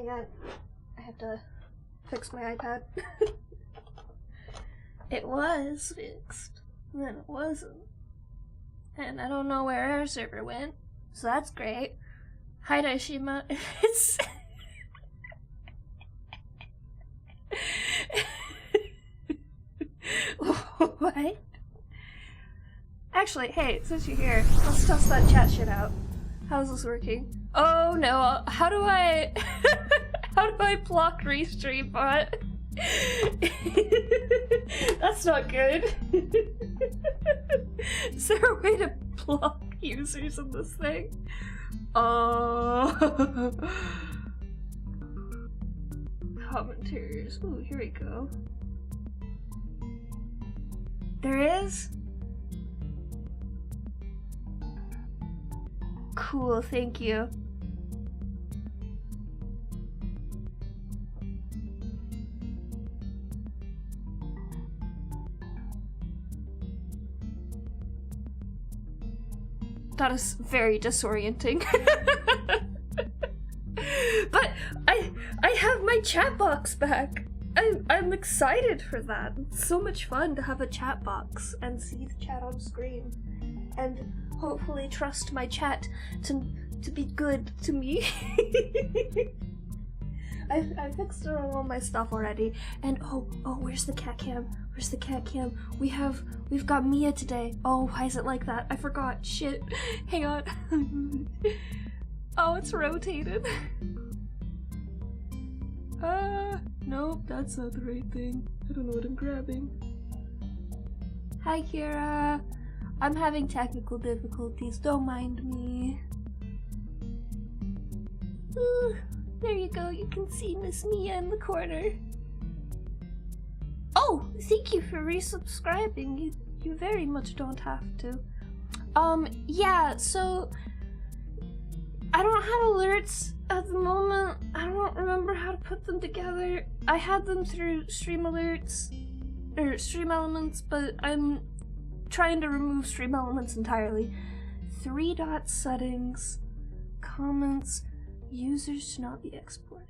hang on. I have to fix my iPad. It was fixed, and then it wasn't. And I don't know where our server went, so that's great. Hi, Daishima. It's... What? Actually, hey, since you're here, let's test that chat shit out. How's this working? Oh no, how do I... how do I block restream bot? That's not good. Is there a way to block users in this thing? Commentators. Ooh, here we go. There is? Cool, thank you. That is very disorienting. But I have my chat box back. I'm excited for that. It's so much fun to have a chat box and see the chat on screen. And hopefully trust my chat to be good to me. I fixed all my stuff already. And oh, where's the cat cam? Where's the cat cam? We've got Mia today. Oh, why is it like that? I forgot. Shit. Hang on. Oh, it's rotated. Nope, that's not the right thing. I don't know what I'm grabbing. Hi, Kira. I'm having technical difficulties. Don't mind me. There you go. You can see Miss Mia in the corner. Oh, thank you for resubscribing. You very much don't have to. Yeah, so I don't have alerts at the moment. I don't remember how to put them together. I had them through Stream Alerts, or Stream Elements, but I'm trying to remove Stream Elements entirely. 3-dot settings, comments, users should not be exported.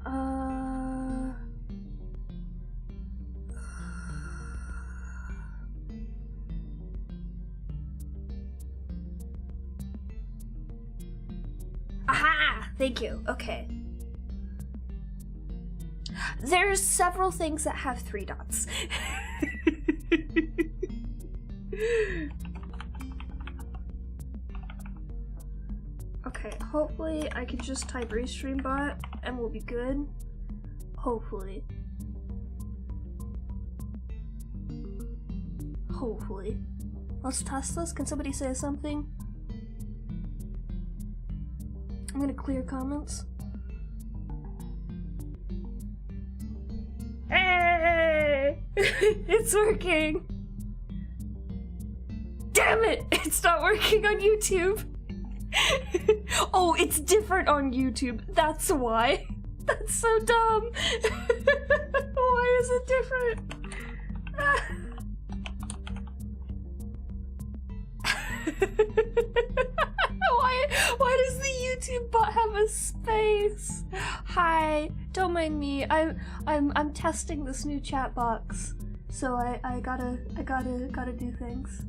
Aha! Thank you. Okay. There's several things that have 3 dots. Okay, hopefully I can just type restream bot and we'll be good. Hopefully. Hopefully. Let's test this. Can somebody say something? I'm gonna clear comments. Hey! It's working! Damn it! It's not working on YouTube! Oh, it's different on YouTube. That's why. That's so dumb. Why is it different? Why does the YouTube bot have a space? Hi, don't mind me. I'm testing this new chat box, so I gotta do things.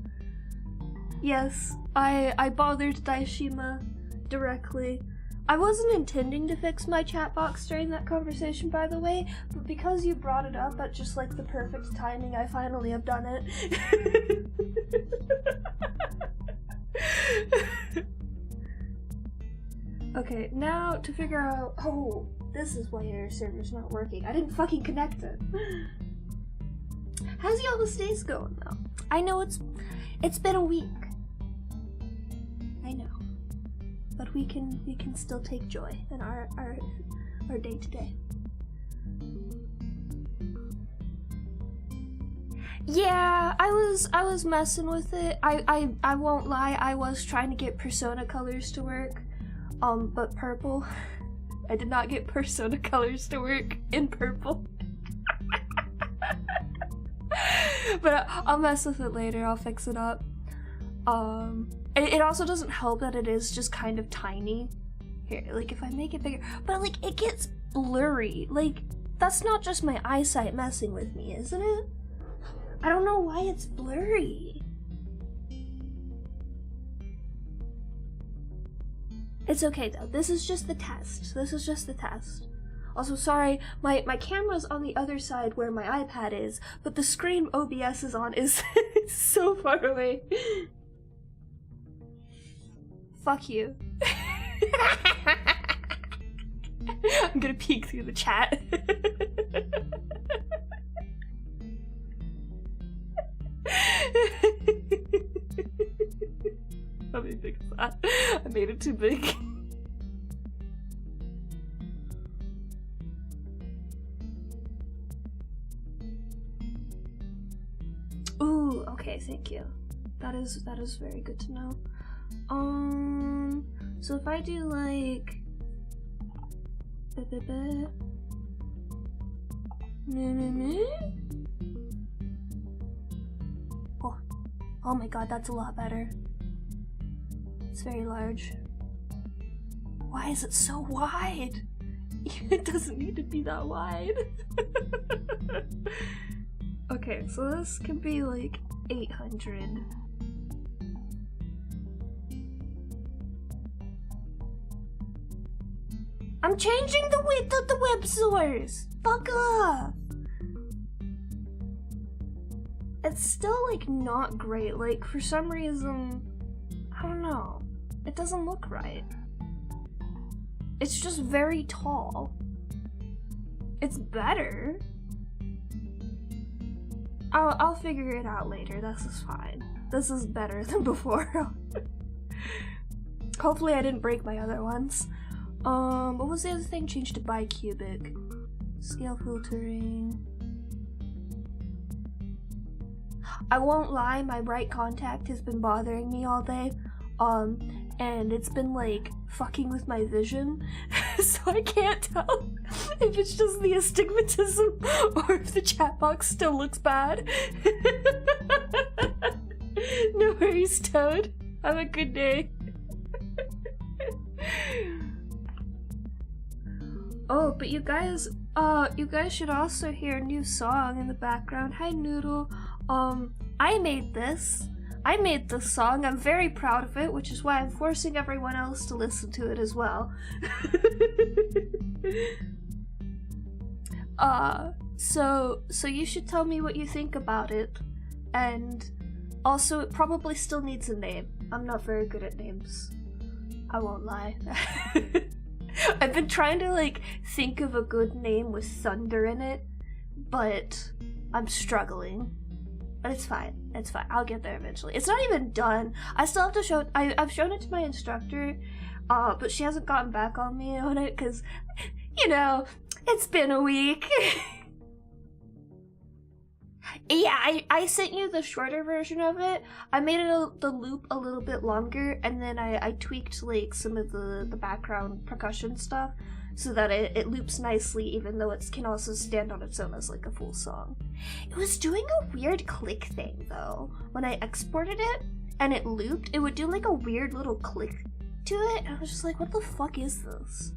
Yes, I bothered Daishima directly. I wasn't intending to fix my chat box during that conversation, by the way, but because you brought it up at just like the perfect timing, I finally have done it. Okay, now to figure out, oh, this is why your server's not working. I didn't fucking connect it. How's y'all's days going though? I know it's been a week. I know. But we can still take joy in our day to day. Yeah, I was messing with it. I won't lie, I was trying to get persona colors to work. But purple. I did not get persona colors to work in purple. But I'll mess with it later. I'll fix it up. It also doesn't help that it is just kind of tiny. Here, like if I make it bigger, but like it gets blurry. Like that's not just my eyesight messing with me, isn't it? I don't know why it's blurry. It's okay though. This is just the test. This is just the test. Also, sorry, my camera's on the other side where my iPad is, but the screen OBS is on is so far away. Fuck you. I'm gonna peek through the chat. How big is that? I made it too big. Ooh, okay, thank you. That is very good to know. So if I do like oh my god, that's a lot better. It's very large. Why is it so wide? It doesn't need to be that wide. Okay, so this can be like 800. I'm changing the width of the web source! Fuck off! It's still like not great, like for some reason, I don't know, it doesn't look right. It's just very tall. It's better. I'll figure it out later, this is fine. This is better than before. Hopefully I didn't break my other ones. What was the other thing? Changed to bicubic. Scale filtering. I won't lie, my right contact has been bothering me all day. And it's been like fucking with my vision. So I can't tell if it's just the astigmatism or if the chat box still looks bad. No worries, Toad. Have a good day. Oh, but you guys should also hear a new song in the background. Hi, Noodle. I made this song. I'm very proud of it, which is why I'm forcing everyone else to listen to it as well. So you should tell me what you think about it. And also, it probably still needs a name. I'm not very good at names. I won't lie. I've been trying to like think of a good name with thunder in it, but I'm struggling. But it's fine. It's fine. I'll get there eventually. It's not even done. I still have to show. I've shown it to my instructor, but she hasn't gotten back on me on it because, you know, it's been a week. Yeah, I sent you the shorter version of it. I made it the loop a little bit longer, and then I tweaked like some of the background percussion stuff so that it loops nicely, even though it can also stand on its own as like a full song. It was doing a weird click thing though. When I exported it and it looped, it would do like a weird little click to it, and I was just like, what the fuck is this?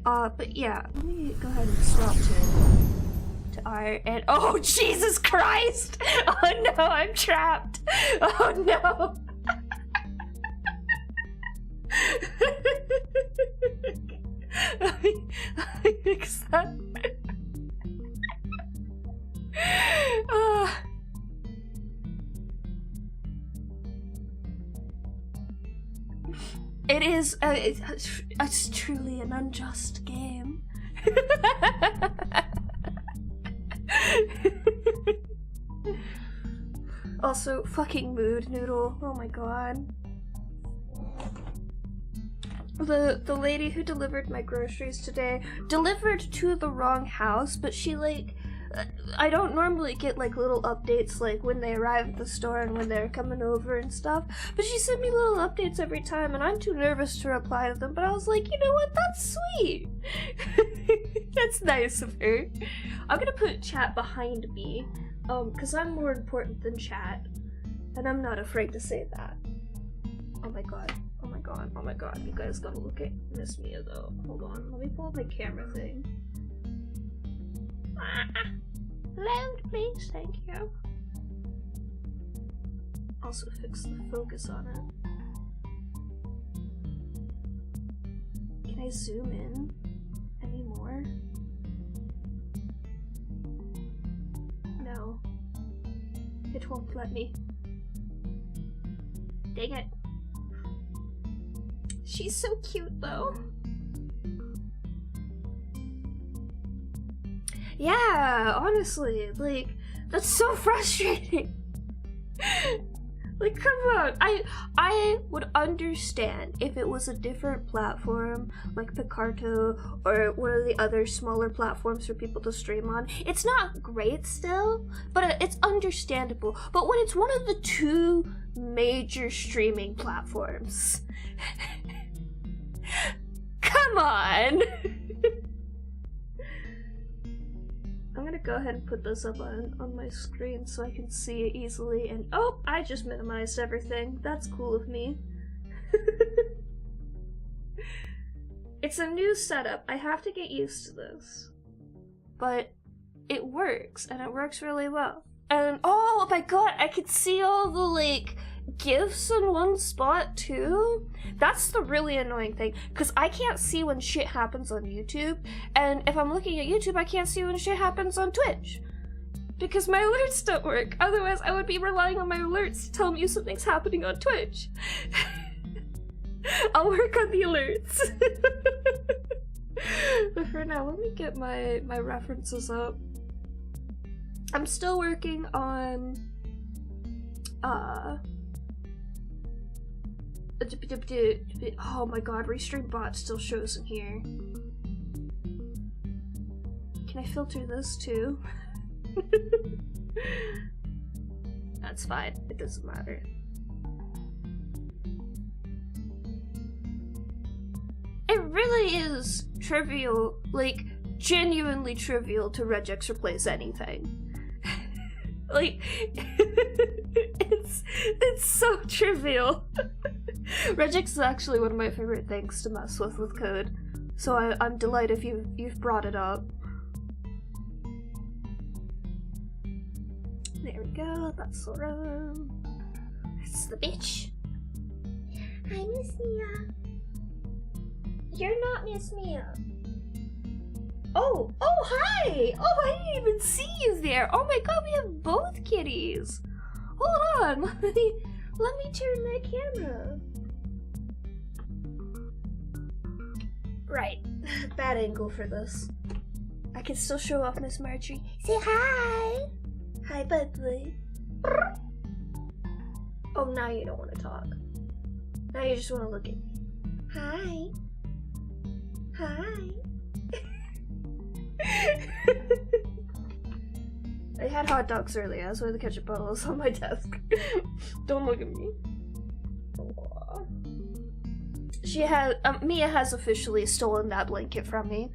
But yeah, let me go ahead and swap to art, and oh Jesus Christ! Oh no, I'm trapped! Oh no! Let me fix that. It is, it's truly an unjust game. Also, fucking mood, Noodle. Oh my god. The lady who delivered my groceries today delivered to the wrong house, but she like, I don't normally get like little updates like when they arrive at the store and when they're coming over and stuff, but she sent me little updates every time and I'm too nervous to reply to them, but I was like, you know what, that's sweet. That's nice of her. I'm gonna put chat behind me Because I'm more important than chat. And I'm not afraid to say that. Oh my god. Oh my god. Oh my god. You guys gotta look at Miss Mia though. Hold on. Let me pull up my camera thing. Loud, please. Thank you. Also fix the focus on it. Can I zoom in any more? No. It won't let me. Dang it. She's so cute though. Yeah, honestly, like, that's so frustrating. Like, come on. I would understand if it was a different platform, like Picarto, or one of the other smaller platforms for people to stream on. It's not great still, but it's understandable. But when it's one of the two major streaming platforms, come on! I'm gonna go ahead and put this up on my screen so I can see it easily, and oh, I just minimized everything. That's cool of me. It's a new setup. I have to get used to this. But it works, and it works really well. And oh my god, I could see all the, like, GIFs in one spot too. That's the really annoying thing, because I can't see when shit happens on YouTube, and if I'm looking at YouTube I can't see when shit happens on Twitch because my alerts don't work. Otherwise I would be relying on my alerts to tell me something's happening on Twitch. I'll work on the alerts. But for now, let me get my references up. I'm still working on oh my god, Restream Bot still shows in here. Can I filter this too? That's fine, it doesn't matter. It really is trivial, like, genuinely trivial to regex replace anything. Like, it's so trivial. Regex is actually one of my favorite things to mess with code, so I'm delighted if you've brought it up. There we go, that's Laura. That's the bitch. Hi, Miss Mia. You're not Miss Mia. Oh, hi! Oh, I didn't even see you there. Oh my god, we have both kitties. Hold on, let me turn my camera. Right, bad angle for this. I can still show off Miss Marjorie. Say hi! Hi, Budley. Oh, now you don't want to talk. Now you just want to look at me. Hi. Hi. I had hot dogs earlier, that's why the ketchup bottle is on my desk. Don't look at me. Aww. She has, Mia has officially stolen that blanket from me.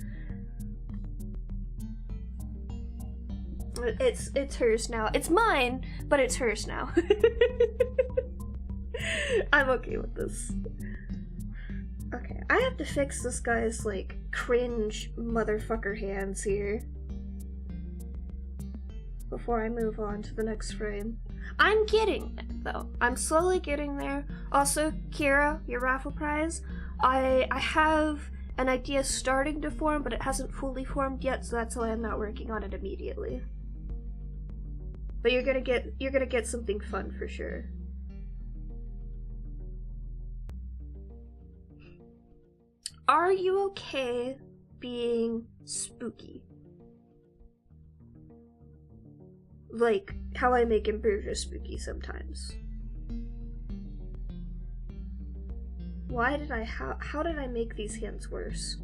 It's hers now. It's mine, but it's hers now. I'm okay with this. Okay, I have to fix this guy's, like, cringe motherfucker hands here before I move on to the next frame. I'm getting there, though. I'm slowly getting there. Also, Kira, your raffle prize, I have an idea starting to form, but it hasn't fully formed yet, so that's why I'm not working on it immediately. But you're gonna get something fun for sure. Are you okay being spooky? Like how I make Ambrosia spooky sometimes. Why did I, how did I make these hands worse?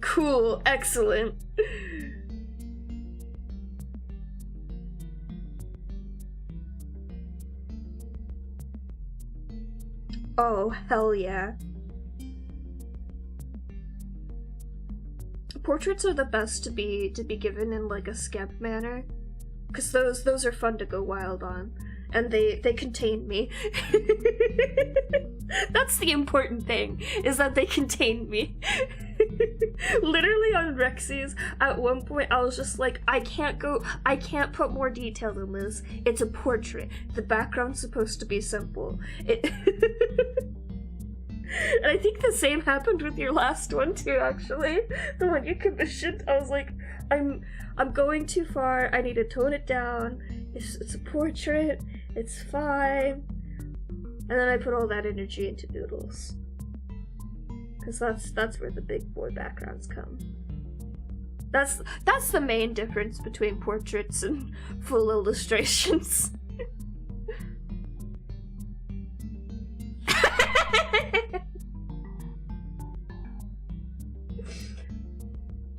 Cool, excellent. Oh, hell yeah. portraits are the best to be given in like a skemp manner, because those are fun to go wild on, and they contain me. That's the important thing, is that they contain me. Literally on Rexy's, at one point I was just like, I can't put more detail than this. It's a portrait. The background's supposed to be simple. And I think the same happened with your last one too, actually. The one you commissioned. I was like, I'm going too far. I need to tone it down. It's a portrait. It's fine. And then I put all that energy into noodles. Because that's where the big boy backgrounds come. That's the main difference between portraits and full illustrations.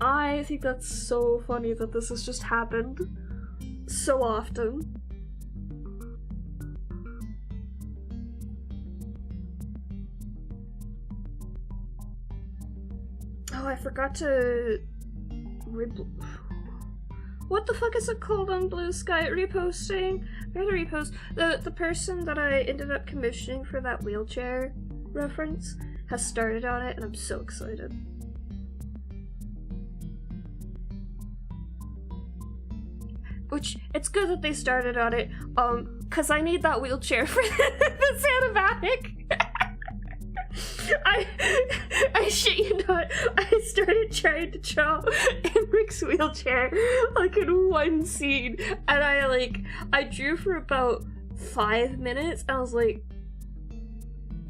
I think that's so funny that this has just happened so often. Oh, I forgot to... What the fuck is it called on Blue Sky? Reposting? I gotta repost. The person that I ended up commissioning for that wheelchair reference has started on it, and I'm so excited. Which, it's good that they started on it, cause I need that wheelchair for the animatic. I shit you not, I started trying to draw Emrick's wheelchair, like, in one scene, and I drew for about 5 minutes, and I was like,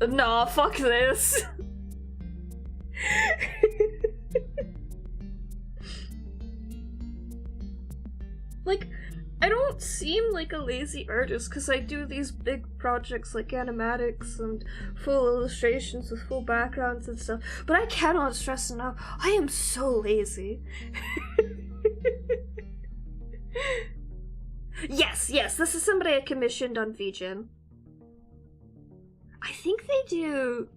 nah, fuck this. Like, I don't seem like a lazy artist because I do these big projects like animatics and full illustrations with full backgrounds and stuff, but I cannot stress enough, I am so lazy. Yes, this is somebody I commissioned on VGen. I think they do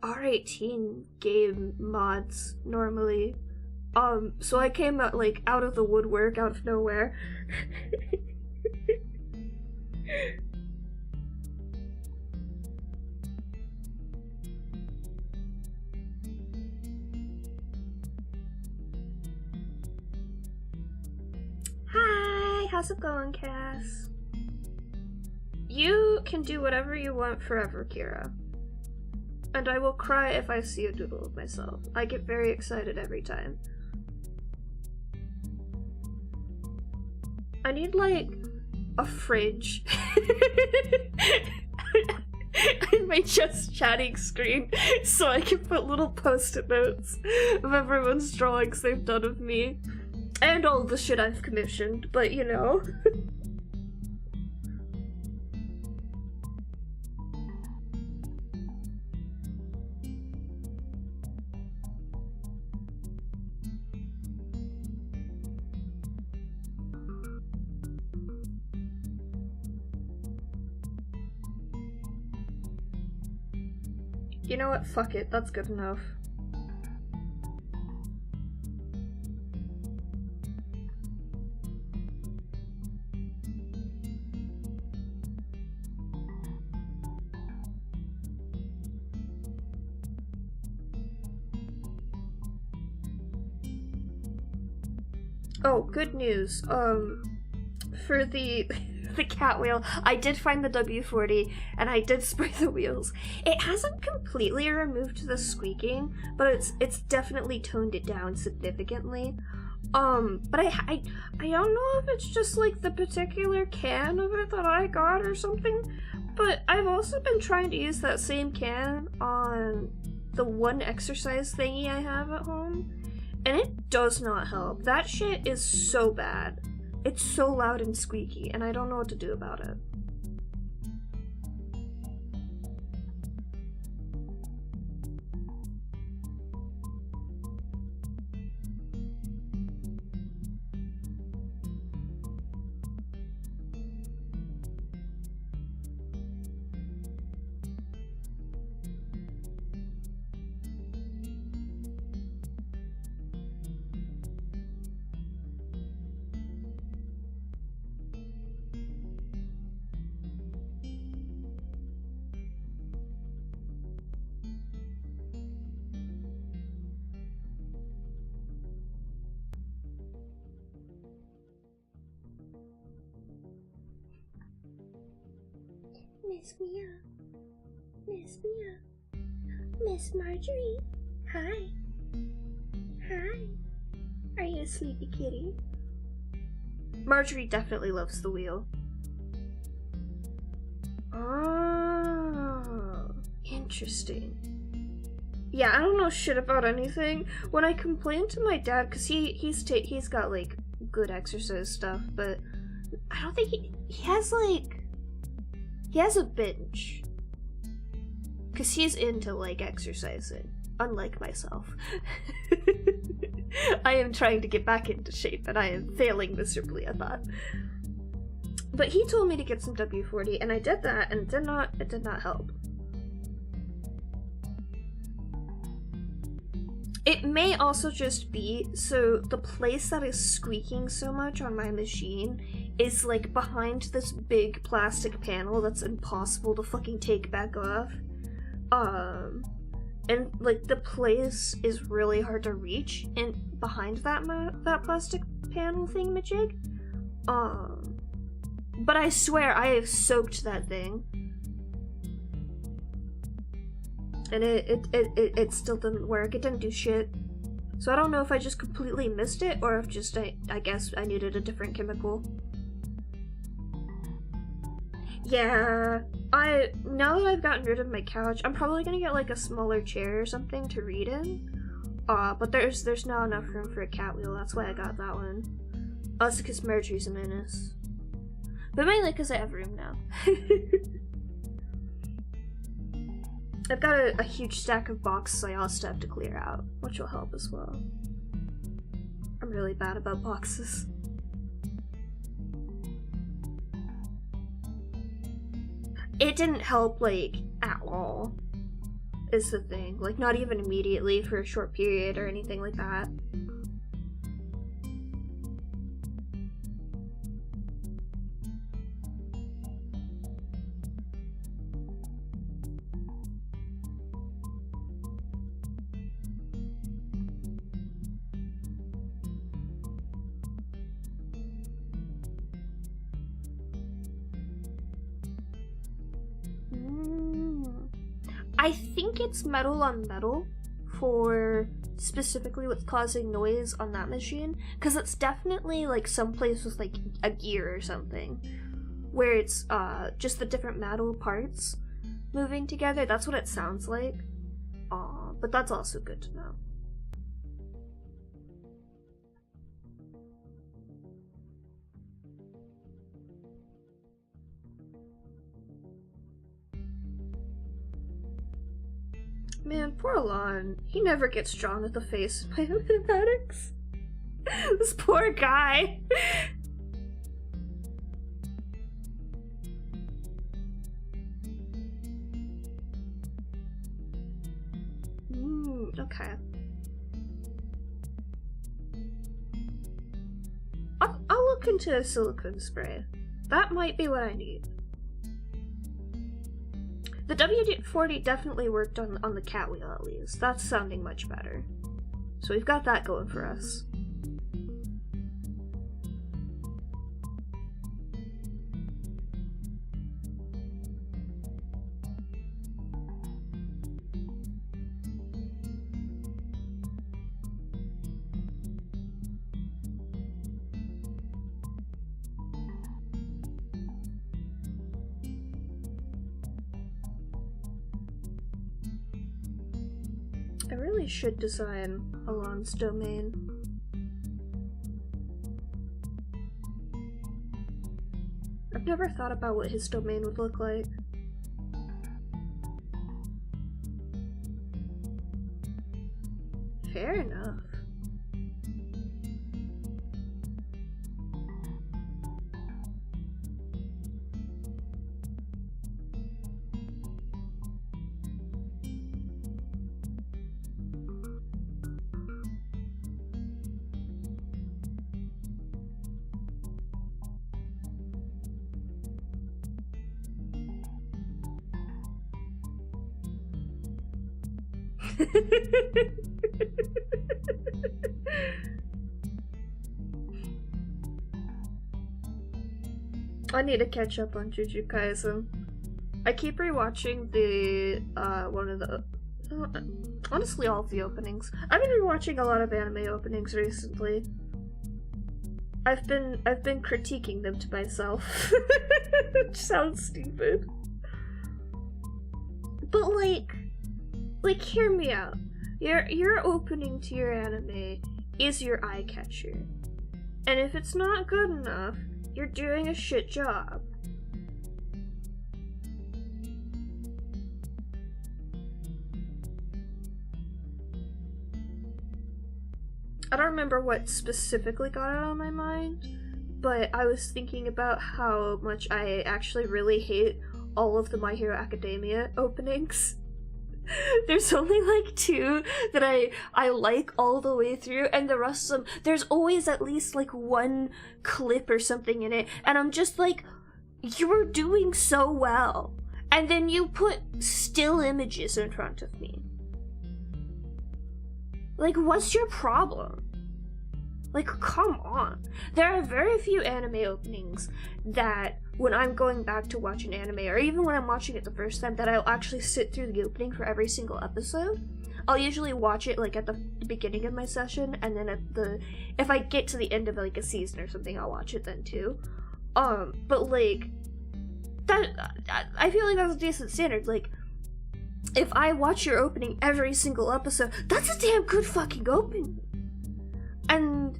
R18 game mods normally. So I came out, like, out of the woodwork, out of nowhere. Hi, how's it going, Cass? You can do whatever you want forever, Kira. And I will cry if I see a doodle of myself. I get very excited every time. I need, like, a fridge in my just chatting screen so I can put little post-it notes of everyone's drawings they've done of me. And all the shit I've commissioned, but you know. You know what? Fuck it. That's good enough. Oh, good news. For the cat wheel, I did find the W40 and I did spray the wheels. It hasn't completely removed the squeaking, but it's definitely toned it down significantly. But I don't know if it's just like the particular can of it that I got or something, but I've also been trying to use that same can on the one exercise thingy I have at home, and it does not help. That shit is so bad. It's so loud and squeaky, and I don't know what to do about it. Miss Mia. Miss Mia. Miss Marjorie. Hi. Hi. Are you a sleepy kitty? Marjorie definitely loves the wheel. Oh, interesting. Yeah, I don't know shit about anything. When I complained to my dad, cause he's got like good exercise stuff, but I don't think he has a binge. Cause he's into like exercising, unlike myself. I am trying to get back into shape and I am failing miserably at that. But he told me to get some WD-40 and I did that and it did not help. It may also just be, so the place that is squeaking so much on my machine is like behind this big plastic panel that's impossible to fucking take back off. And like the place is really hard to reach and behind that plastic panel thingamajig. But I swear I have soaked that thing. And it still didn't work. It didn't do shit. So I don't know if I just completely missed it or if just I guess I needed a different chemical. Yeah, now that I've gotten rid of my couch, I'm probably gonna get like a smaller chair or something to read in. But there's not enough room for a cat wheel, that's why I got that one. Also because Marjorie's a menace. But mainly because I have room now. I've got a huge stack of boxes I also have to clear out, which will help as well. I'm really bad about boxes. It didn't help, like, at all, is the thing. Like, not even immediately for a short period or anything like that. I think it's metal on metal for specifically what's causing noise on that machine, because it's definitely like someplace with like a gear or something where it's just the different metal parts moving together. That's what it sounds like. But that's also good to know. Man, poor Alon. He never gets drawn with the face in my animatics. This poor guy. Okay. I'll look into a silicone spray. That might be what I need. The WD-40 definitely worked on the cat wheel at least. That's sounding much better. So we've got that going for us. I really should design Alon's domain. I've never thought about what his domain would look like. Fair enough. I need to catch up on Jujutsu Kaisen. I keep rewatching the one of the honestly all of the openings. I've been rewatching a lot of anime openings recently. I've been critiquing them to myself. Which sounds stupid. But like hear me out. Your opening to your anime is your eye catcher. And if it's not good enough, you're doing a shit job. I don't remember what specifically got it on my mind, but I was thinking about how much I actually really hate all of the My Hero Academia openings. There's only like 2 that I like all the way through, and the rest of them, there's always at least like 1 clip or something in it, and I'm just like, you're doing so well. And then you put still images in front of me. Like, what's your problem? Like, come on. There are very few anime openings that, when I'm going back to watch an anime, or even when I'm watching it the first time, that I'll actually sit through the opening for every single episode. I'll usually watch it, like, at the beginning of my session, and then if I get to the end of, like, a season or something, I'll watch it then, too. But, like, I feel like that's a decent standard. Like, if I watch your opening every single episode, that's a damn good fucking opening. And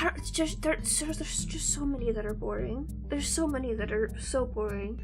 there's just so many that are boring. There's so many that are so boring.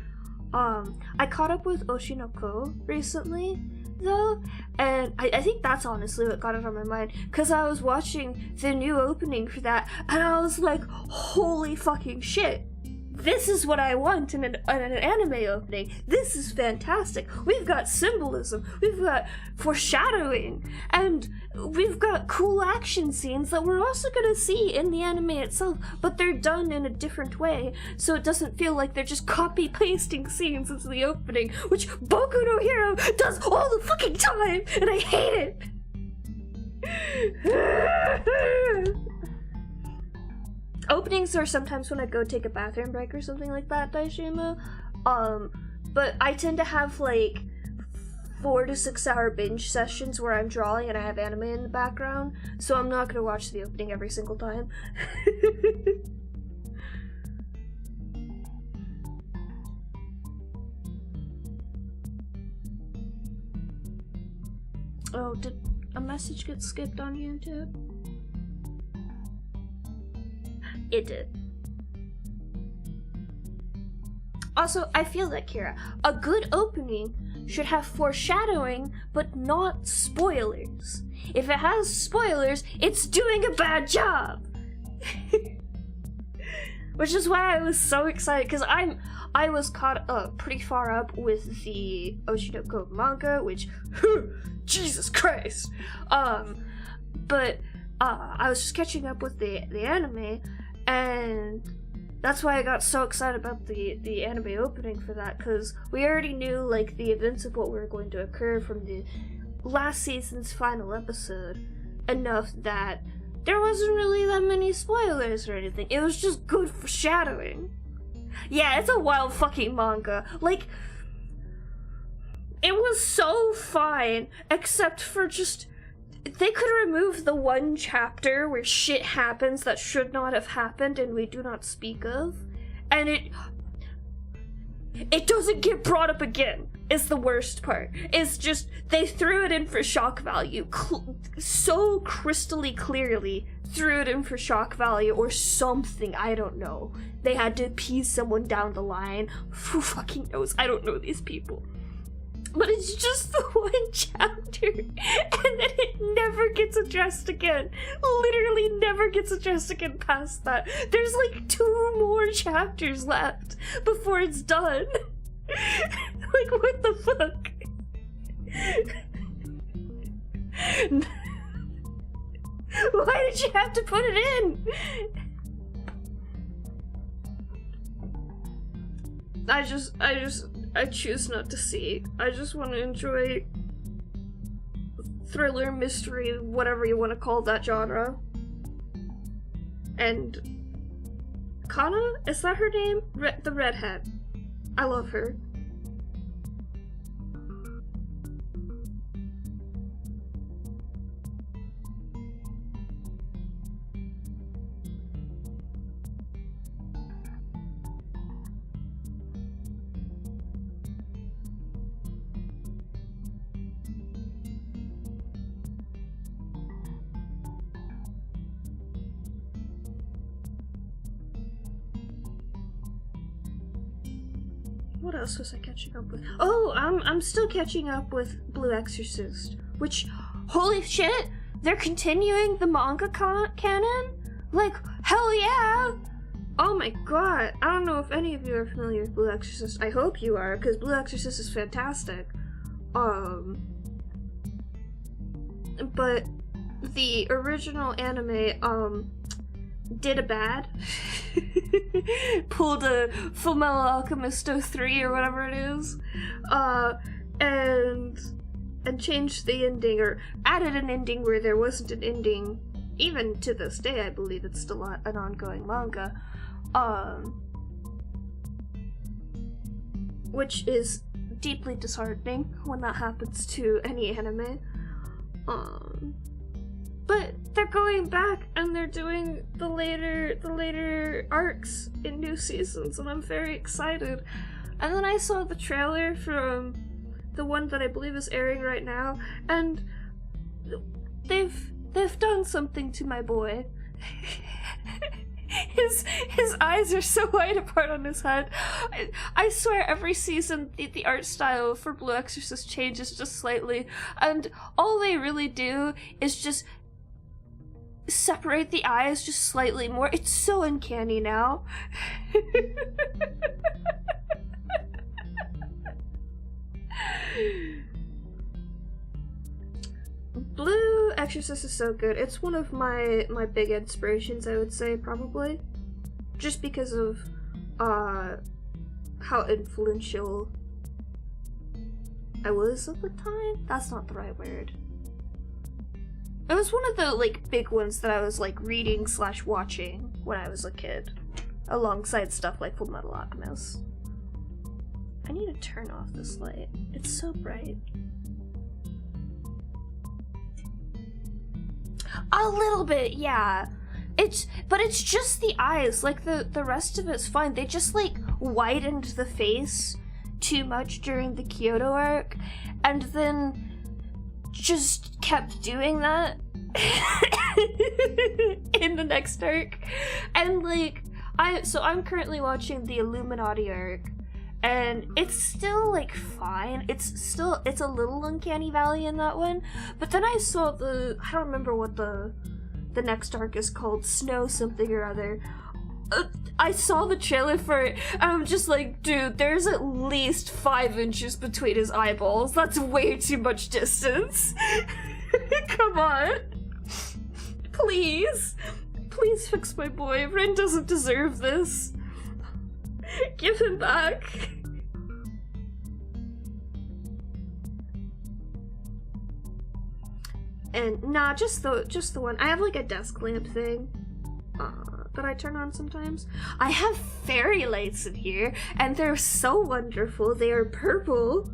I caught up with Oshinoko recently, though, and I think that's honestly what got it on my mind, because I was watching the new opening for that, and I was like, holy fucking shit. This is what I want in an anime opening. This is fantastic. We've got symbolism, we've got foreshadowing, and we've got cool action scenes that we're also gonna see in the anime itself, but they're done in a different way, so it doesn't feel like they're just copy-pasting scenes into the opening, which Boku no Hero does all the fucking time, and I hate it! Openings are sometimes when I go take a bathroom break or something like that, Daishima. But I tend to have like 4 to 6 hour binge sessions where I'm drawing and I have anime in the background, so I'm not gonna watch the opening every single time. Oh, did a message get skipped on YouTube? It did. Also, I feel that, Kira, a good opening should have foreshadowing, but not spoilers. If it has spoilers, it's doing a bad job! Which is why I was so excited, because I was caught up pretty far up with the Oshinoko manga, which, Jesus Christ! But I was just catching up with the anime, and that's why I got so excited about the anime opening for that, because we already knew, like, the events of what were going to occur from the last season's final episode enough that there wasn't really that many spoilers or anything. It was just good foreshadowing. Yeah, it's a wild fucking manga. Like, it was so fine, except for just... They could remove the one chapter where shit happens that should not have happened and we do not speak of, and it doesn't get brought up again, is the worst part. It's just, they threw it in for shock value, so crystally clearly threw it in for shock value or something, I don't know. They had to appease someone down the line. Who fucking knows? I don't know these people. But it's just the one chapter, and then it never gets addressed again. Literally never gets addressed again past that. There's like 2 more chapters left before it's done. Like, what the fuck? Why did you have to put it in? I choose not to see. I just want to enjoy thriller, mystery, whatever you want to call that genre. And Kana? Is that her name? The redhead. I love her. what else was I catching up with? Oh, I'm still catching up with Blue Exorcist, which, holy shit, they're continuing the manga canon? Like, hell yeah! Oh my god, I don't know if any of you are familiar with Blue Exorcist. I hope you are, because Blue Exorcist is fantastic. But the original anime, did a bad. Pulled a Fullmetal Alchemisto 3 or whatever it is. And changed the ending, or added an ending where there wasn't an ending. Even to this day, I believe it's still an ongoing manga. Which is deeply disheartening when that happens to any anime. But they're going back and they're doing the later arcs in new seasons, and I'm very excited. And then I saw the trailer from the one that I believe is airing right now, and they've done something to my boy. His eyes are so wide apart on his head. I swear every season the art style for Blue Exorcist changes just slightly, and all they really do is just separate the eyes just slightly more. It's so uncanny now. Blue Exorcist is so good. It's one of my big inspirations, I would say, probably. Just because of how influential I was at the time? That's not the right word. It was one of the, like, big ones that I was, like, reading / watching when I was a kid. Alongside stuff like Fullmetal Alchemist. I need to turn off this light. It's so bright. A little bit, yeah. But it's just the eyes. Like, the rest of it's fine. They just, like, widened the face too much during the Kyoto arc, and then just kept doing that in the next arc. And, like, I'm currently watching the Illuminati arc, and it's still, like, fine. It's a little uncanny valley in that one, but then I saw I don't remember what the next arc is called, Snow something or other. I saw the trailer for it, and I'm just like, dude, there's at least 5 inches between his eyeballs. That's way too much distance. Come on. Please. Please fix my boy. Rin doesn't deserve this. Give him back. And nah, just the one. I have like a desk lamp thing that I turn on sometimes. I have fairy lights in here, and they're so wonderful. They are purple,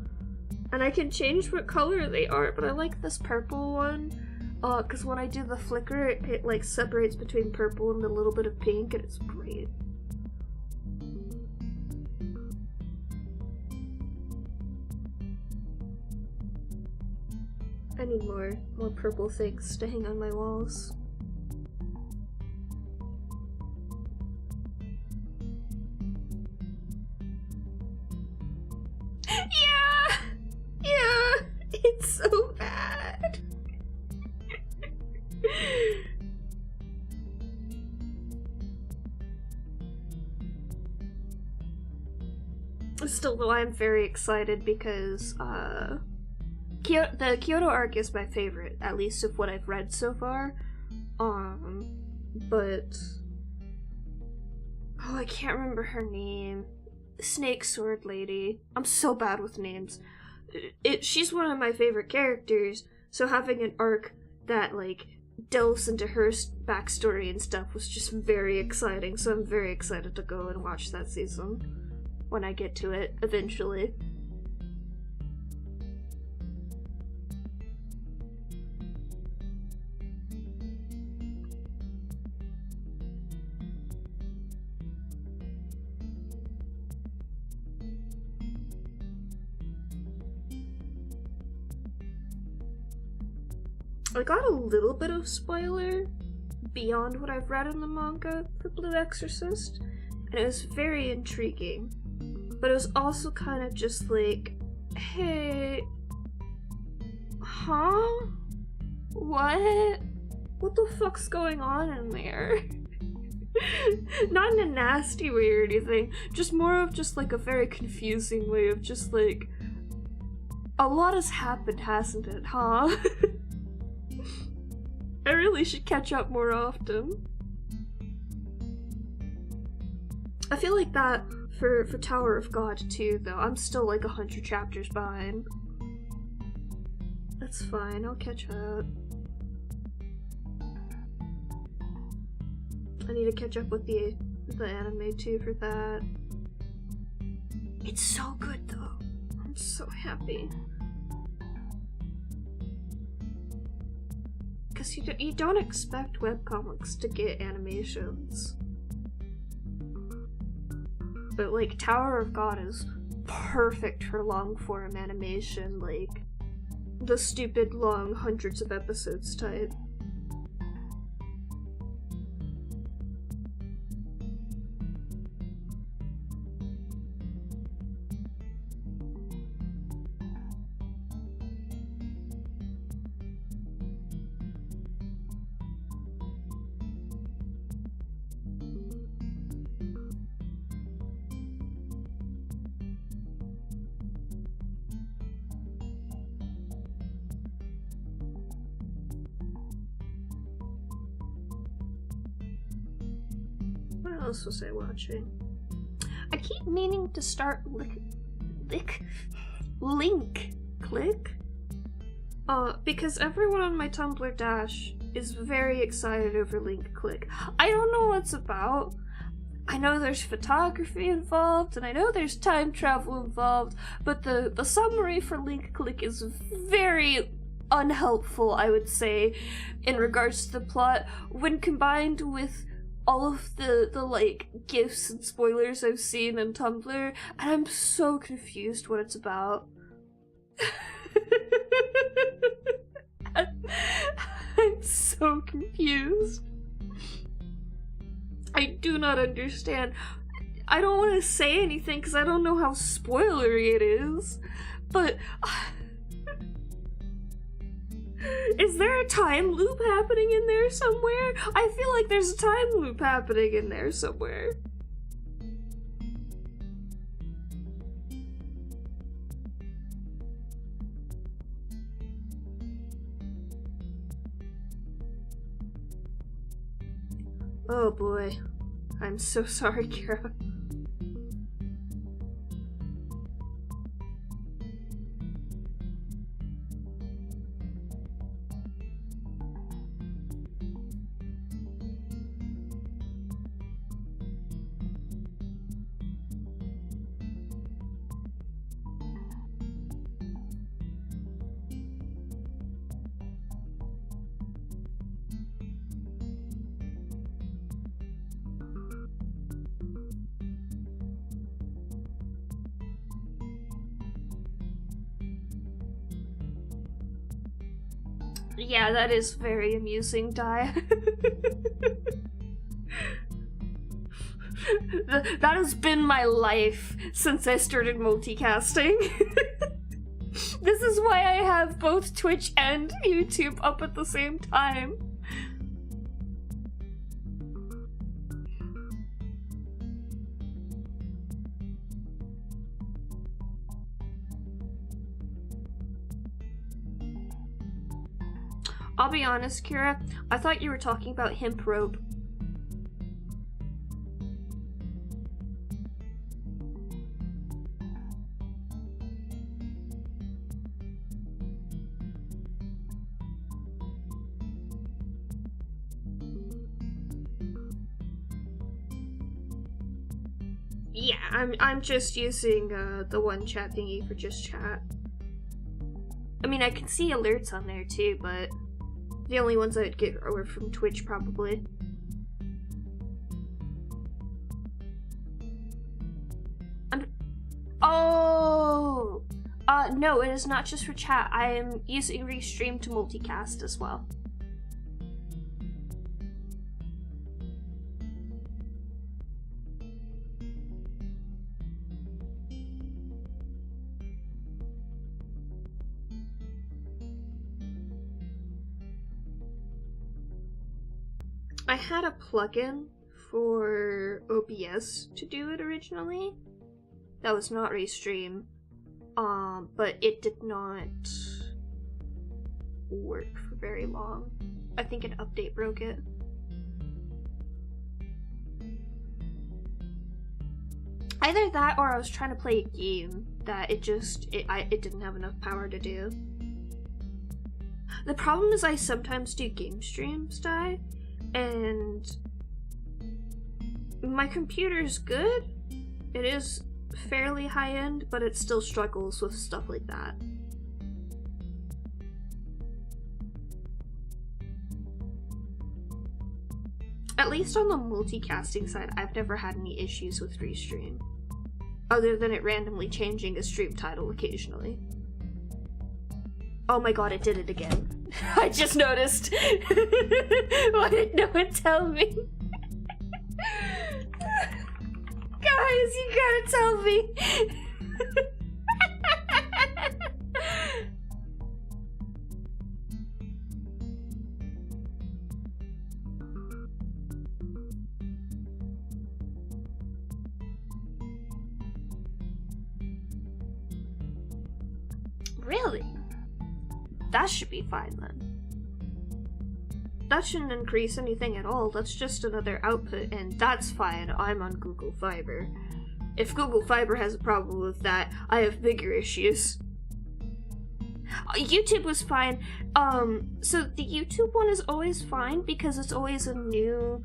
and I can change what color they are, but I like this purple one, because when I do the flicker, it like separates between purple and a little bit of pink, and it's great. I need more purple things to hang on my walls. Yeah, it's so bad. Still, though, I'm very excited because the Kyoto arc is my favorite, at least of what I've read so far. But oh, I can't remember her name. Snake Sword Lady. I'm so bad with names. She's one of my favorite characters, so having an arc that, like, delves into her backstory and stuff was just very exciting, so I'm very excited to go and watch that season when I get to it, eventually. I got a little bit of spoiler beyond what I've read in the manga for Blue Exorcist, and it was very intriguing. but it was also kind of just like, hey, huh? What? What the fuck's going on in there? Not in a nasty way or anything, just more of just like a very confusing way of just like, a lot has happened, hasn't it, huh? I really should catch up more often. I feel like that for Tower of God too, though. I'm still like 100 chapters behind. That's fine, I'll catch up. I need to catch up with the anime too for that. It's so good though. I'm so happy. Because you don't expect webcomics to get animations. But like Tower of God is perfect for long form animation, like the stupid long hundreds of episodes type. What else was I watching? I keep meaning to start link click? Because everyone on my Tumblr Dash is very excited over Link Click. I don't know what it's about. I know there's photography involved, and I know there's time travel involved, but the summary for Link Click is very unhelpful, I would say, in regards to the plot, when combined with all of the like gifs and spoilers I've seen on Tumblr, and I'm so confused what it's about. I'm so confused. I do not understand. I don't want to say anything because I don't know how spoilery it is, but is there a time loop happening in there somewhere? I feel like there's a time loop happening in there somewhere. Oh boy. I'm so sorry, Kira. Yeah, that is very amusing, Dai. That has been my life since I started multicasting. This is why I have both Twitch and YouTube up at the same time. I'll be honest, Kira, I thought you were talking about hemp rope. Yeah, I'm just using the one chat thingy for just chat. I mean, I can see alerts on there too, but the only ones I'd get are from Twitch, probably. Oh! No, it is not just for chat. I am using Restream to multicast as well. I had a plugin for OBS to do it originally. That was not Restream. But it did not work for very long. I think an update broke it. Either that or I was trying to play a game that it didn't have enough power to do. The problem is I sometimes do game streams, and my computer's good. It is fairly high-end, but it still struggles with stuff like that. At least on the multicasting side, I've never had any issues with Restream, other than it randomly changing a stream title occasionally. Oh my god, it did it again. I just noticed. Why didn't no one tell me? Guys, you gotta tell me. Really? That should be fine then. That shouldn't increase anything at all. That's just another output, and that's fine. I'm on Google Fiber. If Google Fiber has a problem with that, I have bigger issues. YouTube was fine. So the YouTube one is always fine because it's always a new,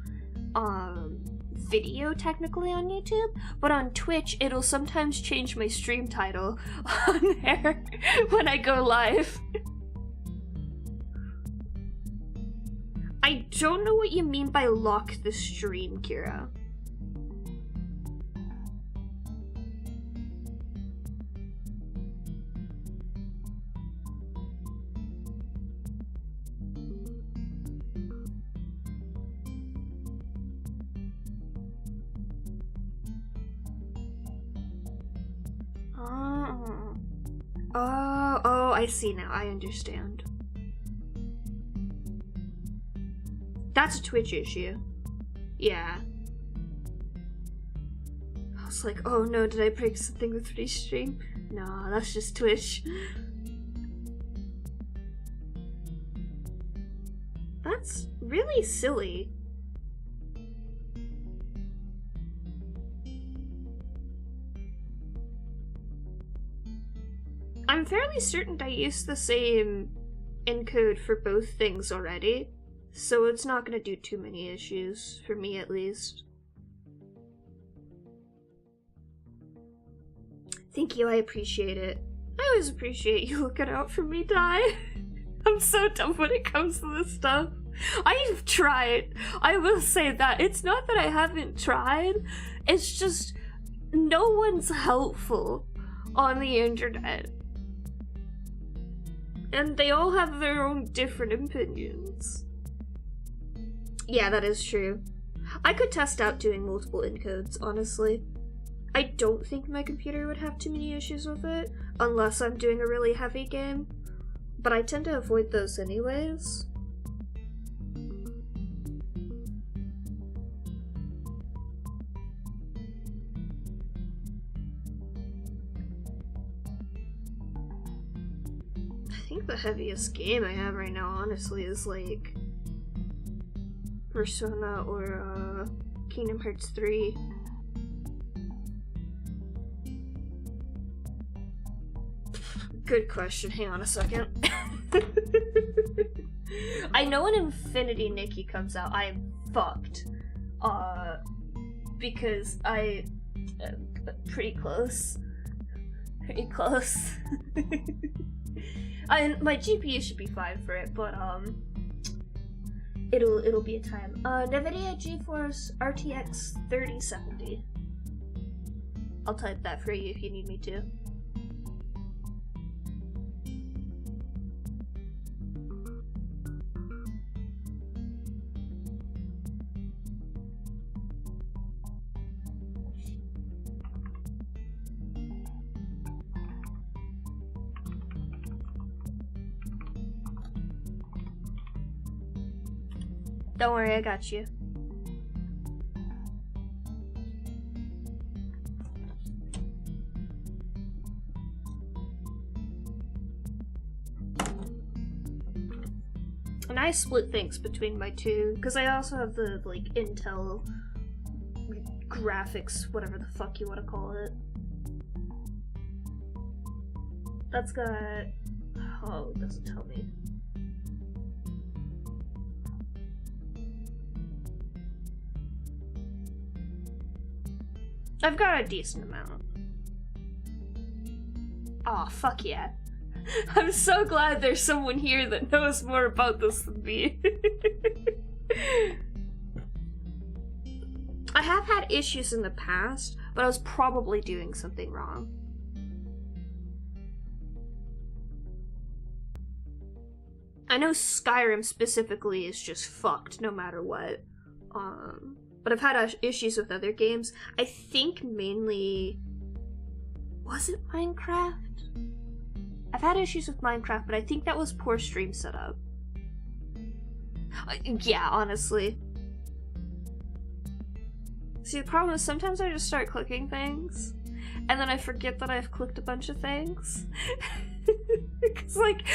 video technically on YouTube, but on Twitch, it'll sometimes change my stream title on there when I go live. I don't know what you mean by lock the stream, Kira. Oh, I see now. I understand. That's a Twitch issue. Yeah. I was like, oh no, did I break something with Restream? No, that's just Twitch. That's really silly. I'm fairly certain I used the same encode for both things already, so it's not gonna do too many issues, for me at least. Thank you, I appreciate it. I always appreciate you looking out for me, Di. I'm so dumb when it comes to this stuff. I've tried. I will say that. It's not that I haven't tried, it's just no one's helpful on the internet. And they all have their own different opinions. Yeah, that is true. I could test out doing multiple encodes, honestly. I don't think my computer would have too many issues with it, unless I'm doing a really heavy game, but I tend to avoid those anyways. I think the heaviest game I have right now, honestly, is like Persona or Kingdom Hearts 3. Good question, hang on a second. I know when Infinity Nikki comes out, I'm fucked. Because pretty close. Pretty close. My GPU should be fine for it, but it'll be a time. NVIDIA GeForce RTX 3070. I'll type that for you if you need me to. Don't worry, I got you. And I split things between my two, because I also have the, like, Intel graphics, whatever the fuck you want to call it. That's got... oh, it doesn't tell me. I've got a decent amount. Aw, oh, fuck yeah. I'm so glad there's someone here that knows more about this than me. I have had issues in the past, but I was probably doing something wrong. I know Skyrim specifically is just fucked no matter what. But I've had issues with other games. I think mainly... was it Minecraft? I've had issues with Minecraft, but I think that was poor stream setup. Yeah, honestly. See, the problem is sometimes I just start clicking things, and then I forget that I've clicked a bunch of things. Because, like,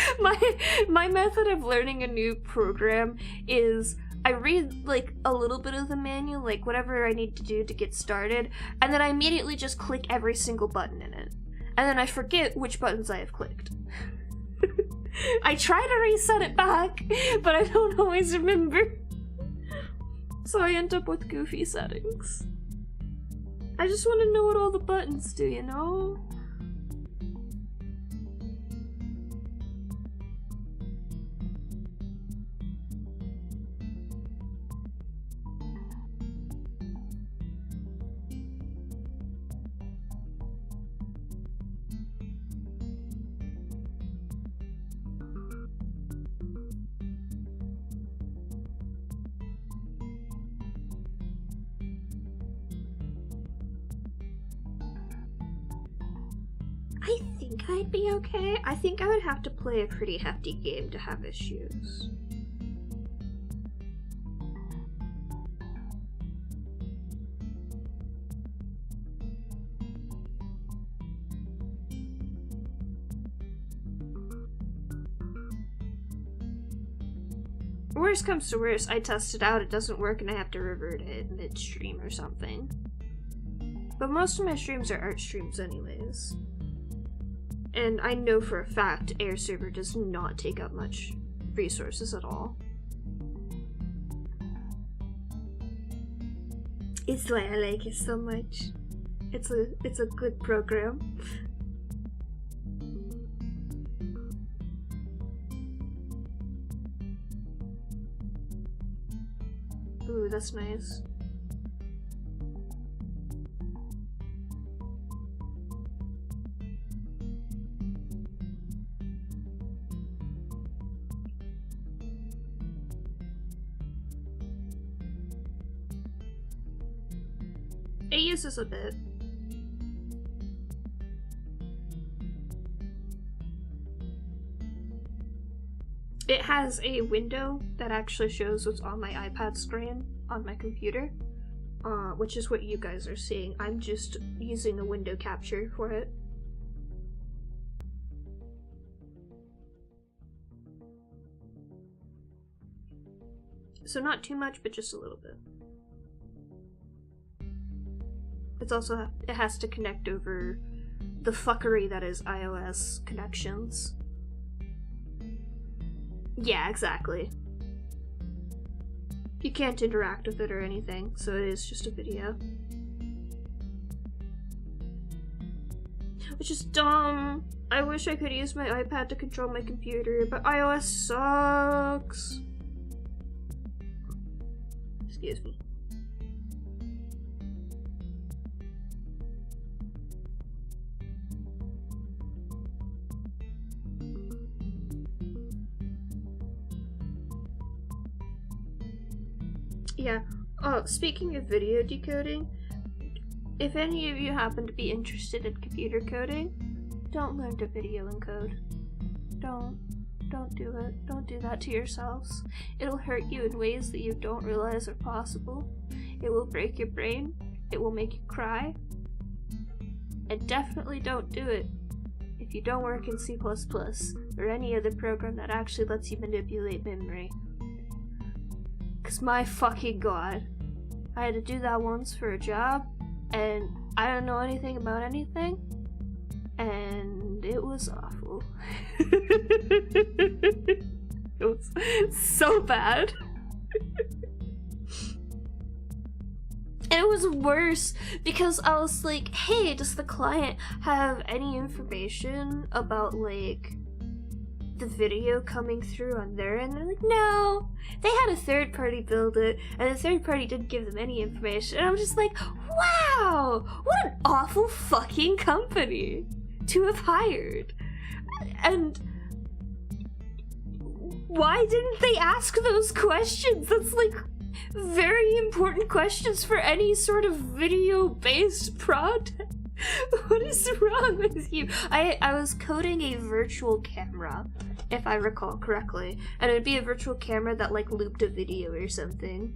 my method of learning a new program is I read, like, a little bit of the manual, like, whatever I need to do to get started, and then I immediately just click every single button in it. And then I forget which buttons I have clicked. I try to reset it back, but I don't always remember. So I end up with goofy settings. I just want to know what all the buttons do, you know? I think I'd be okay. I think I would have to play a pretty hefty game to have issues. Worst comes to worst, I test it out, it doesn't work, and I have to revert it mid-stream or something. But most of my streams are art streams anyways. And I know for a fact Air Server does not take up much resources at all. It's why I like it so much. It's a good program. Ooh, that's nice. It uses a bit. It has a window that actually shows what's on my iPad screen on my computer, which is what you guys are seeing. I'm just using the window capture for it. So not too much, but just a little bit. It's also, it has to connect over the fuckery that is iOS connections. Yeah, exactly. You can't interact with it or anything, so it is just a video. Which is dumb. I wish I could use my iPad to control my computer, but iOS sucks. Excuse me. Yeah. Oh, speaking of video decoding, if any of you happen to be interested in computer coding, don't learn to video encode. Don't do it. Don't do that to yourselves. It'll hurt you in ways that you don't realize are possible. It will break your brain. It will make you cry. And definitely don't do it if you don't work in C++ or any other program that actually lets you manipulate memory. 'Cause my fucking god. I had to do that once for a job, and I don't know anything about anything, and it was awful. It was so bad. And it was worse because I was like, hey, does the client have any information about, like, the video coming through on their end? And they're like, no, they had a third party build it, and the third party didn't give them any information. And I'm just like, wow, what an awful fucking company to have hired. And why didn't they ask those questions? That's like very important questions for any sort of video-based project. What is wrong with you? I was coding a virtual camera, if I recall correctly, and it would be a virtual camera that like looped a video or something.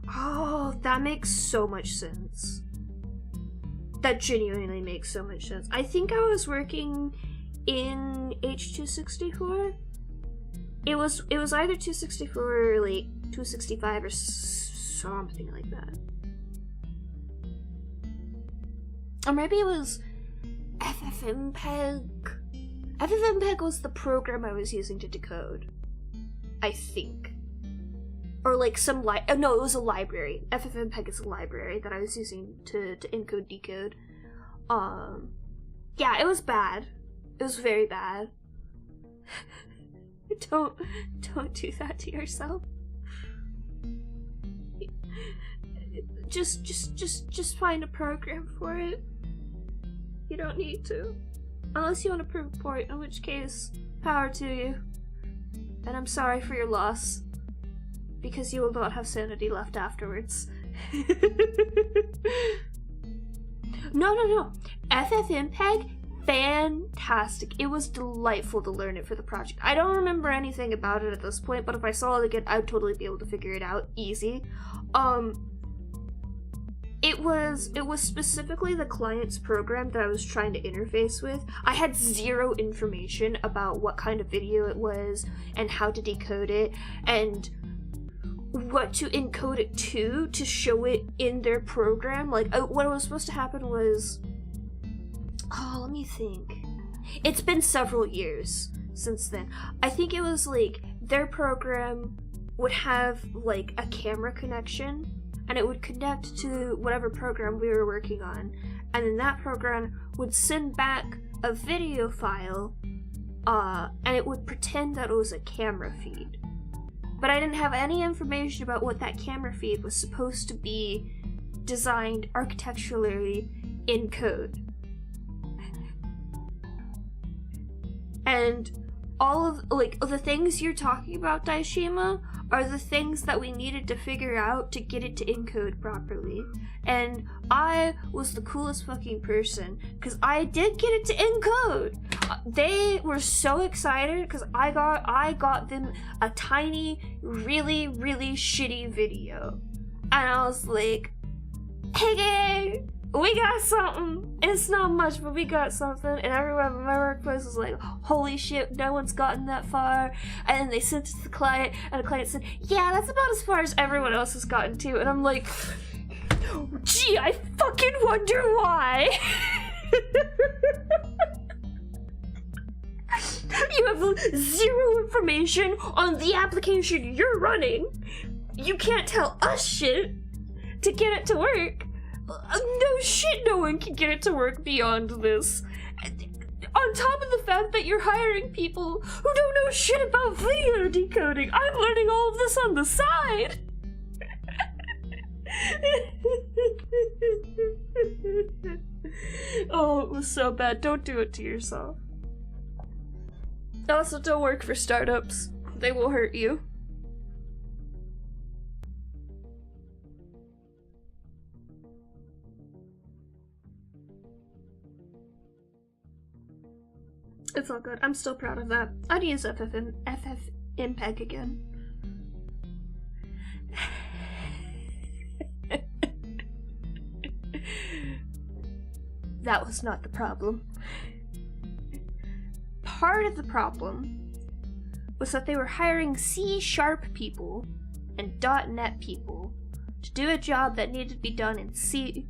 Oh, that makes so much sense. That genuinely makes so much sense. I think I was working in H264. It was either 264 or like 265 or something like that. Or maybe it was FFmpeg. FFmpeg was the program I was using to decode, I think. Or like some no, it was a library. FFmpeg is a library that I was using to encode decode. Yeah, it was bad. It was very bad. Don't do that to yourself. Just find a program for it. You don't need to. Unless you want to prove a point, in which case, power to you. And I'm sorry for your loss. Because you will not have sanity left afterwards. No. FFmpeg, fantastic. It was delightful to learn it for the project. I don't remember anything about it at this point, but if I saw it again, I'd totally be able to figure it out easy. It was specifically the client's program that I was trying to interface with. I had zero information about what kind of video it was and how to decode it and what to encode it to show it in their program. Like, what was supposed to happen was... Oh, let me think. It's been several years since then. I think it was, like, their program would have, like, a camera connection, and it would connect to whatever program we were working on, and then that program would send back a video file, and it would pretend that it was a camera feed. But I didn't have any information about what that camera feed was supposed to be designed architecturally in code. And all of, like, the things you're talking about, Daishima, are the things that we needed to figure out to get it to encode properly. And I was the coolest fucking person, because I did get it to encode! They were so excited, because I got them a tiny, really, really shitty video. And I was like, hey gang! We got something. It's not much, but we got something. And everyone in my workplace was like, holy shit, no one's gotten that far. And then they sent it to the client, and the client said, yeah, that's about as far as everyone else has gotten to. And I'm like, gee, I fucking wonder why. You have zero information on the application you're running. You can't tell us shit to get it to work. No shit, no one can get it to work beyond this. On top of the fact that you're hiring people who don't know shit about video decoding, I'm learning all of this on the side. Oh, it was so bad. Don't do it to yourself. Also, don't work for startups. They will hurt you. It's all good. I'm still proud of that. I'd use FFmpeg again. That was not the problem. Part of the problem was that they were hiring C# people and .NET people to do a job that needed to be done in C++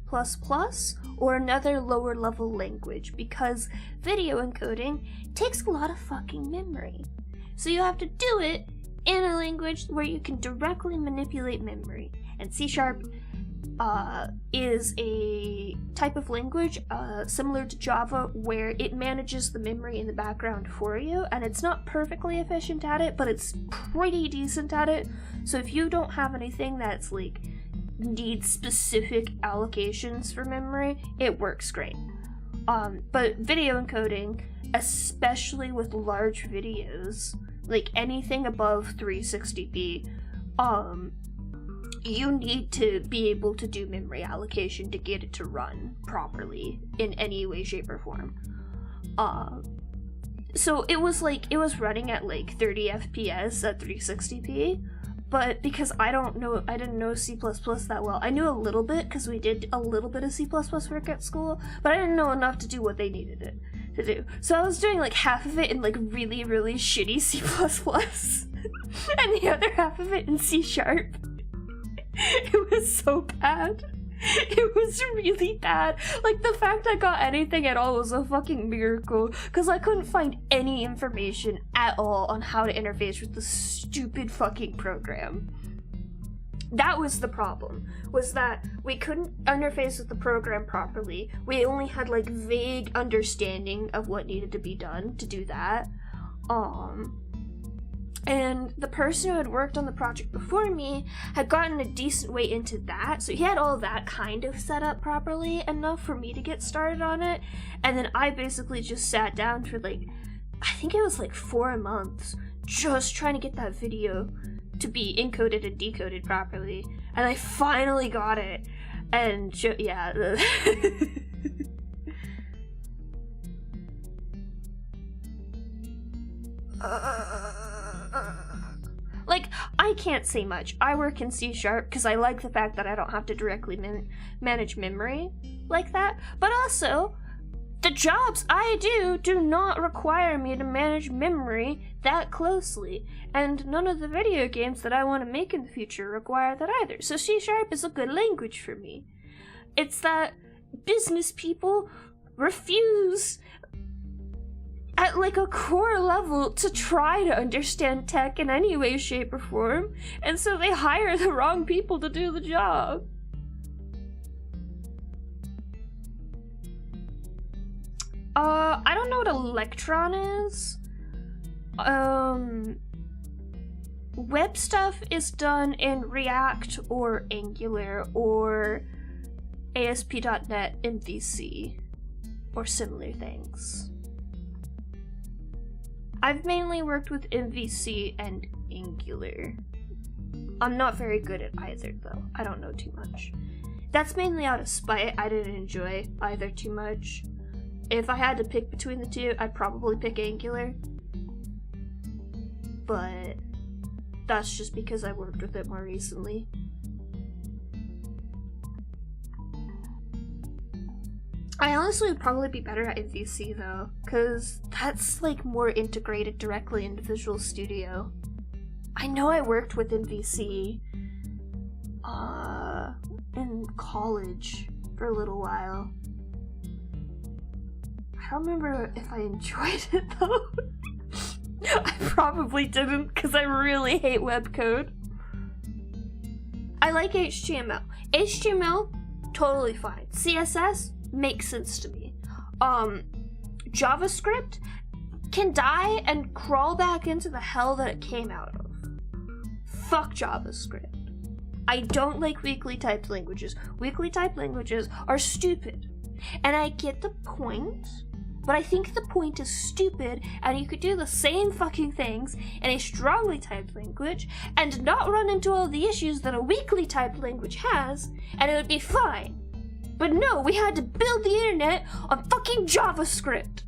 or another lower level language, because video encoding takes a lot of fucking memory. So you have to do it in a language where you can directly manipulate memory. And C# is a type of language similar to Java, where it manages the memory in the background for you, and it's not perfectly efficient at it, but it's pretty decent at it. So if you don't have anything that's like needs specific allocations for memory, it works great. But video encoding, especially with large videos, like anything above 360p, you need to be able to do memory allocation to get it to run properly in any way, shape, or form. So it was running at like 30 FPS at 360p, but because I didn't know C++ that well. I knew a little bit because we did a little bit of C++ work at school, but I didn't know enough to do what they needed it to do. So I was doing like half of it in like really, really shitty C++ and the other half of it in C#. It was so bad. It was really bad. Like, the fact I got anything at all was a fucking miracle, because I couldn't find any information at all on how to interface with the stupid fucking program. That was the problem, was that we couldn't interface with the program properly. We only had like vague understanding of what needed to be done to do that. And the person who had worked on the project before me had gotten a decent way into that, so he had all that kind of set up properly enough for me to get started on it. And then I basically just sat down for like, I think it was like 4 months, just trying to get that video to be encoded and decoded properly. And I finally got it. And yeah. Like, I can't say much. I work in C# because I like the fact that I don't have to directly manage memory like that, but also, the jobs I do not require me to manage memory that closely, and none of the video games that I want to make in the future require that either, so C# is a good language for me. It's that business people refuse at like a core level to try to understand tech in any way, shape, or form, and so they hire the wrong people to do the job. I don't know what Electron is. Web stuff is done in React or Angular or ASP.NET MVC or similar things. I've mainly worked with MVC and Angular. I'm not very good at either, though. I don't know too much. That's mainly out of spite. I didn't enjoy either too much. If I had to pick between the two, I'd probably pick Angular. But that's just because I worked with it more recently. I honestly would probably be better at MVC though, because that's like more integrated directly into Visual Studio. I know I worked with MVC in college for a little while. I don't remember if I enjoyed it though. I probably didn't, because I really hate web code. I like HTML. HTML, totally fine. CSS makes sense to me. JavaScript can die and crawl back into the hell that it came out of. Fuck JavaScript. I don't like weakly typed languages. Weakly typed languages are stupid. And I get the point, but I think the point is stupid, and you could do the same fucking things in a strongly typed language and not run into all the issues that a weakly typed language has, and it would be fine. But no, we had to build the internet on fucking JavaScript.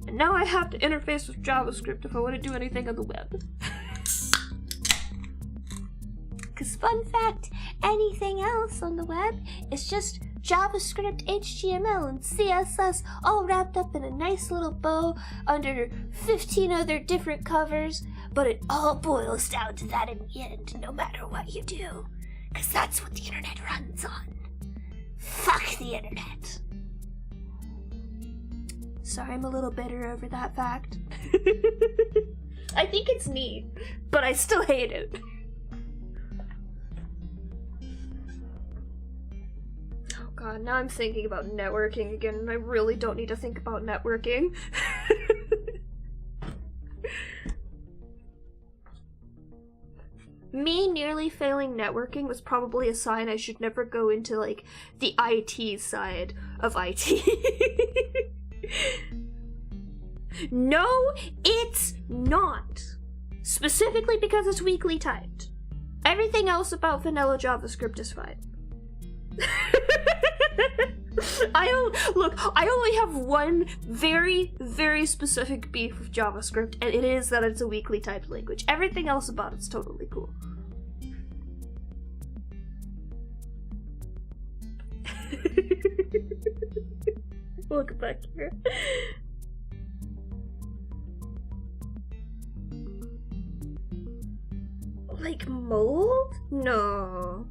And now I have to interface with JavaScript if I want to do anything on the web. Because fun fact, anything else on the web is just JavaScript, HTML, and CSS all wrapped up in a nice little bow under 15 other different covers, but it all boils down to that in the end, no matter what you do. Because that's what the internet runs on. Fuck the internet. Sorry, I'm a little bitter over that fact. I think it's neat, but I still hate it. Oh god, now I'm thinking about networking again, and I really don't need to think about networking. Me nearly failing networking was probably a sign I should never go into, like, the IT side of IT. No, it's not. Specifically because it's weakly typed. Everything else about vanilla JavaScript is fine. I only have one very, very specific beef with JavaScript, and it is that it's a weakly typed language. Everything else about it's totally cool. Look back here. Like mold? No.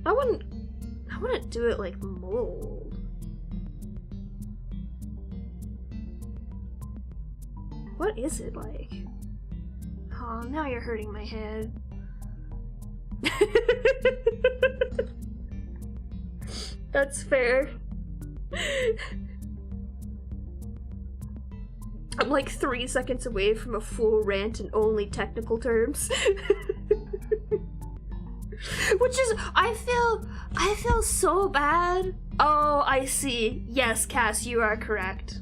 I wouldn't do it like mold. What is it like? Oh, now you're hurting my head. That's fair. I'm like 3 seconds away from a full rant in only technical terms. Which is, I feel so bad. Oh, I see. Yes, Cass, you are correct.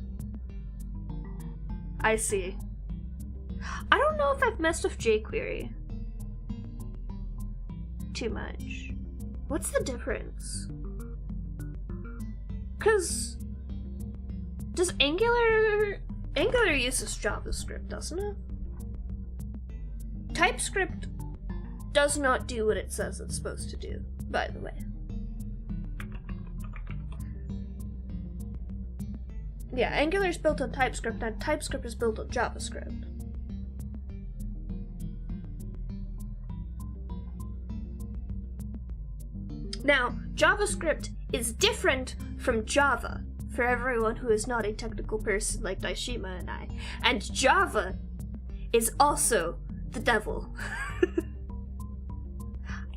I see. I don't know if I've messed with jQuery too much. What's the difference? Cause does Angular uses JavaScript, doesn't it? TypeScript does not do what it says it's supposed to do, by the way. Yeah, Angular is built on TypeScript, and TypeScript is built on JavaScript. Now, JavaScript is different from Java, for everyone who is not a technical person like Daishima and I. And Java is also the devil.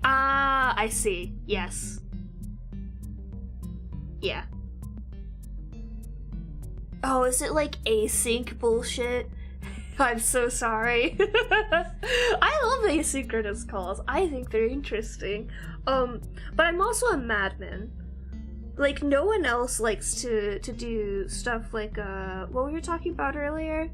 Ah, I see. Yes. Yeah. Oh, is it like async bullshit? I'm so sorry. I love asynchronous calls. I think they're interesting. But I'm also a madman. Like, no one else likes to do stuff like, what were you talking about earlier?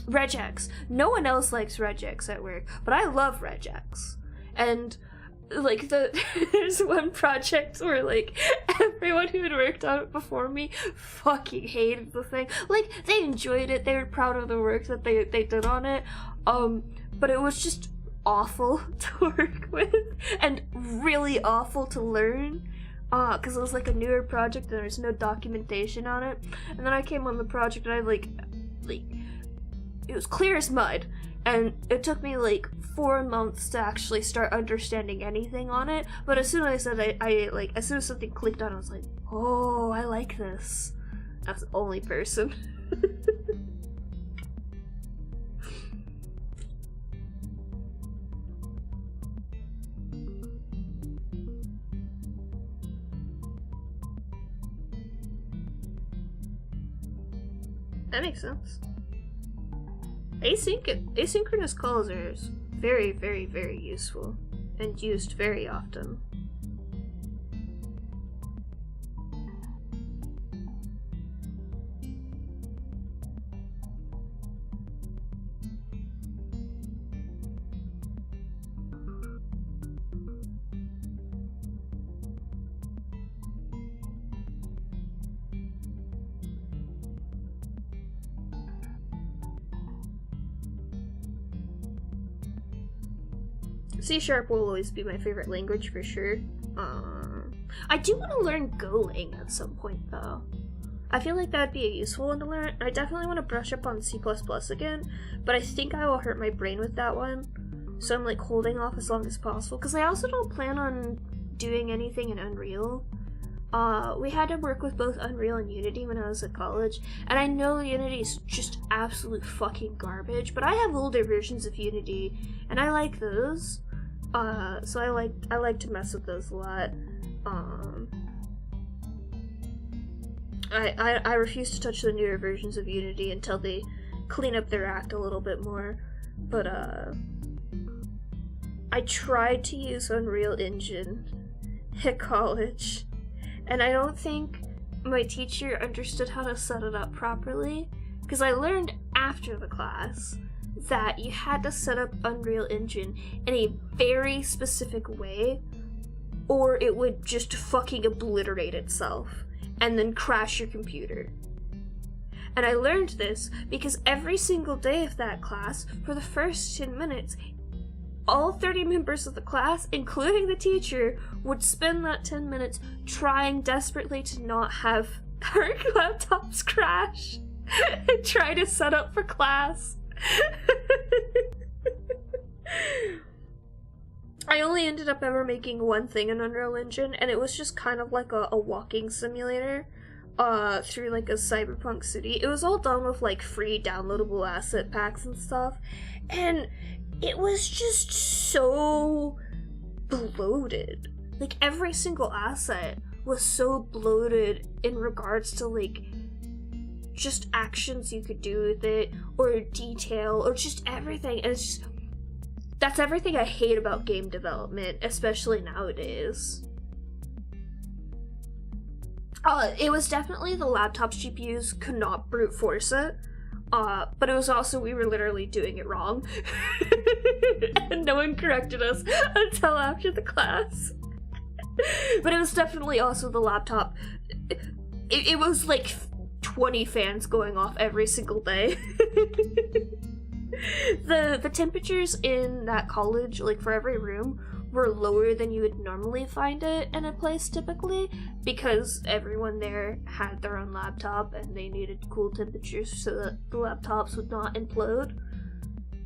Regex. No one else likes regex at work, but I love regex. And like there's one project where like everyone who had worked on it before me fucking hated the thing. Like, they enjoyed it, they were proud of the work that they did on it, but it was just awful to work with and really awful to learn, because it was like a newer project and there's no documentation on it. And then I came on the project and I like it was clear as mud, and it took me like 4 months to actually start understanding anything on it. But as soon as I said as soon as something clicked on, I was like, oh, I like this. That's the only person. That makes sense. Asynchronous calls are very, very, very useful and used very often. C# will always be my favorite language for sure. I do want to learn Golang at some point though. I feel like that'd be a useful one to learn. I definitely want to brush up on C++ again, but I think I will hurt my brain with that one. So I'm like holding off as long as possible, because I also don't plan on doing anything in Unreal. We had to work with both Unreal and Unity when I was at college, and I know Unity is just absolute fucking garbage, but I have older versions of Unity, and I like those. So I like to mess with those a lot. I refuse to touch the newer versions of Unity until they clean up their act a little bit more, but I tried to use Unreal Engine at college, and I don't think my teacher understood how to set it up properly, because I learned after the class that you had to set up Unreal Engine in a very specific way, or it would just fucking obliterate itself and then crash your computer. And I learned this because every single day of that class, for the first 10 minutes, all 30 members of the class, including the teacher, would spend that 10 minutes trying desperately to not have our laptops crash and try to set up for class. I only ended up ever making one thing in Unreal Engine, and it was just kind of like a walking simulator through like a cyberpunk city. It was all done with like free downloadable asset packs and stuff, and it was just so bloated. Like every single asset was so bloated in regards to like just actions you could do with it, or detail, or just everything. And it's just, that's everything I hate about game development, especially nowadays. It was definitely the laptop GPUs could not brute force it, but it was also we were literally doing it wrong. And no one corrected us until after the class. But it was definitely also the laptop. It was like 20 fans going off every single day. The temperatures in that college, like for every room, were lower than you would normally find it in a place typically, because everyone there had their own laptop and they needed cool temperatures so that the laptops would not implode.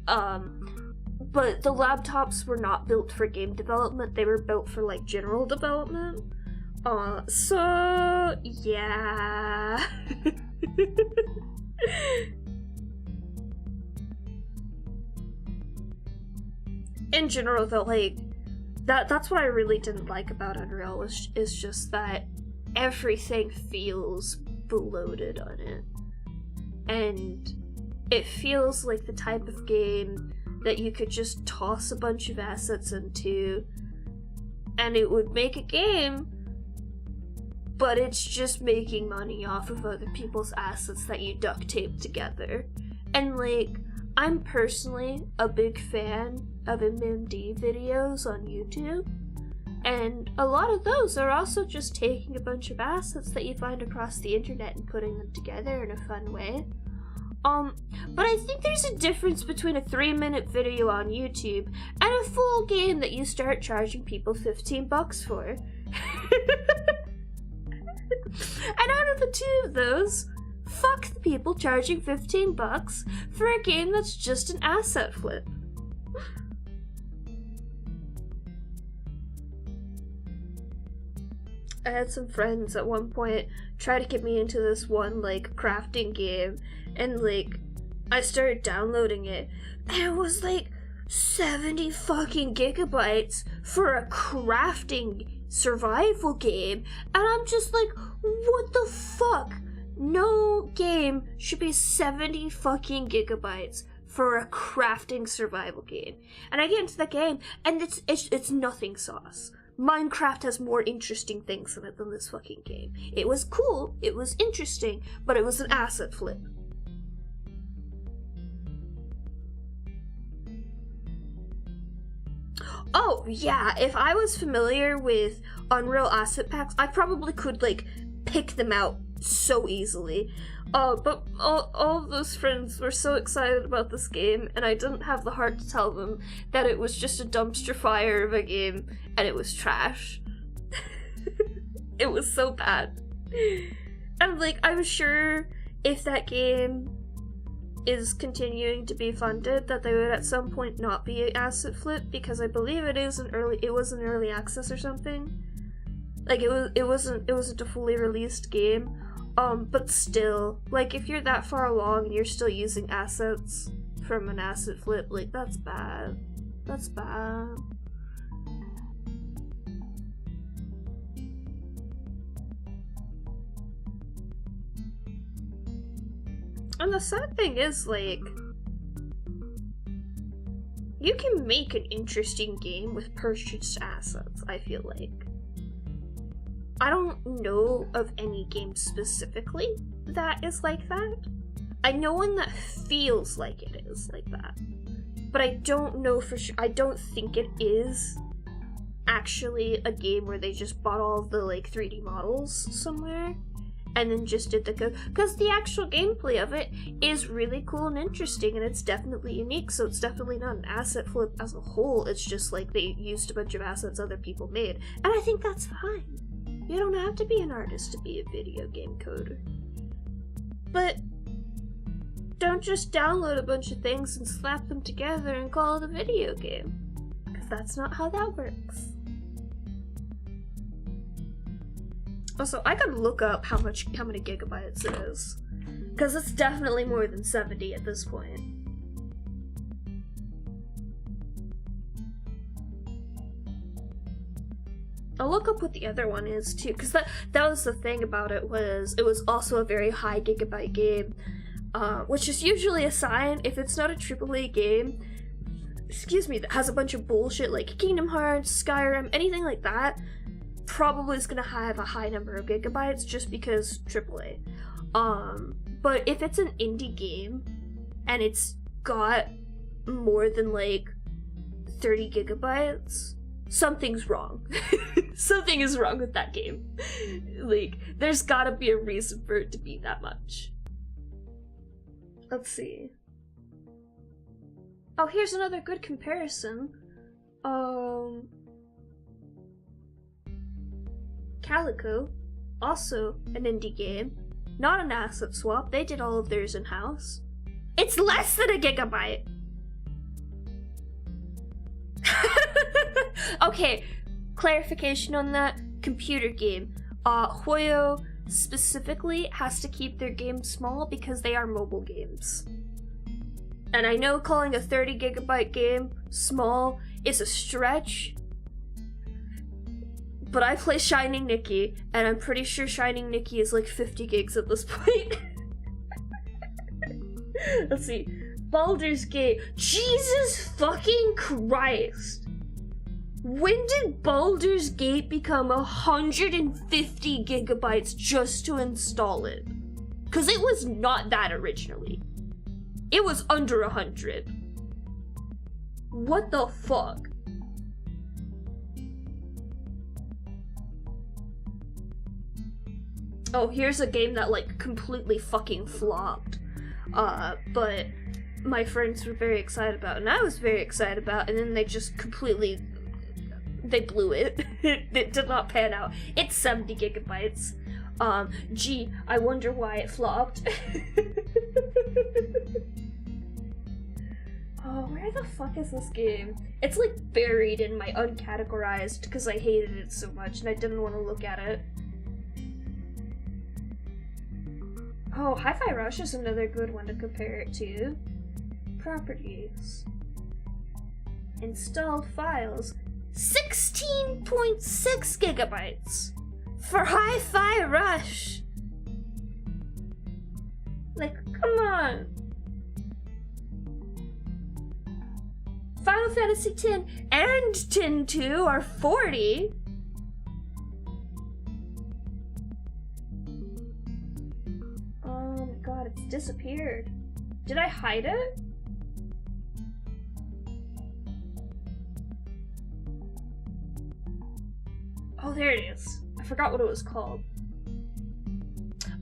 But the laptops were not built for game development, they were built for like general development. So yeah. In general though, like that's what I really didn't like about Unreal is just that everything feels bloated on it. And it feels like the type of game that you could just toss a bunch of assets into and it would make a game, but it's just making money off of other people's assets that you duct tape together. And like, I'm personally a big fan of MMD videos on YouTube, and a lot of those are also just taking a bunch of assets that you find across the internet and putting them together in a fun way. But I think there's a difference between a 3-minute video on YouTube and a full game that you start charging people $15 for. And out of the two of those, fuck the people charging $15 for a game that's just an asset flip. I had some friends at one point try to get me into this one, like, crafting game, and, like, I started downloading it, and it was, like, 70 fucking gigabytes for a crafting survival game, and I'm just like, what the fuck? No game should be 70 fucking gigabytes for a crafting survival game. And I get into the game, and it's nothing sauce. Minecraft has more interesting things in it than this fucking game. It was cool, it was interesting, but it was an asset flip. Oh, yeah, if I was familiar with Unreal asset packs, I probably could, like, pick them out so easily. But all of those friends were so excited about this game, and I didn't have the heart to tell them that it was just a dumpster fire of a game, and it was trash. It was so bad. And, like, I'm sure if that game is continuing to be funded, that they would at some point not be an asset flip, because I believe it was an early access or something. Like, it wasn't a fully released game. But still, like, if you're that far along and you're still using assets from an asset flip, like, that's bad. That's bad. And the sad thing is, like, you can make an interesting game with purchased assets, I feel like. I don't know of any game specifically that is like that. I know one that feels like it is like that. But I don't know for sure. I don't think it is actually a game where they just bought all of the, like, 3D models somewhere and then just did the code. Because the actual gameplay of it is really cool and interesting, and it's definitely unique, so it's definitely not an asset flip as a whole. It's just like they used a bunch of assets other people made. And I think that's fine. You don't have to be an artist to be a video game coder. But don't just download a bunch of things and slap them together and call it a video game. Because that's not how that works. Also, I gotta look up how many gigabytes it is. Because it's definitely more than 70 at this point. I'll look up what the other one is too, because that was the thing about it was also a very high gigabyte game, which is usually a sign if it's not a AAA game, that has a bunch of bullshit like Kingdom Hearts, Skyrim, anything like that, probably is gonna have a high number of gigabytes just because AAA. But if it's an indie game and it's got more than like 30 gigabytes, something's wrong. Something is wrong with that game. Like, there's gotta be a reason for it to be that much. Let's see. Oh, here's another good comparison. Calico, also an indie game, not an asset swap. They did all of theirs in-house. It's less than a gigabyte. Okay, clarification on that. Computer game. Hoyo specifically has to keep their games small because they are mobile games. And I know calling a 30 gigabyte game small is a stretch, but I play Shining Nikki, and I'm pretty sure Shining Nikki is like 50 gigs at this point. Let's see. Baldur's Gate. Jesus fucking Christ! When did Baldur's Gate become 150 gigabytes just to install it? Because it was not that originally. It was under 100. What the fuck? Oh, here's a game that, like, completely fucking flopped. But my friends were very excited about, and I was very excited about, and then they just completely... they blew it. It did not pan out. It's 70 gigabytes. Gee, I wonder why it flopped. Oh, where the fuck is this game? It's like buried in my uncategorized because I hated it so much and I didn't want to look at it. Oh, Hi-Fi Rush is another good one to compare it to. Properties. Installed files. 16.6 gigabytes for Hi-Fi Rush. Like, come on. Final Fantasy X and X 2 are 40. Oh my god, it's disappeared. Did I hide it? Oh, there it is. I forgot what it was called.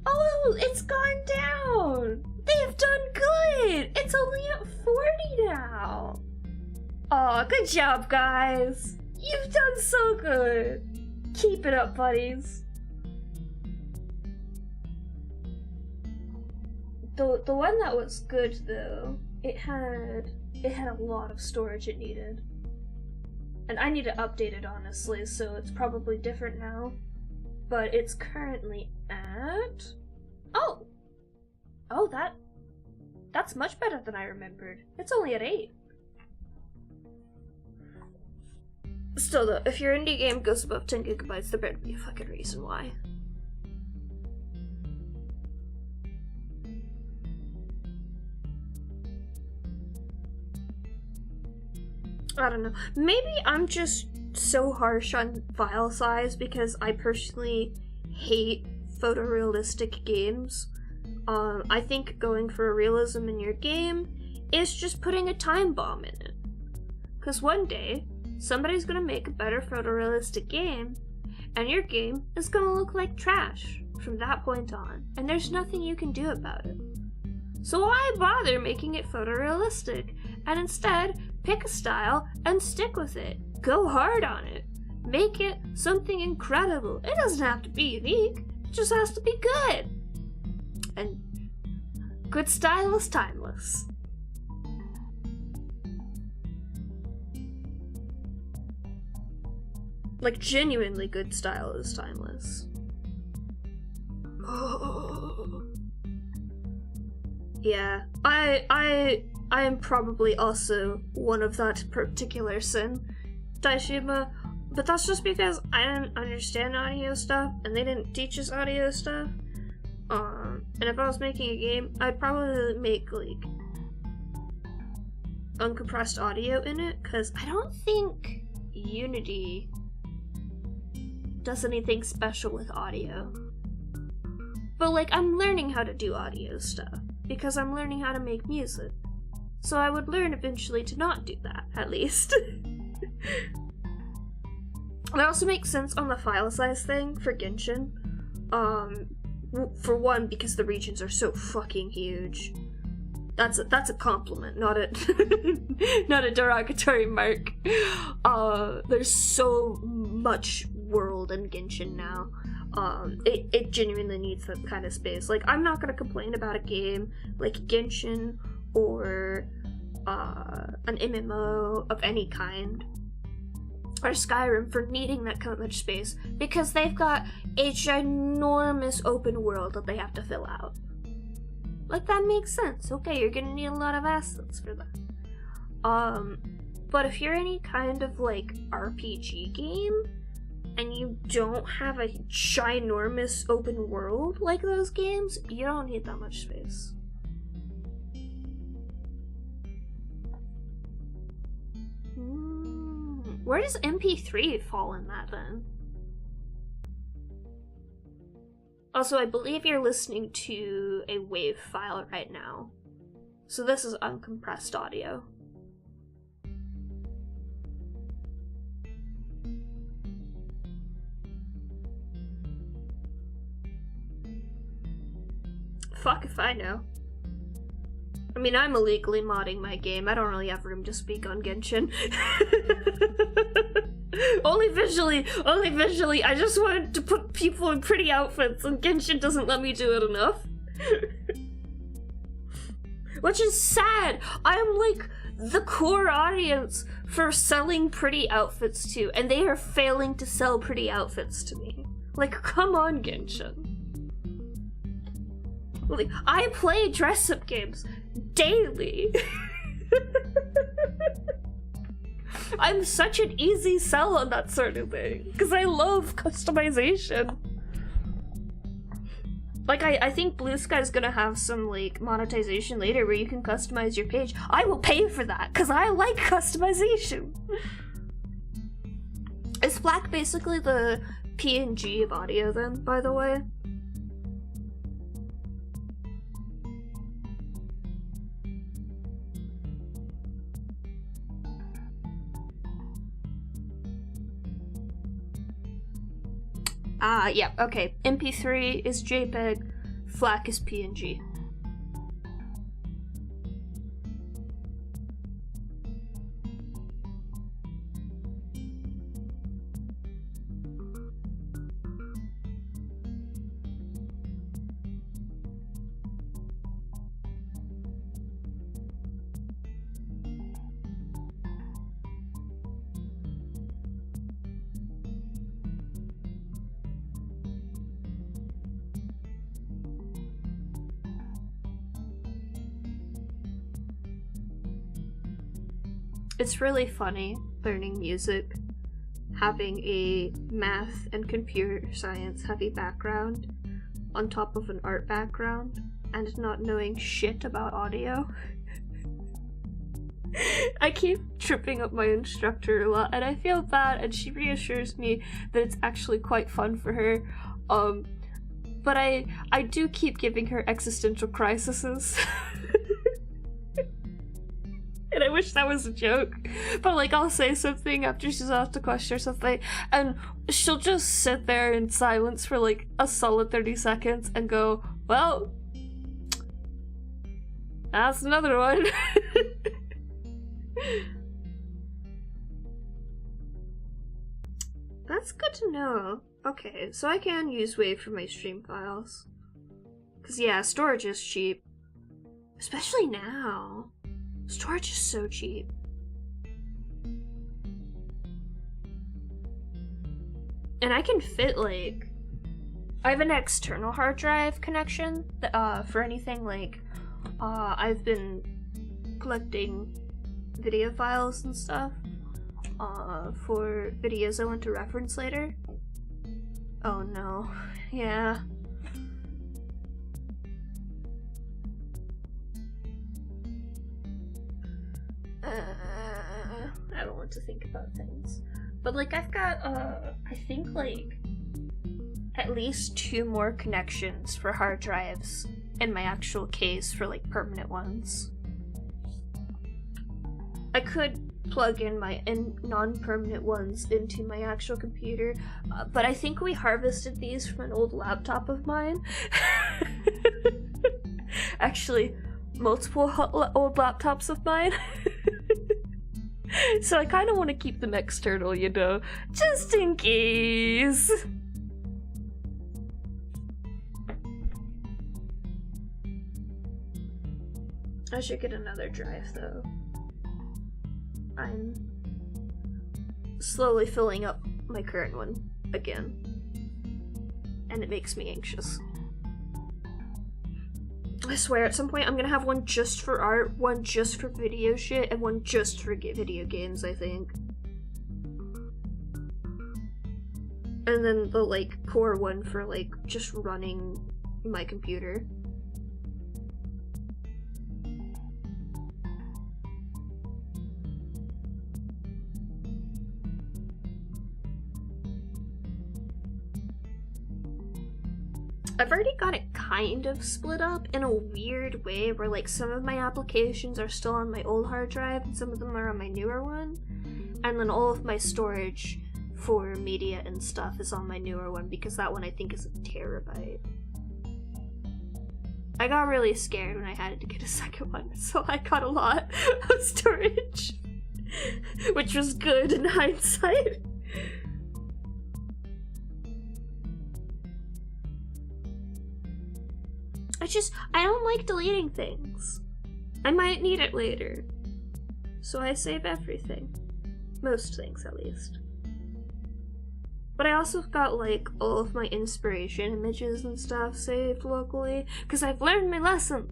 Oh it's gone down. They've done good. It's only at 40 now. Oh, good job, guys. You've done so good. Keep it up, buddies. The one that was good though, it had a lot of storage it needed. And I need to update it honestly, so it's probably different now. But it's currently at that's much better than I remembered. It's only at 8. Still though, if your indie game goes above 10 gigabytes, there better be a fucking reason why. I don't know. Maybe I'm just so harsh on file size because I personally hate photorealistic games. I think going for a realism in your game is just putting a time bomb in it. Because one day, somebody's gonna make a better photorealistic game, and your game is gonna look like trash from that point on, and there's nothing you can do about it. So why bother making it photorealistic, and instead pick a style and stick with it. Go hard on it. Make it something incredible. It doesn't have to be unique, it just has to be good. And good style is timeless. Like, genuinely good style is timeless. Yeah, I am probably also one of that particular sin, Daishima, but that's just because I didn't understand audio stuff, and they didn't teach us audio stuff. And if I was making a game, I'd probably make, like, uncompressed audio in it, because I don't think Unity does anything special with audio. But, like, I'm learning how to do audio stuff, because I'm learning how to make music. So I would learn eventually to not do that, at least. It also makes sense on the file size thing for Genshin. For one, because the regions are so fucking huge. That's a compliment, not a not a derogatory mark. There's so much world in Genshin now. It genuinely needs that kind of space. Like, I'm not gonna complain about a game like Genshin or an MMO of any kind, or Skyrim, for needing that kind of much space, because they've got a ginormous open world that they have to fill out. Like, that makes sense. Okay, you're gonna need a lot of assets for that. But if you're any kind of, like, RPG game, and you don't have a ginormous open world like those games, you don't need that much space. Where does MP3 fall in that, then? Also, I believe you're listening to a WAV file right now. So this is uncompressed audio. Fuck if I know. I mean, I'm illegally modding my game. I don't really have room to speak on Genshin. Only visually. I just wanted to put people in pretty outfits, and Genshin doesn't let me do it enough. Which is sad. I'm like the core audience for selling pretty outfits to, and they are failing to sell pretty outfits to me. Like, come on, Genshin. Like, I play dress-up games daily. I'm such an easy sell on that sort of thing, because I love customization. Like, I think Blue Sky's gonna have some, like, monetization later where you can customize your page. I will pay for that, because I like customization. Is FLAC basically the PNG of audio, then, by the way? Yeah, okay. MP3 is JPEG, FLAC is PNG. It's really funny learning music, having a math and computer science heavy background on top of an art background and not knowing shit about audio. I keep tripping up my instructor a lot and I feel bad, and she reassures me that it's actually quite fun for her. But I do keep giving her existential crises. And I wish that was a joke, but like I'll say something after she's asked a question or something, and she'll just sit there in silence for like a solid 30 seconds and go, well, that's another one. That's good to know. Okay, so I can use Wave for my stream files. Cause yeah, storage is cheap. Especially now. Storage is so cheap. And I can fit like... I have an external hard drive connection for anything like... I've been collecting video files and stuff for videos I want to reference later. Oh no. Yeah. I don't want to think about things. But like I've got I think like at least 2 more connections for hard drives in my actual case for like permanent ones. I could plug in my non-permanent ones into my actual computer, but I think we harvested these from an old laptop of mine. Actually, multiple old laptops of mine. So I kind of want to keep them external, you know, just in case. I should get another drive though. I'm slowly filling up my current one again, and it makes me anxious. I swear at some point I'm gonna have one just for art, one just for video shit, and one just for video games, I think. And then the like core one for like just running my computer. I've already got it kind of split up in a weird way where like some of my applications are still on my old hard drive and some of them are on my newer one, and then all of my storage for media and stuff is on my newer one because that one I think is a terabyte. I got really scared when I had to get a second one, so I got a lot of storage, which was good in hindsight. I don't like deleting things. I might need it later. So I save everything. Most things, at least. But I also got, like, all of my inspiration images and stuff saved locally, because I've learned my lessons.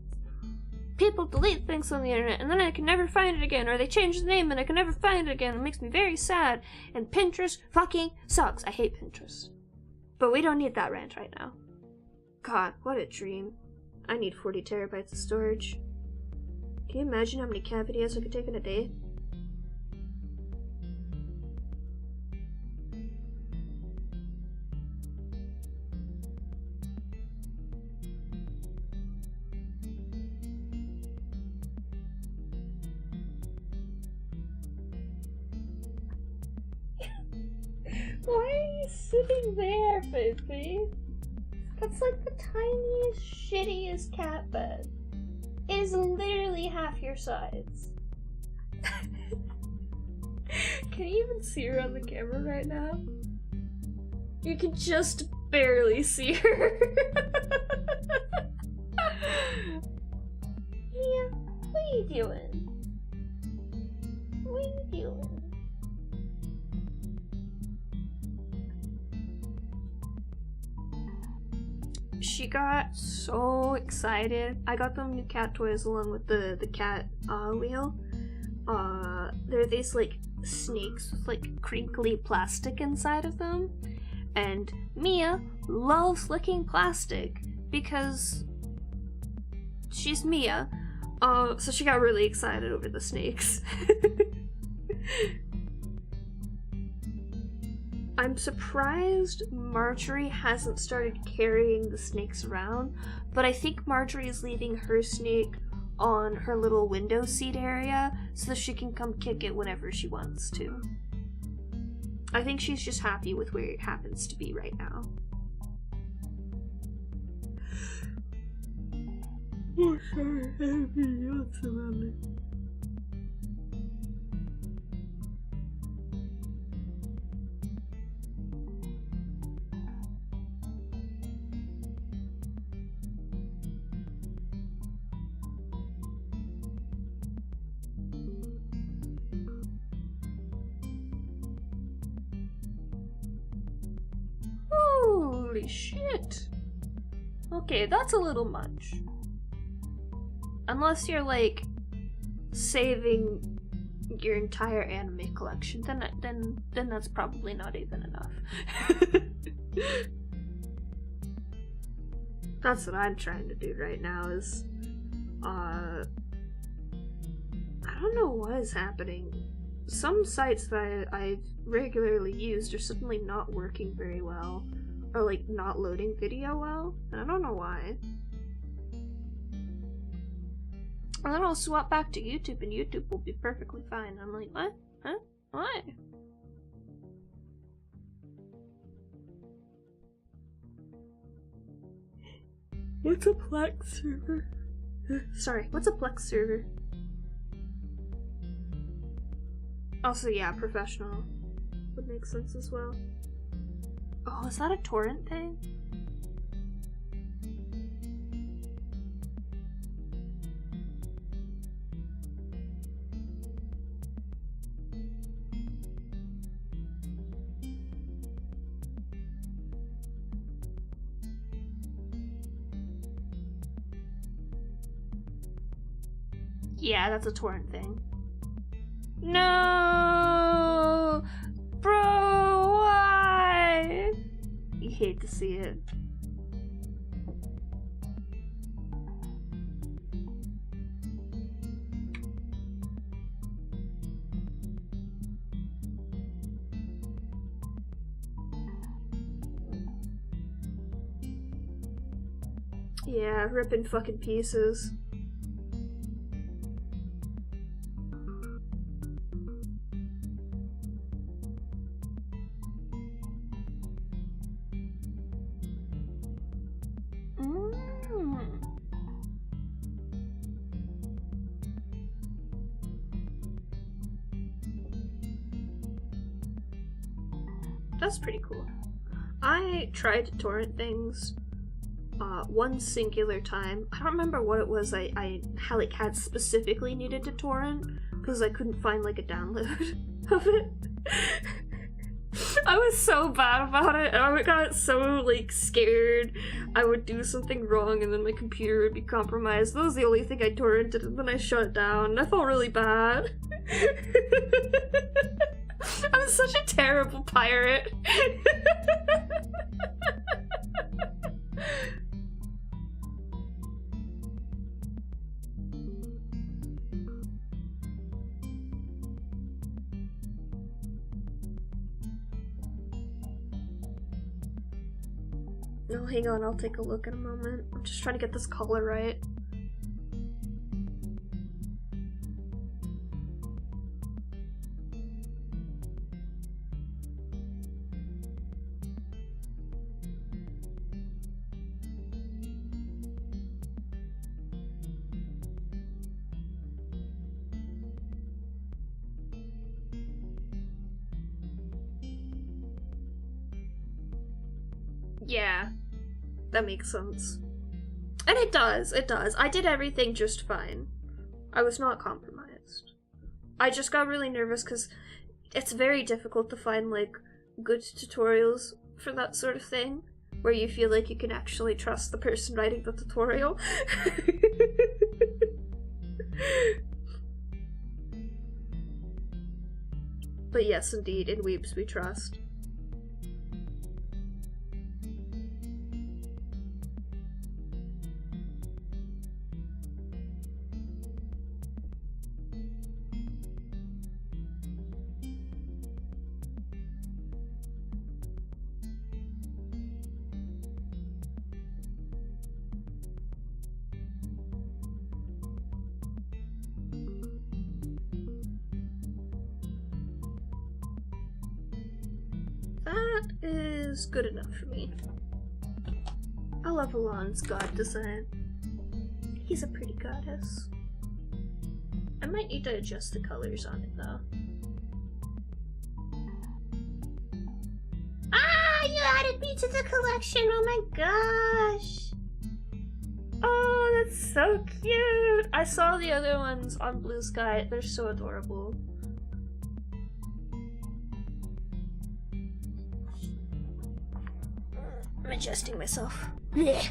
People delete things on the internet, and then I can never find it again, or they change the name and I can never find it again. It makes me very sad, and Pinterest fucking sucks. I hate Pinterest. But we don't need that rant right now. God, what a dream. I need 40 terabytes of storage. Can you imagine how many cat videos I could take in a day? Why are you sitting there, baby? That's like the tiniest shittiest cat bed. It is literally half your size. Can you even see her on the camera right now? You can just barely see her. Yeah, what are you doing? What are you doing? She got so excited. I got them new cat toys along with the cat wheel. There are these like snakes with like crinkly plastic inside of them, and Mia loves licking plastic because she's Mia. So she got really excited over the snakes. I'm surprised Marjorie hasn't started carrying the snakes around, but I think Marjorie is leaving her snake on her little window seat area so that she can come kick it whenever she wants to. I think she's just happy with where it happens to be right now. Oh, sorry, I have yachts around me. Holy shit! Okay, that's a little much. Unless you're like saving your entire anime collection, then that's probably not even enough. That's what I'm trying to do right now is I don't know what is happening. Some sites that I've regularly used are suddenly not working very well, or like not loading video well, and I don't know why. And then I'll swap back to YouTube and YouTube will be perfectly fine. I'm like, what? Huh? Why? What's a Plex server? Sorry, what's a Plex server? Also, yeah, professional would make sense as well. Oh, is that a torrent thing? Yeah, that's a torrent thing. No! Bro, why? You hate to see it. Yeah, rip in fucking pieces. That's pretty cool. I tried to torrent things one singular time. I don't remember what it was I had specifically needed to torrent because I couldn't find like a download of it. I was so bad about it, and I got so like scared I would do something wrong and then my computer would be compromised. That was the only thing I torrented, and then I shut it down and I felt really bad. I'm such a terrible pirate. No, hang on, I'll take a look in a moment. I'm just trying to get this color right. Yeah, that makes sense. And it does. I did everything just fine. I was not compromised. I just got really nervous because it's very difficult to find, like, good tutorials for that sort of thing, where you feel like you can actually trust the person writing the tutorial. But yes, indeed, in Weeps we trust. That is good enough for me. I love Alon's god design. He's a pretty goddess. I might need to adjust the colors on it though. Ah, you added me to the collection, oh my gosh! Oh, that's so cute! I saw the other ones on Blue Sky, they're so adorable. I'm adjusting myself. Blech.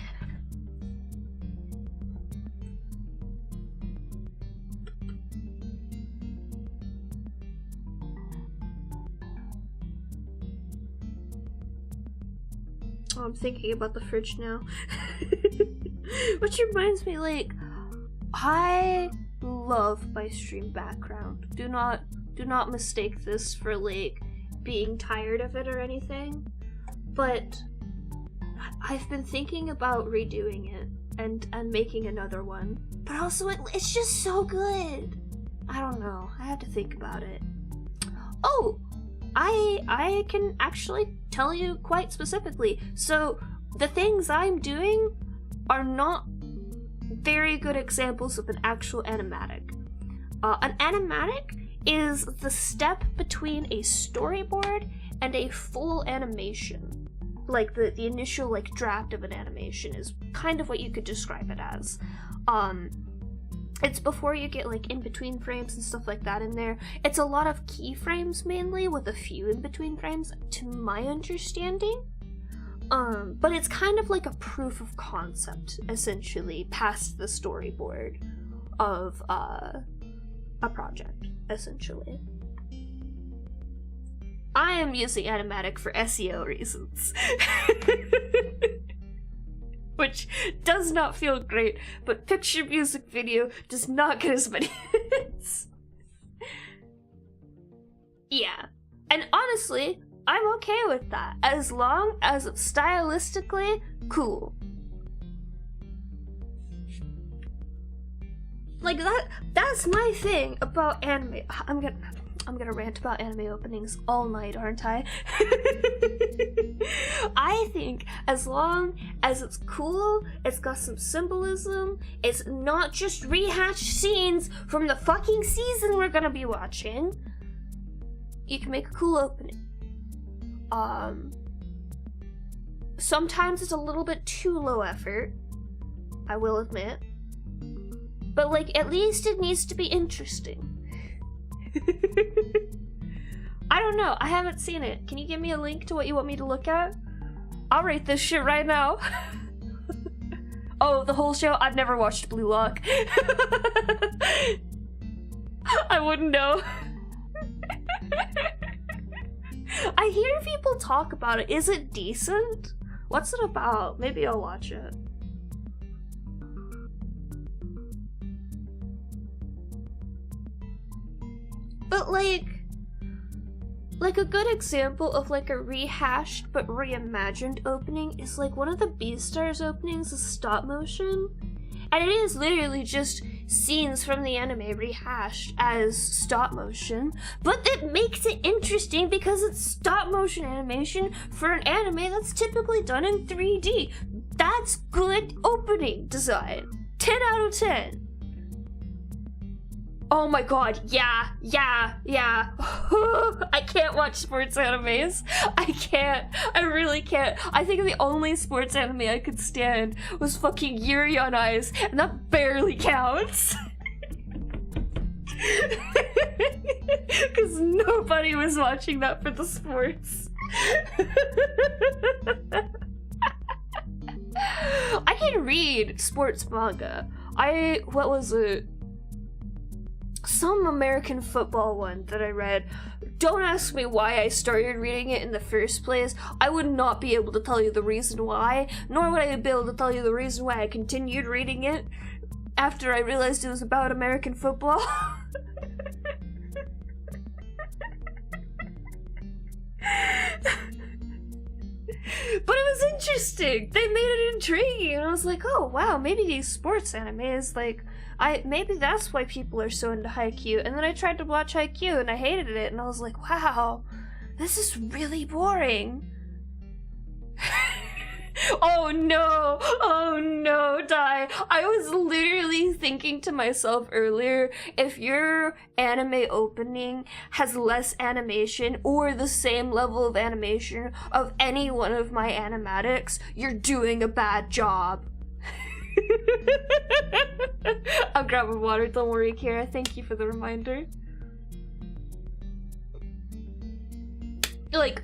Oh, I'm thinking about the fridge now. Which reminds me, like, I love my stream background. Do not mistake this for, like, being tired of it or anything. But I've been thinking about redoing it and making another one. But also, it's just so good. I don't know. I have to think about it. Oh! I can actually tell you quite specifically. So, the things I'm doing are not very good examples of an actual animatic. An animatic is the step between a storyboard and a full animation. Like, the initial, like, draft of an animation is kind of what you could describe it as. It's before you get, like, in-between frames and stuff like that in there. It's a lot of keyframes, mainly, with a few in-between frames, to my understanding. But it's kind of like a proof of concept, essentially, past the storyboard of, a project, essentially. I am using Animatic for SEO reasons. Which does not feel great, but picture music video does not get as many hits. Yeah. And honestly, I'm okay with that, as long as it's stylistically cool. Like, that's my thing about anime. I'm gonna rant about anime openings all night, aren't I? I think as long as it's cool, it's got some symbolism, it's not just rehashed scenes from the fucking season we're gonna be watching, you can make a cool opening. Sometimes it's a little bit too low effort, I will admit. But, like, at least it needs to be interesting. I don't know, I haven't seen it. Can you give me a link to what you want me to look at? I'll rate this shit right now. Oh, the whole show? I've never watched Blue Lock. I wouldn't know. I hear people talk about it. Is it decent? What's it about? Maybe I'll watch it. But like a good example of like a rehashed but reimagined opening is like one of the Beastars openings is stop motion. And it is literally just scenes from the anime rehashed as stop motion, but it makes it interesting because it's stop motion animation for an anime that's typically done in 3D. That's good opening design. 10 out of 10. Oh my god, yeah. I can't watch sports animes. I can't. I really can't. I think the only sports anime I could stand was fucking Yuri on Ice, and that barely counts. Because nobody was watching that for the sports. I can read sports manga. What was it? Some American football one that I read. Don't ask me why I started reading it in the first place. I would not be able to tell you the reason why, nor would I be able to tell you the reason why I continued reading it after I realized it was about American football. But it was interesting. They made it intriguing, and I was like, oh wow, maybe these sports animes, like, maybe that's why people are so into Haikyuu. And then I tried to watch Haikyuu and I hated it, and I was like, wow, this is really boring. Oh no, Dai. I was literally thinking to myself earlier, if your anime opening has less animation or the same level of animation of any one of my animatics, you're doing a bad job. I'm grabbing water, don't worry, Kira. Thank you for the reminder. Like,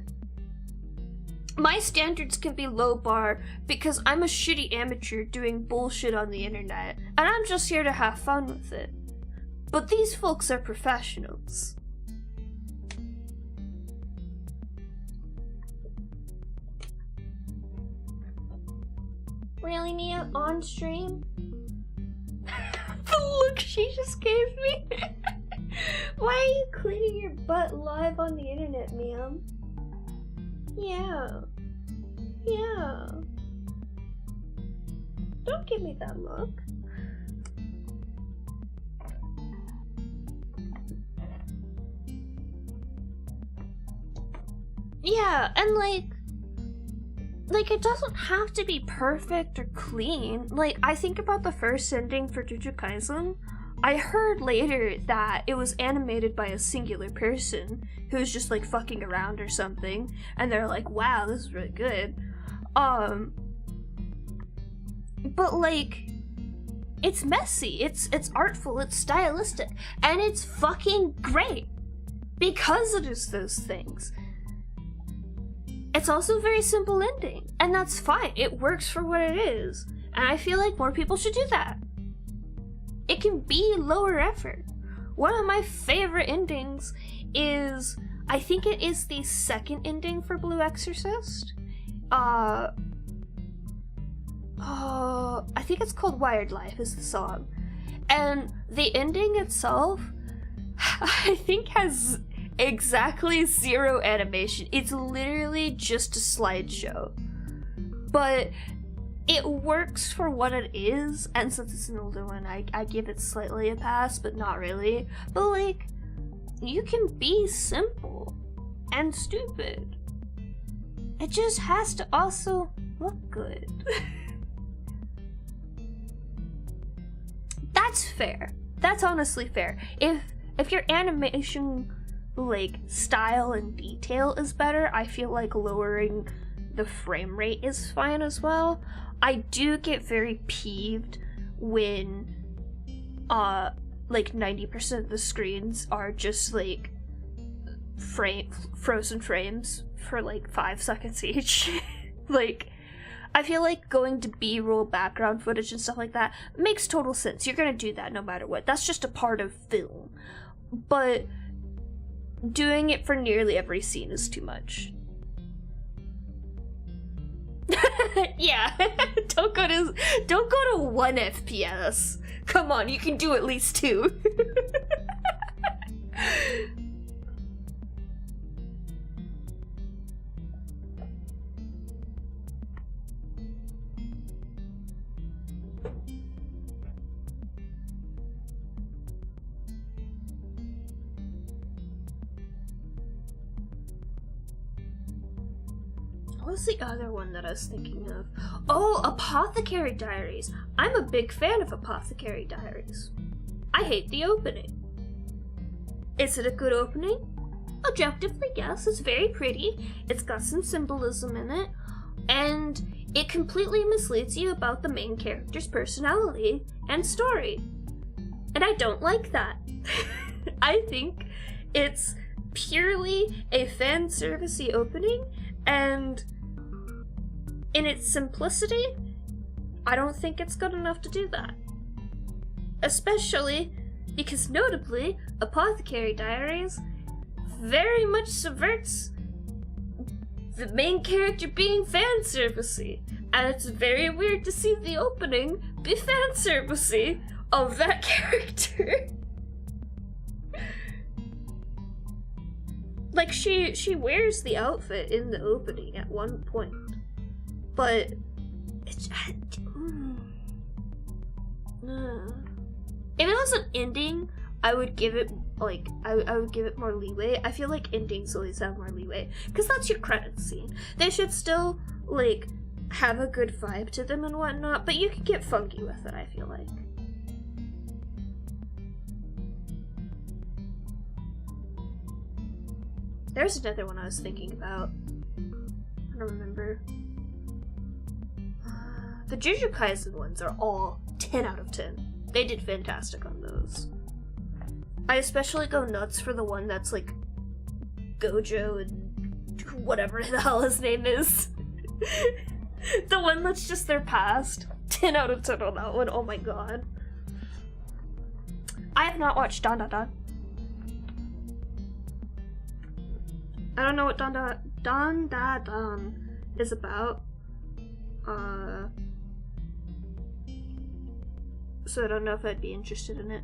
my standards can be low bar because I'm a shitty amateur doing bullshit on the internet, and I'm just here to have fun with it. But these folks are professionals. Really, Mia? On stream? The look she just gave me! Why are you cleaning your butt live on the internet, Mia? Yeah. Don't give me that look. Yeah, and like it doesn't have to be perfect or clean. Like, I think about the first ending for Jujutsu Kaisen. I heard later that it was animated by a singular person who was just like fucking around or something, and they're like, wow, this is really good. But like, it's messy, it's artful, it's stylistic, and it's fucking great because it is those things. It's also a very simple ending, and that's fine. It works for what it is, and I feel like more people should do that. It can be lower effort. One of my favorite endings is, I think it is the second ending for Blue Exorcist. I think it's called Wired Life is the song. And the ending itself, I think, has exactly 0 animation. It's literally just a slideshow. But it works for what it is, and since it's an older one, I give it slightly a pass, but not really. But like, you can be simple and stupid. It just has to also look good. That's fair. That's honestly fair. If your animation, like, style and detail is better, I feel like lowering the frame rate is fine as well. I do get very peeved when like 90% of the screens are just like frozen frames for like 5 seconds each. Like, I feel like going to B-roll background footage and stuff like that makes total sense. You're gonna do that no matter what. That's just a part of film. But doing it for nearly every scene is too much. Yeah, don't go to 1 FPS. Come on, you can do at least 2. What was the other one that I was thinking of? Oh, Apothecary Diaries. I'm a big fan of Apothecary Diaries. I hate the opening. Is it a good opening? Objectively, yes, it's very pretty. It's got some symbolism in it, and it completely misleads you about the main character's personality and story. And I don't like that. I think it's purely a fan servicey opening, and in its simplicity, I don't think it's good enough to do that. Especially because, notably, Apothecary Diaries very much subverts the main character being fan servicey, and it's very weird to see the opening be fan servicey of that character. Like, she wears the outfit in the opening at one point, but it's if it was an ending, I would give it like I would give it more leeway. I feel like endings always have more leeway because that's your credit scene. They should still like have a good vibe to them and whatnot, but you can get funky with it, I feel like. There's another one I was thinking about. I don't remember. The Jujutsu Kaisen ones are all 10 out of 10. They did fantastic on those. I especially go nuts for the one that's like Gojo and whatever the hell his name is. The one that's just their past. 10 out of 10 on that one. Oh my god. I have not watched Dan Da Dan. I don't know what Dan Da Dan is about. So I don't know if I'd be interested in it.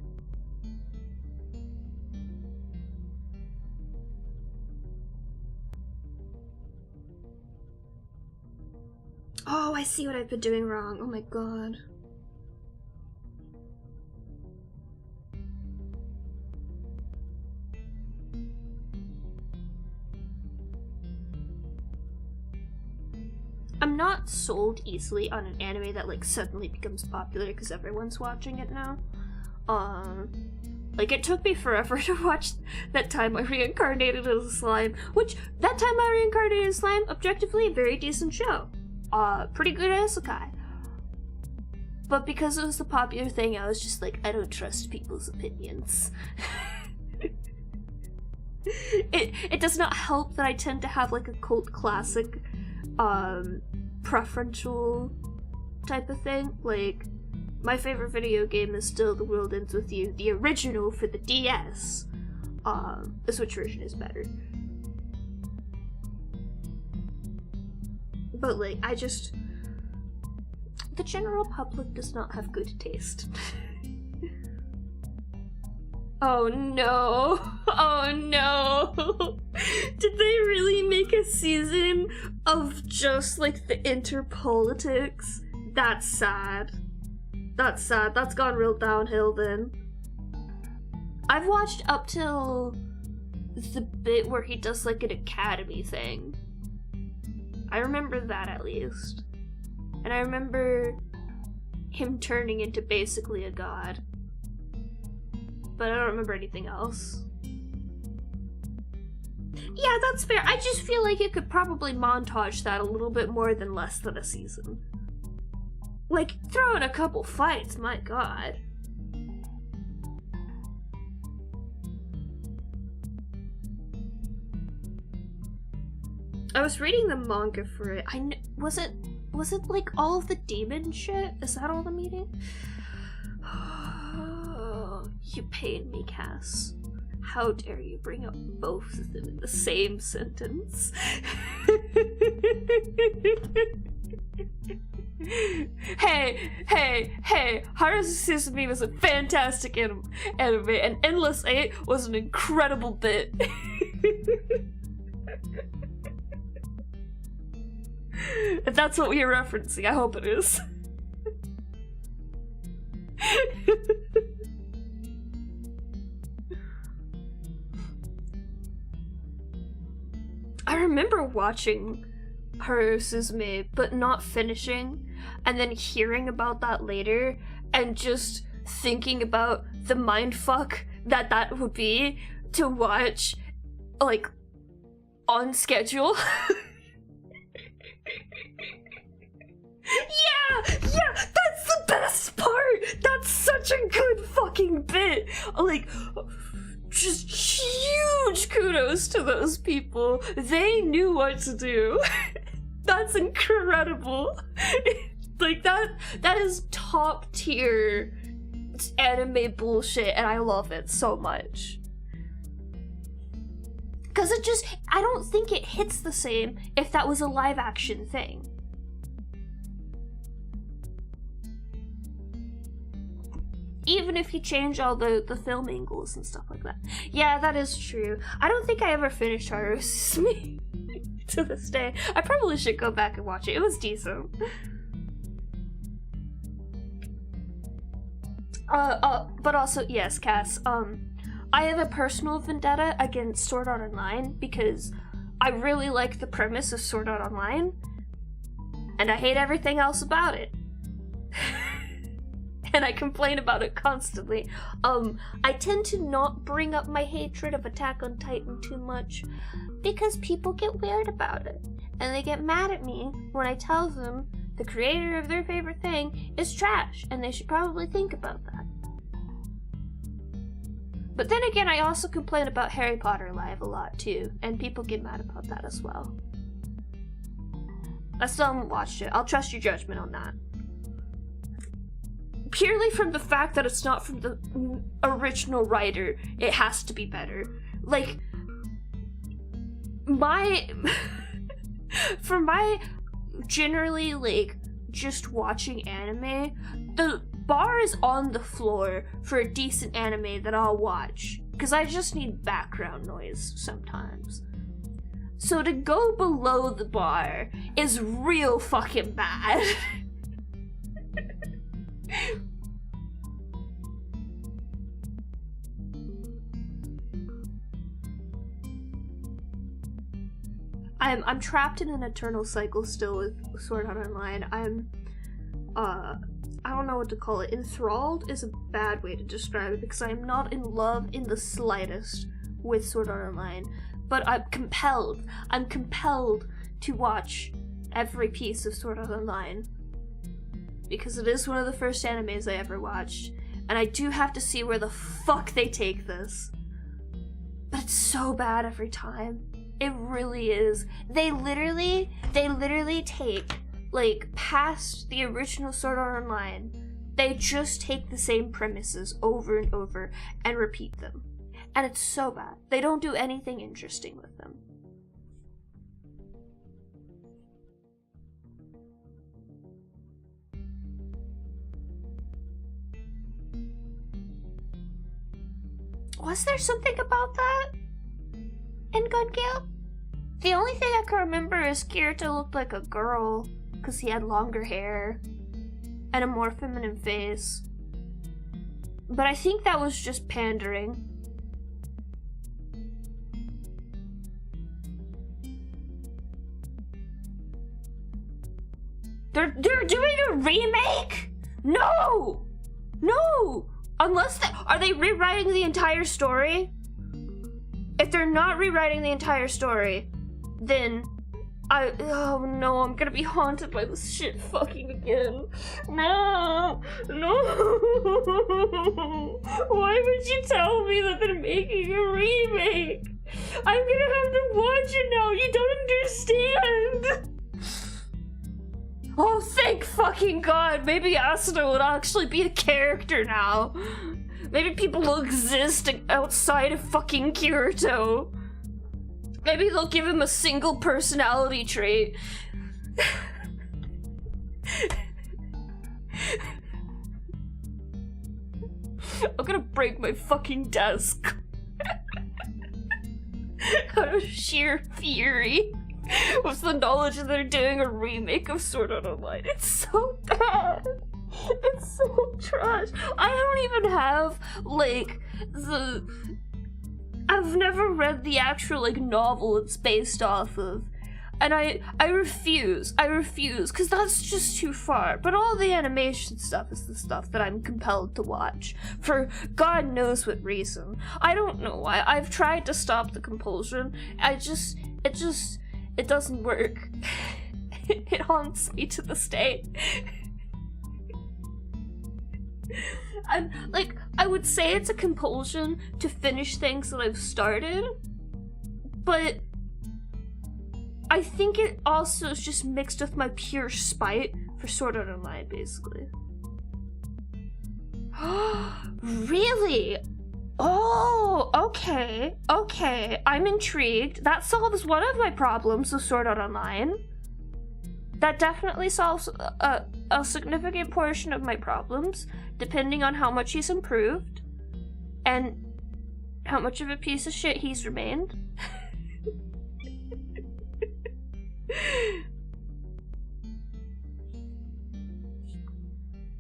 Oh, I see what I've been doing wrong. Oh my god. I'm not sold easily on an anime that like suddenly becomes popular because everyone's watching it now. Like it took me forever to watch That Time I Reincarnated as a Slime, which That Time I Reincarnated as a Slime, objectively a very decent show. Pretty good isekai. But because it was the popular thing, I was just like, I don't trust people's opinions. It does not help that I tend to have like a cult classic preferential type of thing. Like, my favorite video game is still The World Ends With You, the original for the DS. The Switch version is better. But like, the general public does not have good taste. Oh no! Oh no! Did they really make a season of just like the interpolitics? That's sad. That's sad. That's gone real downhill then. I've watched up till the bit where he does like an academy thing. I remember that at least. And I remember him turning into basically a god. But I don't remember anything else. Yeah, that's fair. I just feel like it could probably montage that a little bit more than less than a season. Like, throw in a couple fights, my god. I was reading the manga for it. Was it like all of the demon shit? Is that all the meaning? You pain me, Cass. How dare you bring up both of them in the same sentence? Hey! Haruhi Suzume was a fantastic anime, and Endless 8 was an incredible bit. If that's what we're referencing, I hope it is. I remember watching Haruhi Suzume, but not finishing, and then hearing about that later, and just thinking about the mindfuck that would be to watch, like, on schedule. Yeah, that's the best part! That's such a good fucking bit! Like, just huge kudos to those people. They knew what to do. That's incredible. Like, that is top tier anime bullshit, and I love it so much. Because I don't think it hits the same if that was a live action thing. Even if you change all the film angles and stuff like that. Yeah, that is true. I don't think I ever finished Haruhi Suzume to this day. I probably should go back and watch it. It was decent. But also, yes, Cass, I have a personal vendetta against Sword Art Online because I really like the premise of Sword Art Online, and I hate everything else about it. And I complain about it constantly. I tend to not bring up my hatred of Attack on Titan too much because people get weird about it. And they get mad at me when I tell them the creator of their favorite thing is trash and they should probably think about that. But then again, I also complain about Harry Potter Live a lot too, and people get mad about that as well. I still haven't watched it. I'll trust your judgment on that. Purely from the fact that it's not from the original writer, it has to be better. Like, for my generally, like, just watching anime, the bar is on the floor for a decent anime that I'll watch, because I just need background noise sometimes. So to go below the bar is real fucking bad. I'm trapped in an eternal cycle still with Sword Art Online. I don't know what to call it. Enthralled is a bad way to describe it because I'm not in love in the slightest with Sword Art Online, but I'm compelled to watch every piece of Sword Art Online because it is one of the first animes I ever watched, and I do have to see where the fuck they take this. But it's so bad every time. It really is. They literally take, like, past the original Sword Art Online, they just take the same premises over and over and repeat them. And it's so bad. They don't do anything interesting with them. Was there something about that in Gun Gale? The only thing I can remember is Kirito looked like a girl because he had longer hair and a more feminine face. But I think that was just pandering. They're doing a remake? No! No! Unless are they rewriting the entire story? If they're not rewriting the entire story, then oh no, I'm gonna be haunted by this shit fucking again. No! Why would you tell me that they're making a remake? I'm gonna have to watch it now, you don't understand! Oh, thank fucking God! Maybe Asuna would actually be a character now. Maybe people will exist outside of fucking Kirito. Maybe they'll give him a single personality trait. I'm gonna break my fucking desk. Out of sheer fury. With the knowledge that they're doing a remake of Sword Art Online. It's so bad. It's so trash. I don't even have, like, I've never read the actual, like, novel it's based off of. And I refuse, because that's just too far. But all the animation stuff is the stuff that I'm compelled to watch, for God knows what reason. I don't know why. I've tried to stop the compulsion. It doesn't work. It haunts me to this day. And, like, I would say it's a compulsion to finish things that I've started, but I think it also is just mixed with my pure spite for Sword Art Online, basically. Really? Oh, okay, I'm intrigued. That solves one of my problems with Sword Art Online. That definitely solves a significant portion of my problems, depending on how much he's improved, and how much of a piece of shit he's remained.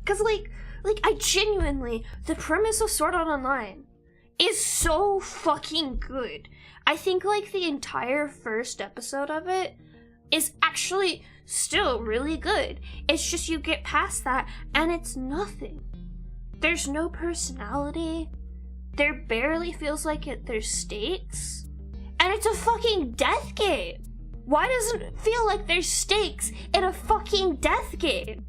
Cause like I genuinely, the premise of Sword Art Online is so fucking good. I think like the entire first episode of it is actually still really good. It's just you get past that and it's nothing. There's no personality. There barely feels like there's stakes. And it's a fucking death game. Why doesn't it feel like there's stakes in a fucking death game?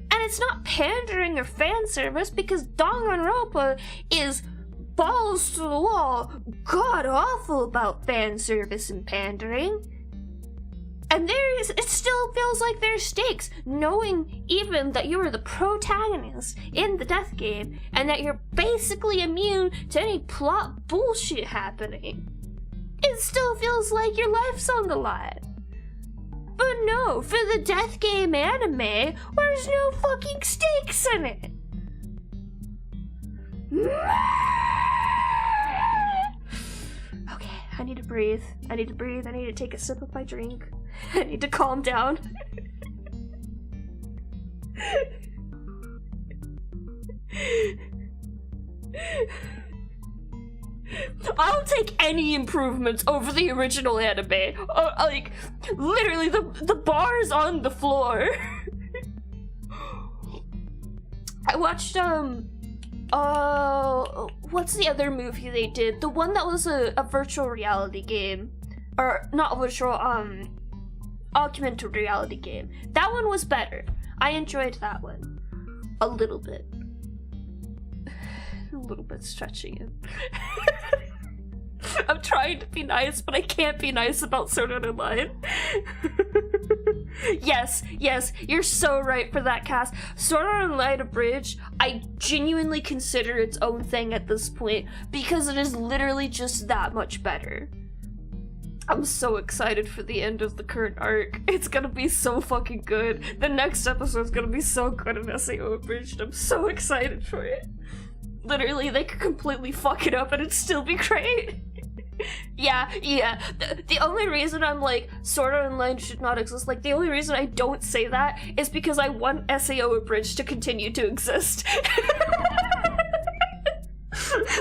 And it's not pandering or fan service, because Danganronpa is balls to the wall, god awful about fan service and pandering. And it still feels like there's stakes, knowing even that you are the protagonist in the death game, and that you're basically immune to any plot bullshit happening. It still feels like your life's on the line. But no, for the death game anime, there's no fucking stakes in it. Okay, I need to breathe. I need to take a sip of my drink. I need to calm down. I'll take any improvements over the original anime. Like, literally, the bar's on the floor. I watched, what's the other movie they did? The one that was a virtual reality game. Or, not virtual, augmented reality game. That one was better. I enjoyed that one. A little bit. A little bit stretching it. I'm trying to be nice, but I can't be nice about Sword Art Online. Yes, you're so right for that cast. Sword Art Online Abridged, I genuinely consider its own thing at this point, because it is literally just that much better. I'm so excited for the end of the current arc. It's gonna be so fucking good. The next episode's gonna be so good in SAO Abridged. I'm so excited for it. Literally, they could completely fuck it up and it'd still be great. Yeah. The only reason I'm like, Sword Art Online should not exist, like, the only reason I don't say that is because I want SAO Abridged to continue to exist.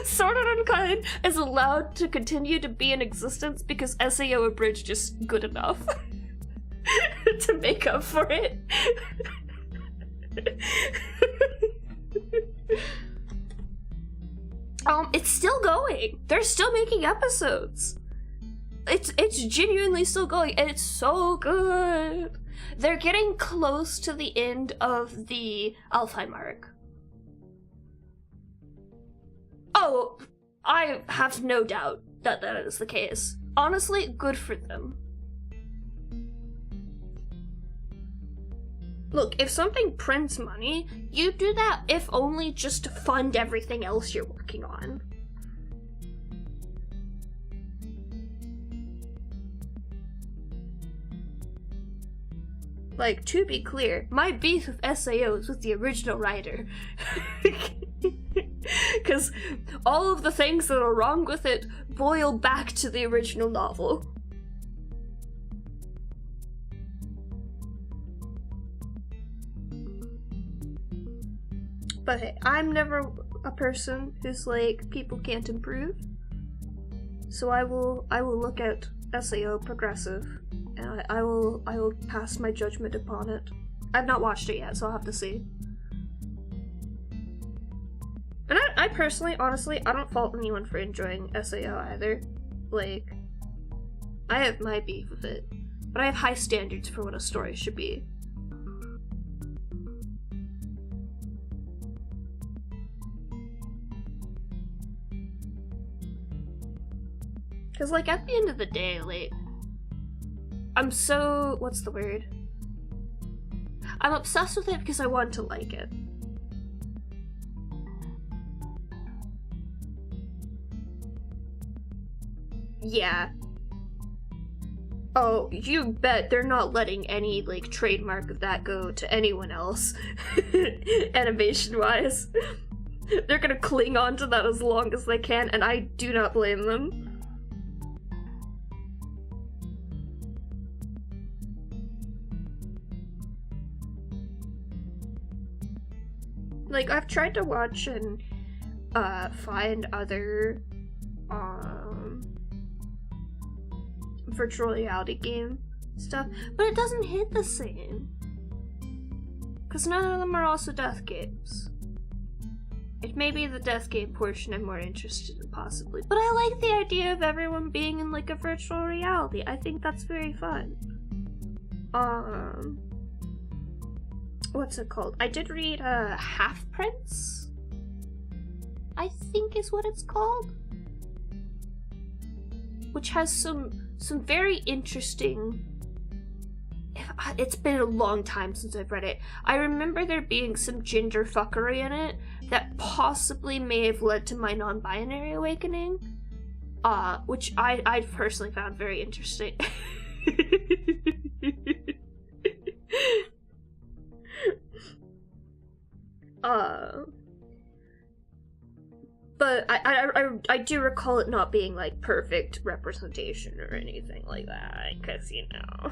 Sword Art Online is allowed to continue to be in existence because SAO Abridged is good enough to make up for it. It's still going. They're still making episodes. It's genuinely still going, and it's so good. They're getting close to the end of the Alfheim arc. Oh, I have no doubt that that is the case. Honestly, good for them. Look, if something prints money, you do that if only just to fund everything else you're working on. Like, to be clear, my beef with SAO is with the original writer. Because all of the things that are wrong with it boil back to the original novel. But hey, I'm never a person who's like, people can't improve. So I will look at SAO Progressive, and I will pass my judgment upon it. I've not watched it yet, so I'll have to see. And I personally, honestly, I don't fault anyone for enjoying SAO either. Like, I have my beef with it, but I have high standards for what a story should be. Cause like at the end of the day, like, I'm so, what's the word? I'm obsessed with it because I want to like it. Yeah. Oh, you bet they're not letting any, like, trademark of that go to anyone else, animation-wise. They're gonna cling on to that as long as they can, and I do not blame them. Like, I've tried to watch and, find other, virtual reality game stuff, but it doesn't hit the same. Because none of them are also death games. It may be the death game portion I'm more interested in, possibly. But I like the idea of everyone being in, like, a virtual reality. I think that's very fun. What's it called? I did read, Half Prince? I think is what it's called. Which has some very interesting... It's been a long time since I've read it. I remember there being some gender fuckery in it that possibly may have led to my non-binary awakening. Which I personally found very interesting. But I do recall it not being, like, perfect representation or anything like that, because, you know.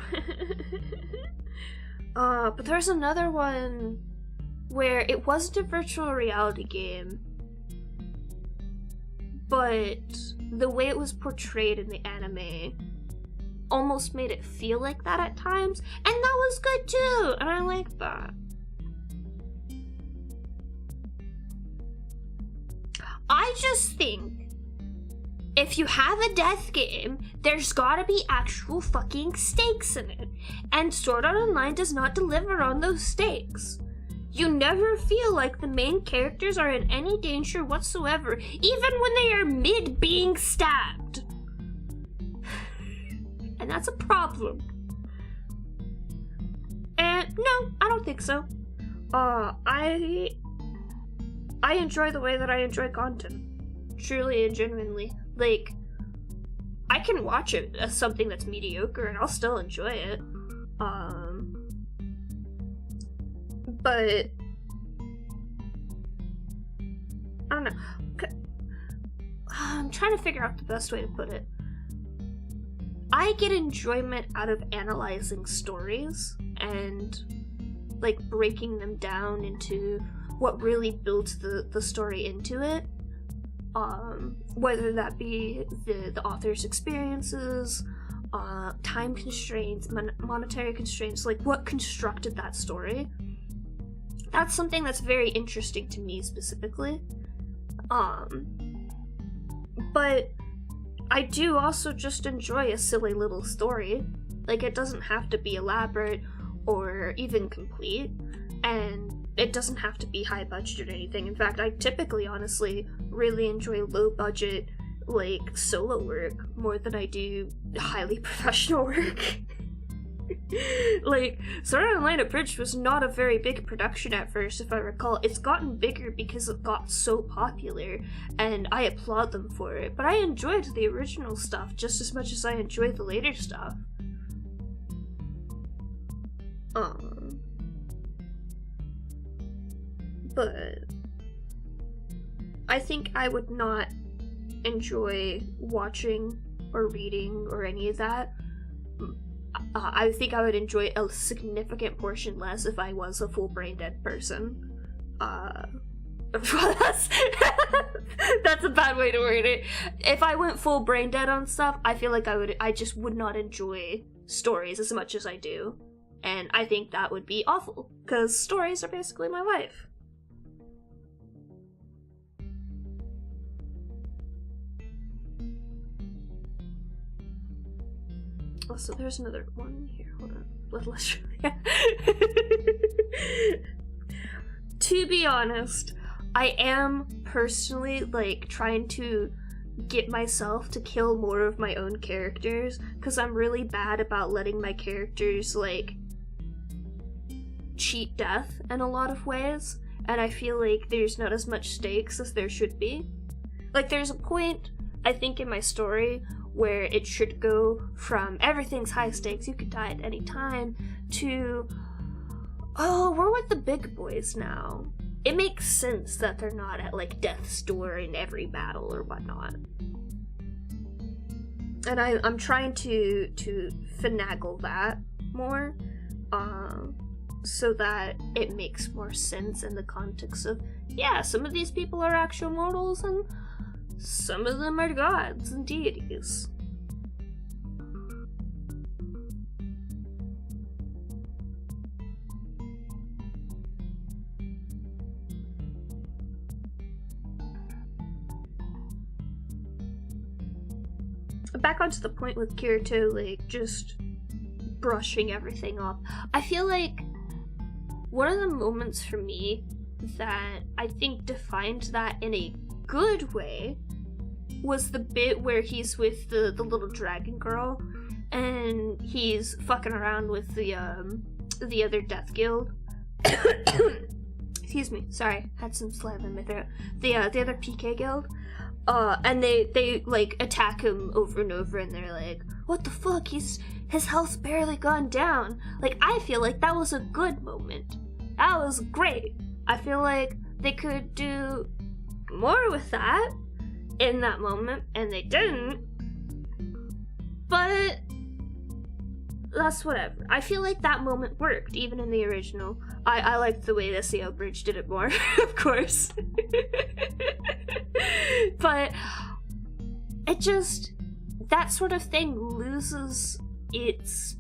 But there's another one where it wasn't a virtual reality game, but the way it was portrayed in the anime almost made it feel like that at times, and that was good too, and I liked that. I just think if you have a death game, there's gotta be actual fucking stakes in it. And Sword Art Online does not deliver on those stakes. You never feel like the main characters are in any danger whatsoever, even when they are mid being stabbed. And that's a problem. And no, I don't think so. I enjoy the way that I enjoy content. Truly and genuinely. Like, I can watch it as something that's mediocre and I'll still enjoy it. But I don't know. I'm trying to figure out the best way to put it. I get enjoyment out of analyzing stories and, like, breaking them down into what really builds the story into it, whether that be the author's experiences, time constraints, monetary constraints, like what constructed that story. That's something that's very interesting to me specifically. But I do also just enjoy a silly little story. Like, it doesn't have to be elaborate or even complete, and it doesn't have to be high budget or anything. In fact, I typically, honestly, really enjoy low budget, like, solo work more than I do highly professional work. Like, Sword Art Online Abridged was not a very big production at first, if I recall. It's gotten bigger because it got so popular, and I applaud them for it. But I enjoyed the original stuff just as much as I enjoyed the later stuff. But I think I would not enjoy watching or reading or any of that. I think I would enjoy a significant portion less if I was a full brain dead person. that's, that's a bad way to word it. If I went full brain dead on stuff, I feel like I just would not enjoy stories as much as I do. And I think that would be awful, because stories are basically my life. Oh, so there's another one here. Hold on. Let's yeah. To be honest, I am personally, like, trying to get myself to kill more of my own characters, because I'm really bad about letting my characters, like, cheat death in a lot of ways, and I feel like there's not as much stakes as there should be. Like, there's a point, I think, in my story where it should go from everything's high stakes, you could die at any time, to, oh, we're with the big boys now. It makes sense that they're not at, like, death's door in every battle or whatnot. And I'm trying to finagle that more, so that it makes more sense in the context of, yeah, some of these people are actual mortals, and some of them are gods and deities. Back onto the point with Kirito, like, just brushing everything off. I feel like one of the moments for me that I think defined that in a good way was the bit where he's with the little dragon girl and he's fucking around with the other death guild. Excuse me, sorry, had some saliva in my throat. The other PK guild. And they like attack him over and over, and they're like, what the fuck, his health's barely gone down. Like, I feel like that was a good moment. That was great. I feel like they could do more with that in that moment, and they didn't. But that's whatever. I feel like that moment worked, even in the original. I liked the way the CO Bridge did it more, of course. But it just, that sort of thing loses its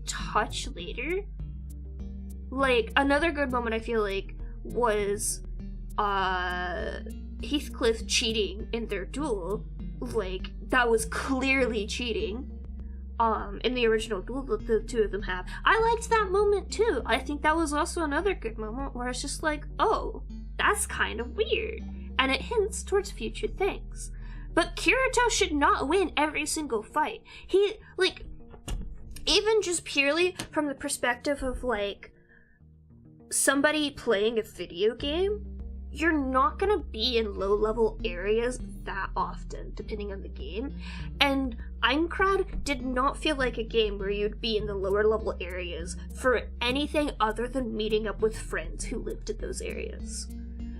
touch later. Like, another good moment I feel like was Heathcliff cheating in their duel. Like, that was clearly cheating. In the original duel that the two of them have. I liked that moment too. I think that was also another good moment where it's just like, oh, that's kind of weird. And it hints towards future things. But Kirito should not win every single fight. He, like, even just purely from the perspective of, like, somebody playing a video game, you're not gonna be in low-level areas that often, depending on the game. And Aincrad did not feel like a game where you'd be in the lower-level areas for anything other than meeting up with friends who lived in those areas.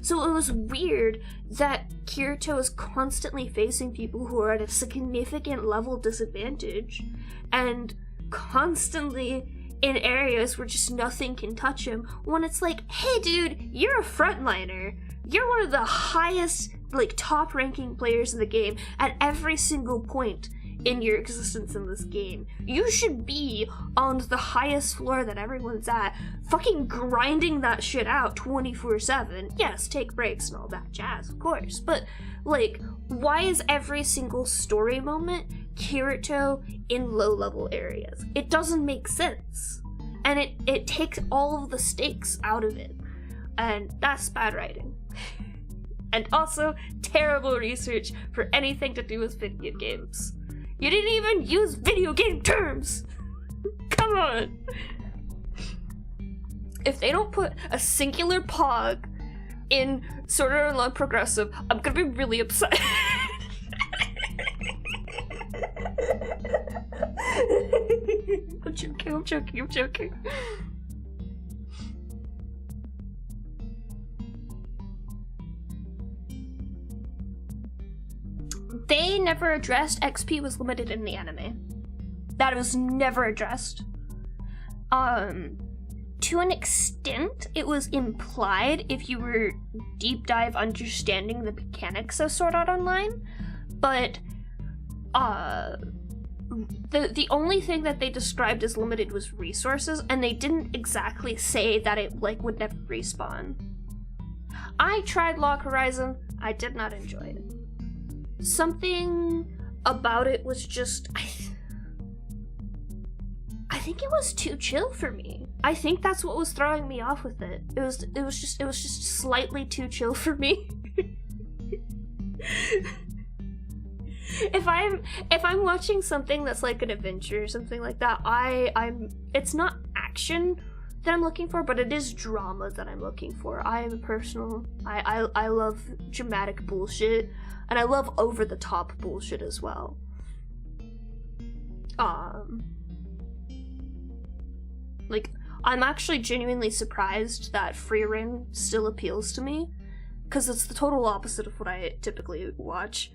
So it was weird that Kirito is constantly facing people who are at a significant level disadvantage, and constantly in areas where just nothing can touch him, when it's like, hey dude, you're a frontliner. You're one of the highest, like, top-ranking players in the game at every single point in your existence in this game. You should be on the highest floor that everyone's at, fucking grinding that shit out 24/7. Yes, take breaks and all that jazz, of course, but, like, why is every single story moment Kirito in low-level areas? It doesn't make sense. And it takes all of the stakes out of it. And that's bad writing. And also, terrible research for anything to do with video games. You didn't even use video game terms! Come on! If they don't put a singular pog in Sword Art Online Progressive, I'm gonna be really upset. I'm joking. They never addressed XP was limited in the anime. That was never addressed. To to an extent, it was implied if you were deep dive understanding the mechanics of Sword Art Online, but the only thing that they described as limited was resources, and they didn't exactly say that it like would never respawn. I tried Log Horizon. I did not enjoy it. Something about it was just I think it was too chill for me. I think that's what was throwing me off with it. It was just slightly too chill for me. If I'm watching something that's like an adventure or something like that, it's not action that I'm looking for, but it is drama that I'm looking for. I love dramatic bullshit, and I love over the top bullshit as well. Like, I'm actually genuinely surprised that Free Reign still appeals to me, because it's the total opposite of what I typically watch.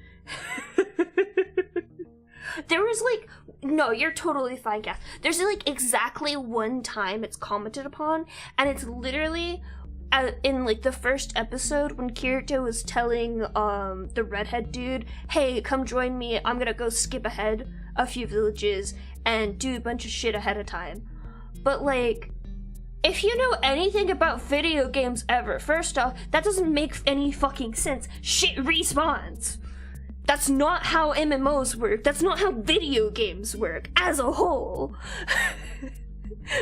There was like, no, you're totally fine, Kath. There's like exactly one time it's commented upon, and it's literally in like the first episode when Kirito was telling the redhead dude, hey, come join me, I'm gonna go skip ahead a few villages and do a bunch of shit ahead of time. But like, if you know anything about video games ever, first off, that doesn't make any fucking sense. Shit respawns. That's not how MMOs work. That's not how video games work as a whole.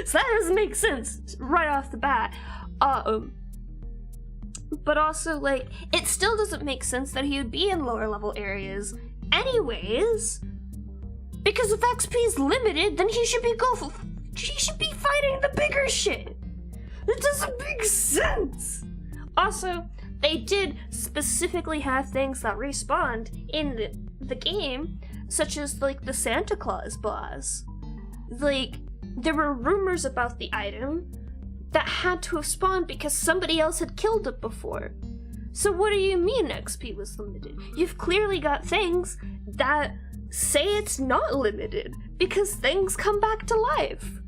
So that doesn't make sense right off the bat. But also, like, it still doesn't make sense that he would be in lower level areas anyways. Because if XP is limited, then he should be fighting the bigger shit. It doesn't make sense. Also, they did specifically have things that respawned in the game, such as like the Santa Claus boss. Like, there were rumors about the item that had to have spawned because somebody else had killed it before. So what do you mean XP was limited? You've clearly got things that say it's not limited because things come back to life.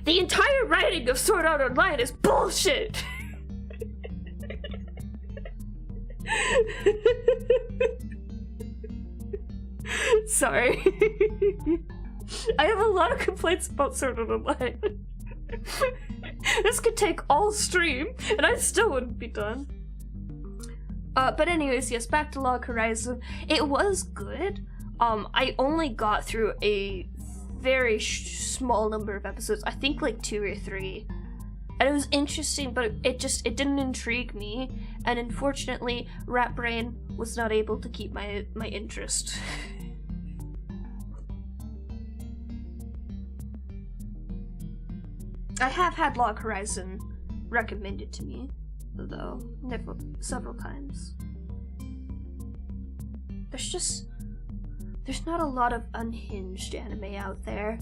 The entire writing of Sword Art Online is bullshit! Sorry. I have a lot of complaints about Sword Art Online. This could take all stream, and I still wouldn't be done. But anyways, yes, back to Log Horizon. It was good. I only got through a very small number of episodes. I think like 2 or 3. And it was interesting, but it didn't intrigue me. And unfortunately, Rat Brain was not able to keep my interest. I have had Log Horizon recommended to me, though, several times. There's not a lot of unhinged anime out there.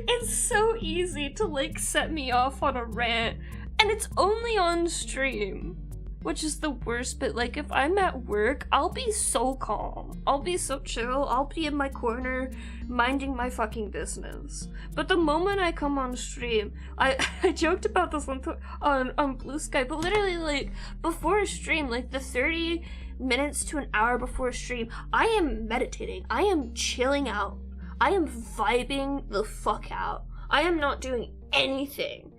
It's so easy to like set me off on a rant, and it's only on stream, which is the worst. But like, if I'm at work, I'll be so calm, I'll be so chill, I'll be in my corner minding my fucking business. But the moment I come on stream, I joked about this on Blue Sky, but literally like before a stream, like the 30 minutes to an hour before a stream, I am meditating, I am chilling out, I am vibing the fuck out. I am not doing anything.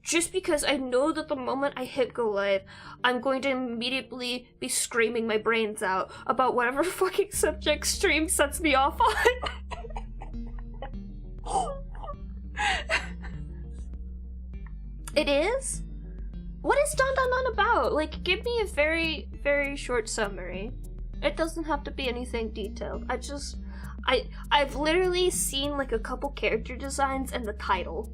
Just because I know that the moment I hit go live, I'm going to immediately be screaming my brains out about whatever fucking subject stream sets me off on. It is? What is Don Don Don about? Like, give me a very, very short summary. It doesn't have to be anything detailed. I've literally seen like a couple character designs and the title.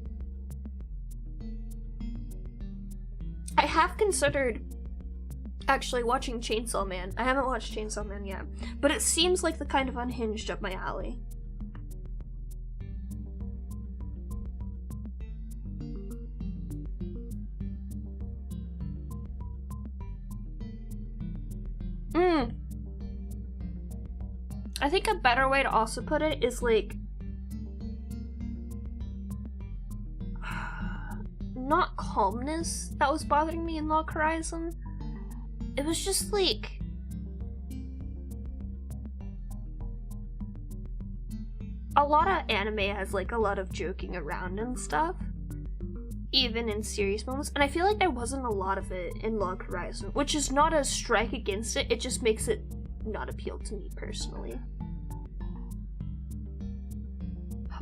I have considered actually watching Chainsaw Man. I haven't watched Chainsaw Man yet, but it seems like the kind of unhinged up my alley. I think a better way to also put it is like not calmness that was bothering me in Log Horizon. It was just like a lot of anime has like a lot of joking around and stuff, even in serious moments, and I feel like there wasn't a lot of it in Log Horizon, which is not a strike against it, it just makes it not appeal to me personally.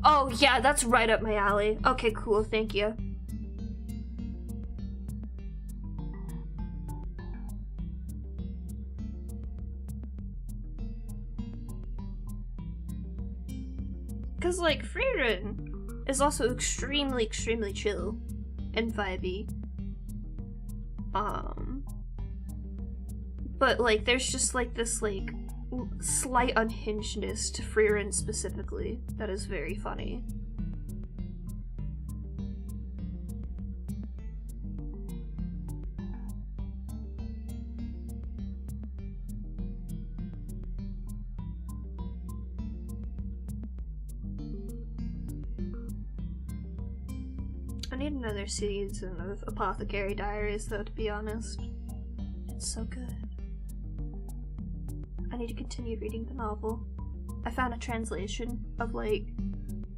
Oh yeah, that's right up my alley. Okay, cool, thank you. Because, like, Frieren is also extremely, extremely chill and vibey. But, like, there's just, like, this, like, slight unhingedness to Frieren specifically that is very funny. I need another season of Apothecary Diaries, though, to be honest. It's so good. I need to continue reading the novel. I found a translation of, like,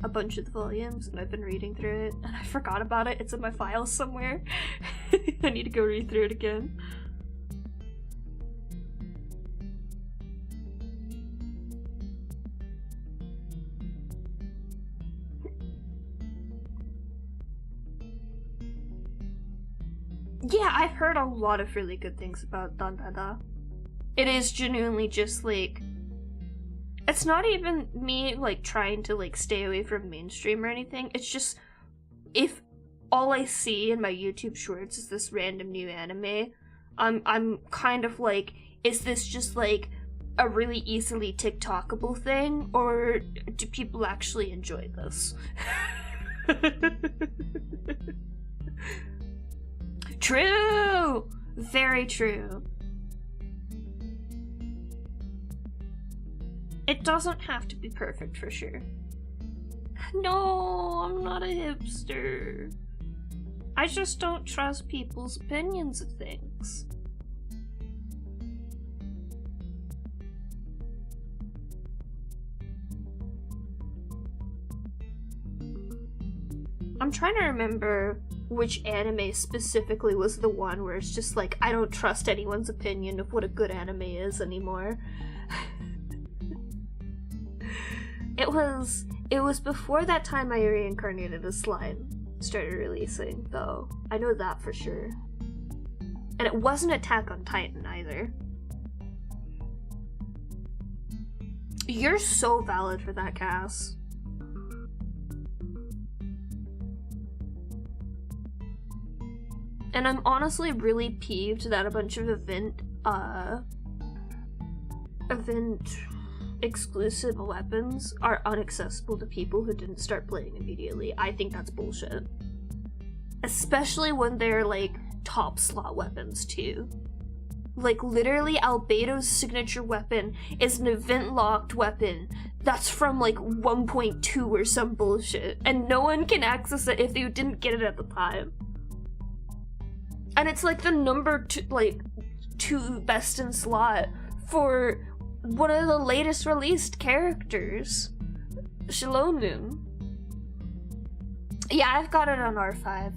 a bunch of the volumes, and I've been reading through it, and I forgot about it. It's in my files somewhere. I need to go read through it again. Yeah, I've heard a lot of really good things about Dandada. It is genuinely just, like, it's not even me, like, trying to, like, stay away from mainstream or anything. It's just, if all I see in my YouTube shorts is this random new anime, I'm kind of like, is this just, like, a really easily TikTokable thing, or do people actually enjoy this? True! Very true. It doesn't have to be perfect for sure. No, I'm not a hipster. I just don't trust people's opinions of things. I'm trying to remember which anime specifically was the one where it's just like, I don't trust anyone's opinion of what a good anime is anymore. It was before that time I reincarnated as slime started releasing, though. I know that for sure. And it wasn't Attack on Titan either. You're so valid for that, Cass. And I'm honestly really peeved that a bunch of event exclusive weapons are inaccessible to people who didn't start playing immediately. I think that's bullshit. Especially when they're, like, top slot weapons, too. Like, literally, Albedo's signature weapon is an event-locked weapon that's from, like, 1.2 or some bullshit, and no one can access it if they didn't get it at the time. And it's, like, the number two best in slot for one of the latest released characters, Shiloh. Yeah, I've got it on R5.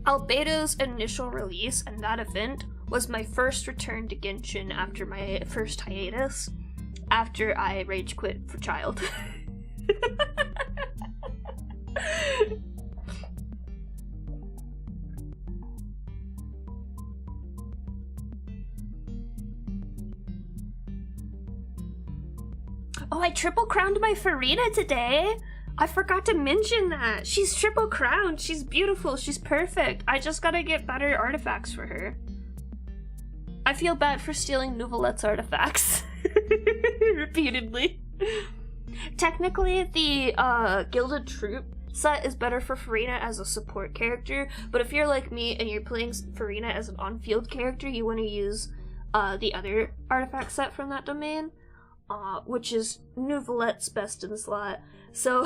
Albedo's initial release and that event was my first return to Genshin after my first hiatus, after I rage quit for Child. Oh, I triple crowned my Farina today! I forgot to mention that! She's triple crowned, she's beautiful, she's perfect. I just gotta get better artifacts for her. I feel bad for stealing Nouvelette's artifacts. Repeatedly. Technically, the Gilded Troop set is better for Farina as a support character, but if you're like me and you're playing Farina as an on-field character, you want to use the other artifact set from that domain, which is Nouvelette's best in slot. So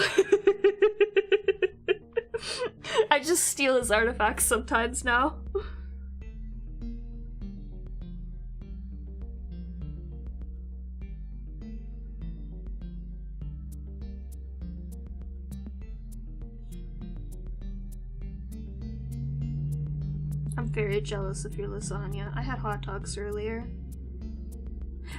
I just steal his artifacts sometimes now. I'm very jealous of your lasagna. I had hot dogs earlier.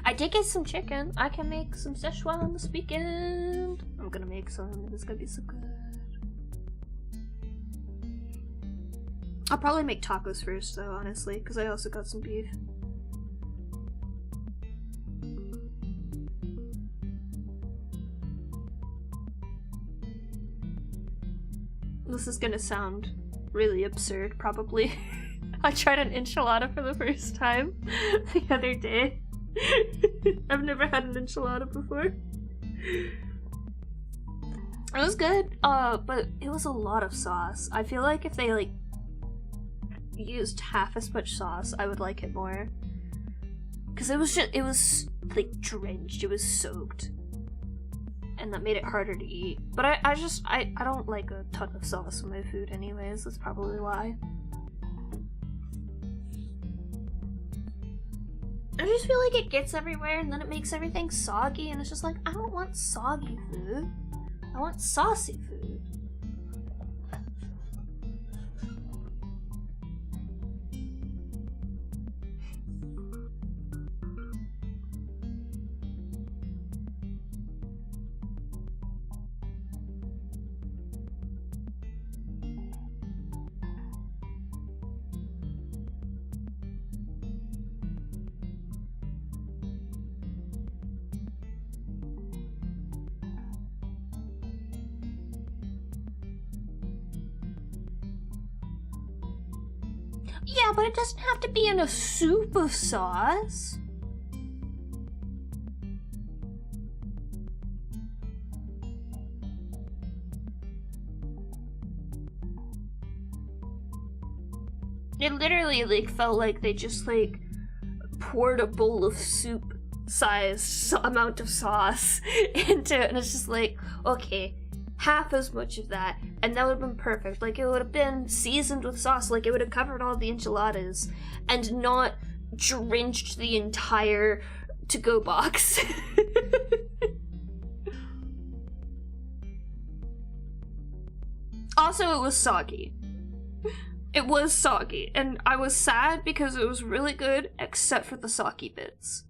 I did get some chicken. I can make some Szechuan this weekend. I'm gonna make some. It's gonna be so good. I'll probably make tacos first though, honestly, because I also got some beef. This is gonna sound really absurd, probably. I tried an enchilada for the first time the other day. I've never had an enchilada before. It was good, but it was a lot of sauce. I feel like if they, like, used half as much sauce, I would like it more. Because it was, like, drenched. It was soaked. And that made it harder to eat. But I don't like a ton of sauce in my food anyways. That's probably why. I just feel like it gets everywhere and then it makes everything soggy, and it's just like, I don't want soggy food. I want saucy food. Yeah, but it doesn't have to be in a soup of sauce. It literally, like, felt like they just, like, poured a bowl of soup-sized amount of sauce into it, and it's just like, okay, half as much of that, and that would have been perfect. Like, it would have been seasoned with sauce, like, it would have covered all the enchiladas, and not drenched the entire to-go box. Also, it was soggy. It was soggy, and I was sad because it was really good, except for the soggy bits.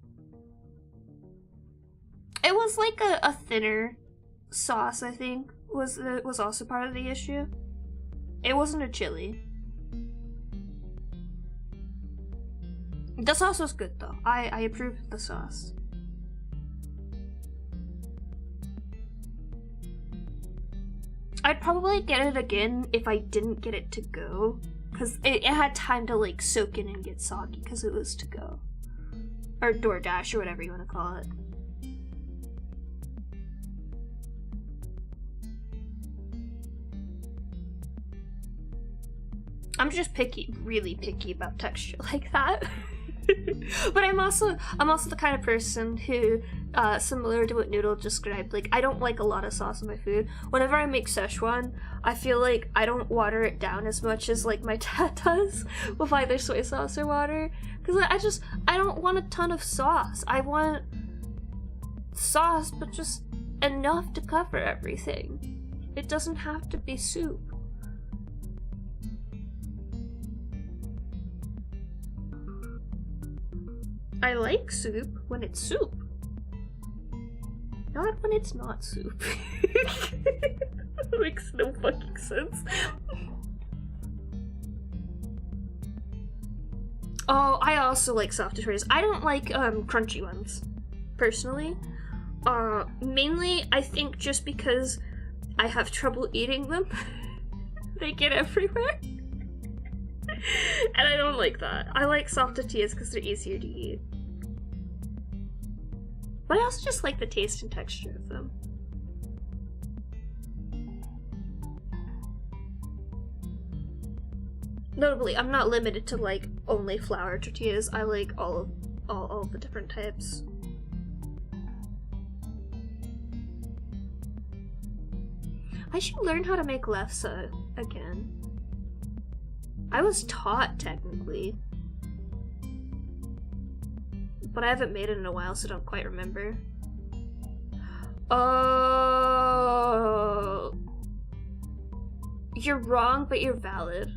It was like a thinner sauce, I think, was also part of the issue. It wasn't a chili. The sauce was good though. I approved of the sauce. I'd probably get it again if I didn't get it to go, because it had time to, like, soak in and get soggy because it was to go. Or DoorDash, or whatever you want to call it. I'm just picky, really picky about texture like that. But I'm also the kind of person who, similar to what Noodle described, like, I don't like a lot of sauce in my food. Whenever I make Szechuan, I feel like I don't water it down as much as, like, my dad does with either soy sauce or water. Because I don't want a ton of sauce. I want sauce, but just enough to cover everything. It doesn't have to be soup. I like soup when it's soup. Not when it's not soup. That makes no fucking sense. Oh, I also like soft tortillas. I don't like crunchy ones, personally. Mainly, I think just because I have trouble eating them. They get everywhere. And I don't like that. I like soft tortillas because they're easier to eat. But I also just like the taste and texture of them. Notably, I'm not limited to, like, only flour tortillas. I like all all the different types. I should learn how to make lefse again. I was taught, technically. But I haven't made it in a while, so I don't quite remember. Oh... You're wrong, but you're valid.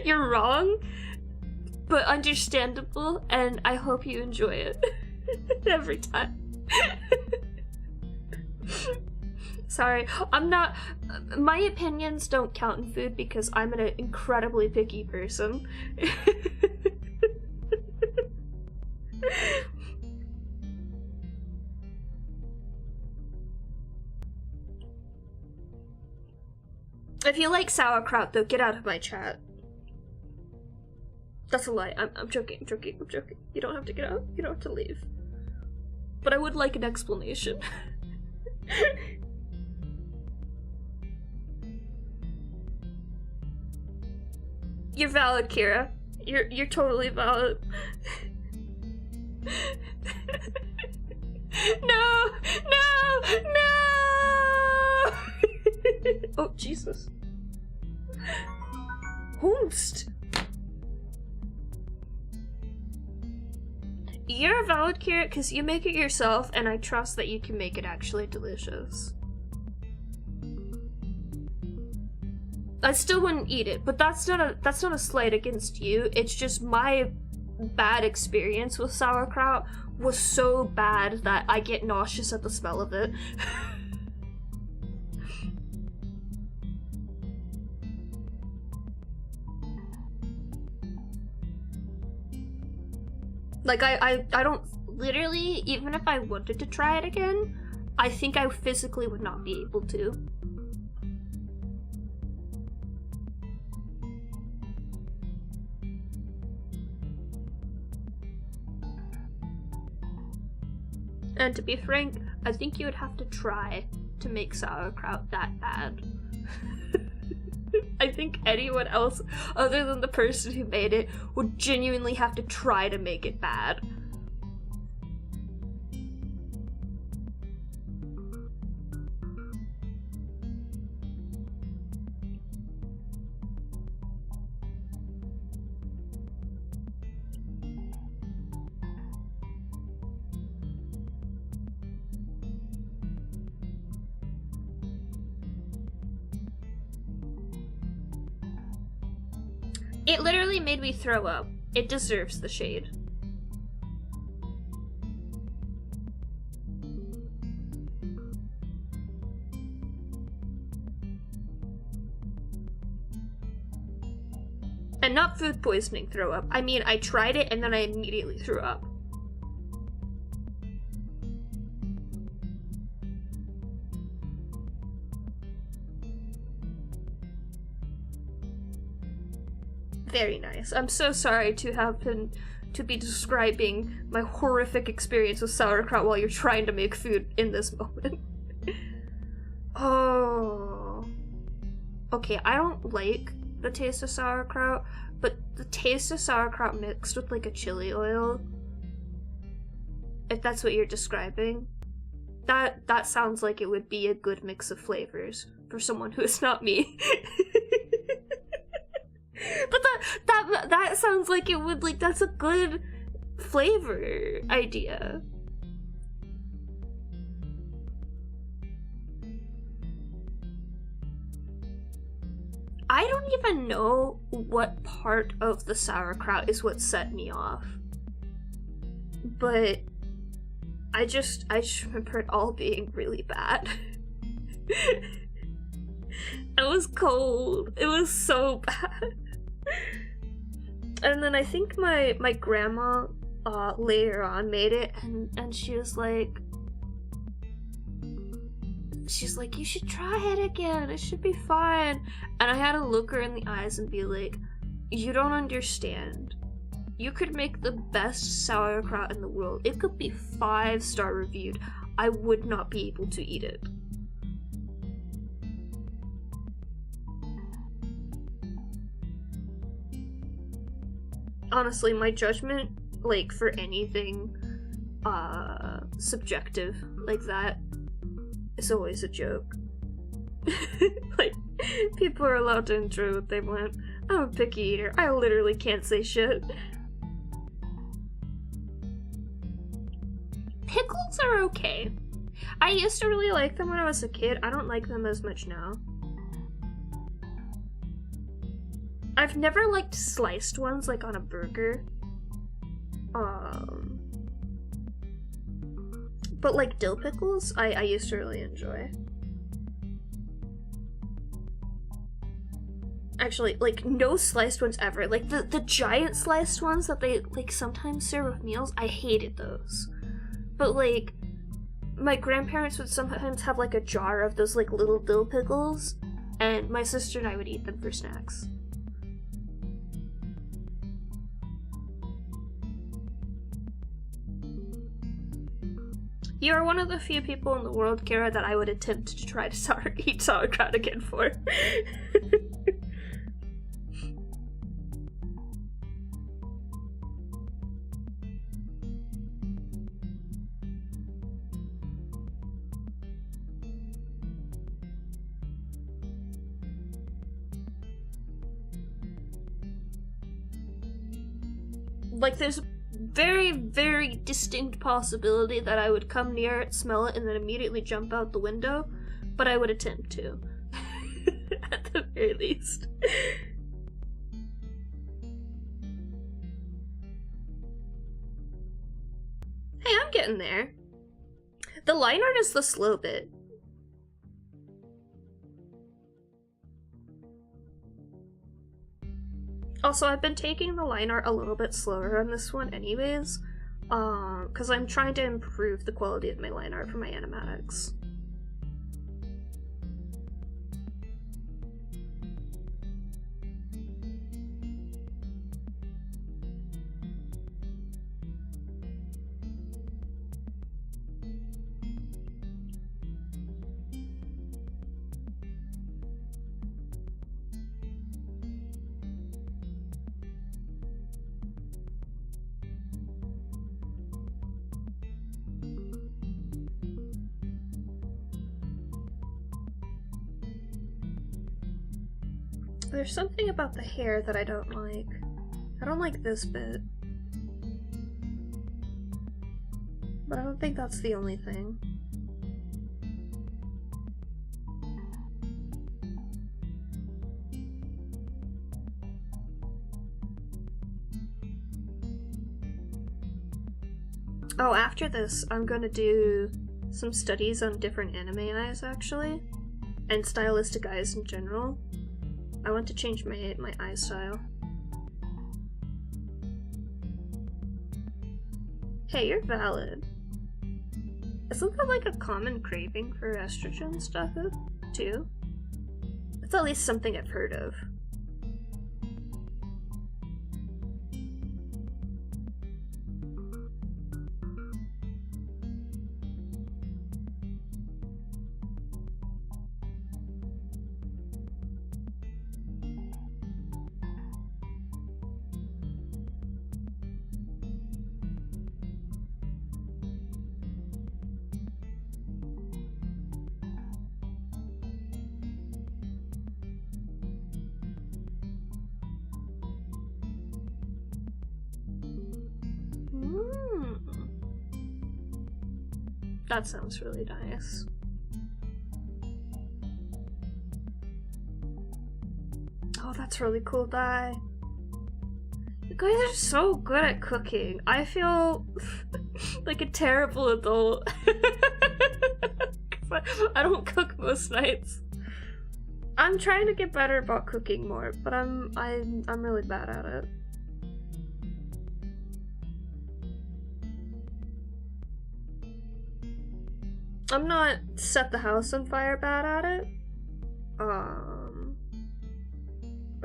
You're wrong, but understandable, and I hope you enjoy it. Every time. Sorry, I'm not... My opinions don't count in food because I'm an incredibly picky person. If you like sauerkraut, though, get out of my chat. That's a lie. I'm joking, I'm joking, I'm joking. You don't have to get out. You don't have to leave. But I would like an explanation. You're valid, Kira. You're totally valid. No! No! No! Oh, Jesus. Host. You're a valid, Kira, because you make it yourself, and I trust that you can make it actually delicious. I still wouldn't eat it, but that's not a slight against you. It's just my bad experience with sauerkraut was so bad that I get nauseous at the smell of it. Like, I don't, literally, even if I wanted to try it again, I think I physically would not be able to. And to be frank, I think you would have to try to make sauerkraut that bad. I think anyone else, other than the person who made it, would genuinely have to try to make it bad. It literally made me throw up. It deserves the shade. And not food poisoning throw up. I mean, I tried it and then I immediately threw up. Very nice. I'm so sorry to be describing my horrific experience with sauerkraut while you're trying to make food in this moment. Oh. Okay, I don't like the taste of sauerkraut, but the taste of sauerkraut mixed with like a chili oil, if that's what you're describing, that sounds like it would be a good mix of flavors for someone who is not me. But that sounds like it would, like, that's a good flavor idea. I don't even know what part of the sauerkraut is what set me off. But I just remember it all being really bad. It was cold. It was so bad. And then I think my grandma later on made it, and she's like, you should try it again, it should be fine. And I had to look her in the eyes and be like, you don't understand. You could make the best sauerkraut in the world. It could be 5-star reviewed. I would not be able to eat it. honestly, my judgment, like, for anything, subjective like that is always a joke. Like, people are allowed to enjoy what they want. I'm a picky eater. I literally can't say shit. Pickles are okay. I used to really like them when I was a kid. I don't like them as much now. I've never liked sliced ones, like on a burger. But like dill pickles, I used to really enjoy. Actually, like, no sliced ones ever. Like, the giant sliced ones that they, like, sometimes serve with meals, I hated those. But, like, my grandparents would sometimes have, like, a jar of those, like, little dill pickles, and my sister and I would eat them for snacks. You are one of the few people in the world, Kara, that I would attempt to try to eat sauerkraut again for. Like, there's a very, very distinct possibility that I would come near it, smell it, and then immediately jump out the window, but I would attempt to. At the very least. Hey, I'm getting there. The line art is the slow bit. Also, I've been taking the line art a little bit slower on this one anyways, because I'm trying to improve the quality of my line art for my animatics. There's something about the hair that I don't like. I don't like this bit. But I don't think that's the only thing. Oh, after this, I'm gonna do some studies on different anime eyes, actually. And stylistic eyes in general. I want to change my eye style. Hey, you're valid. Isn't that like a common craving for estrogen stuff, too? It's at least something I've heard of. That sounds really nice. Oh, that's really cool dye. You guys are so good at cooking. I feel like a terrible adult. I don't cook most nights. I'm trying to get better about cooking more, but I'm really bad at it. I'm not set the house on fire bad at it. But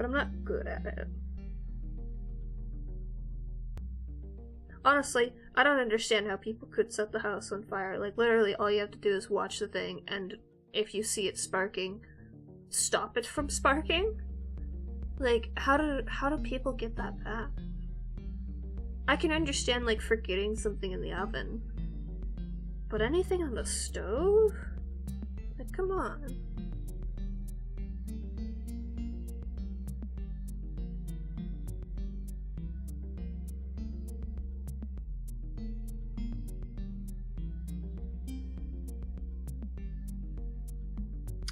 I'm not good at it. Honestly, I don't understand how people could set the house on fire. Like, literally all you have to do is watch the thing, and if you see it sparking, stop it from sparking? Like, how do people get that bad? I can understand, like, forgetting something in the oven. But anything on the stove? Like, come on.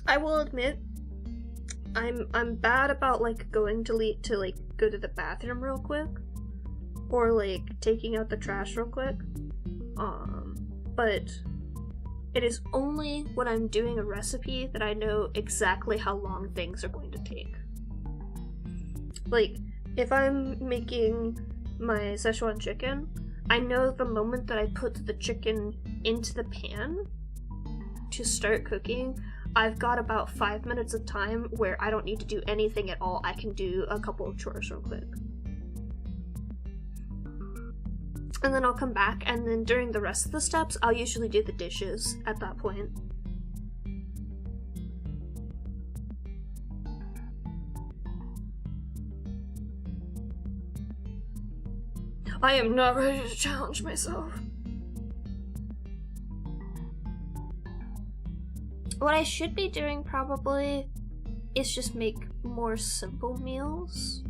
I will admit, I'm bad about, like, going to like go to the bathroom real quick, or like taking out the trash real quick. But it is only when I'm doing a recipe that I know exactly how long things are going to take. Like, if I'm making my Szechuan chicken, I know the moment that I put the chicken into the pan to start cooking, I've got about 5 minutes of time where I don't need to do anything at all. I can do a couple of chores real quick. And then I'll come back, and then during the rest of the steps, I'll usually do the dishes at that point. I am not ready to challenge myself. What I should be doing probably is just make more simple meals.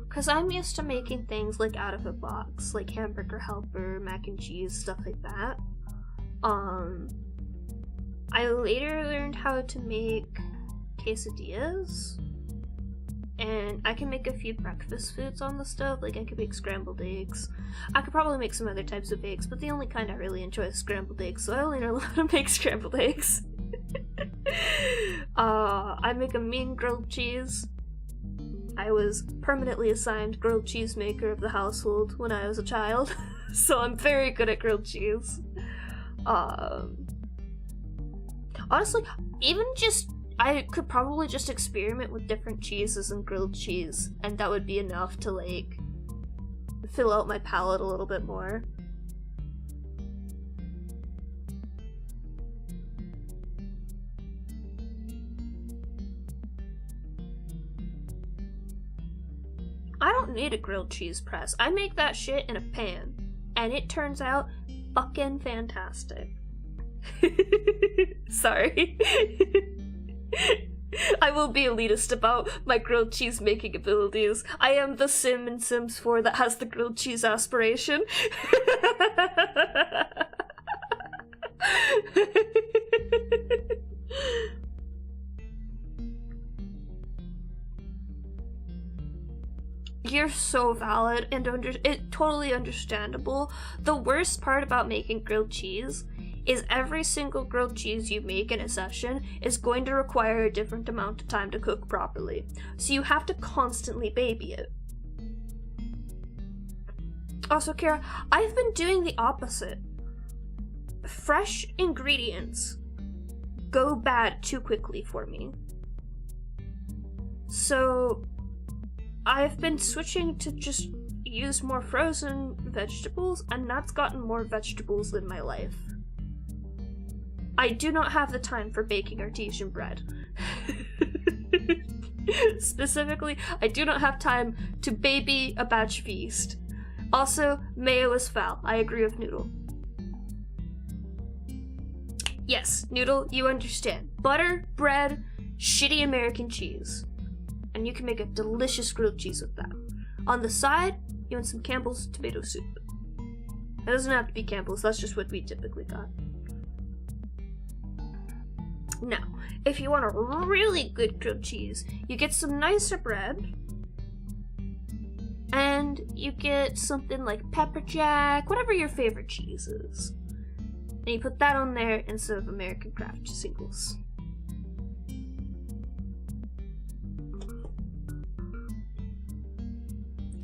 Because I'm used to making things like out of a box, like hamburger helper, mac and cheese, stuff like that. I later learned how to make quesadillas. And I can make a few breakfast foods on the stove, like I could make scrambled eggs. I could probably make some other types of eggs, but the only kind I really enjoy is scrambled eggs, so I only know how to make scrambled eggs. I make a mean grilled cheese. I was permanently assigned grilled cheese maker of the household when I was a child, so I'm very good at grilled cheese. Honestly, even just I could probably just experiment with different cheeses and grilled cheese, and that would be enough to, like, fill out my palate a little bit more. I don't need a grilled cheese press. I make that shit in a pan, and it turns out fucking fantastic. Sorry. I will be elitist about my grilled cheese making abilities. I am the Sim in Sims 4 that has the grilled cheese aspiration. You're so valid and totally understandable. The worst part about making grilled cheese is every single grilled cheese you make in a session is going to require a different amount of time to cook properly. So you have to constantly baby it. Also, Kara, I've been doing the opposite. Fresh ingredients go bad too quickly for me. So I've been switching to just use more frozen vegetables, and that's gotten more vegetables in my life. I do not have the time for baking artesian bread. Specifically, I do not have time to baby a batch of yeast. Also, mayo is foul. I agree with Noodle. Yes, Noodle, you understand. Butter, bread, shitty American cheese. And you can make a delicious grilled cheese with that. On the side, you want some Campbell's tomato soup. It doesn't have to be Campbell's, that's just what we typically got. Now, if you want a really good grilled cheese, you get some nicer bread, and you get something like pepper jack, whatever your favorite cheese is. And you put that on there instead of American Craft singles.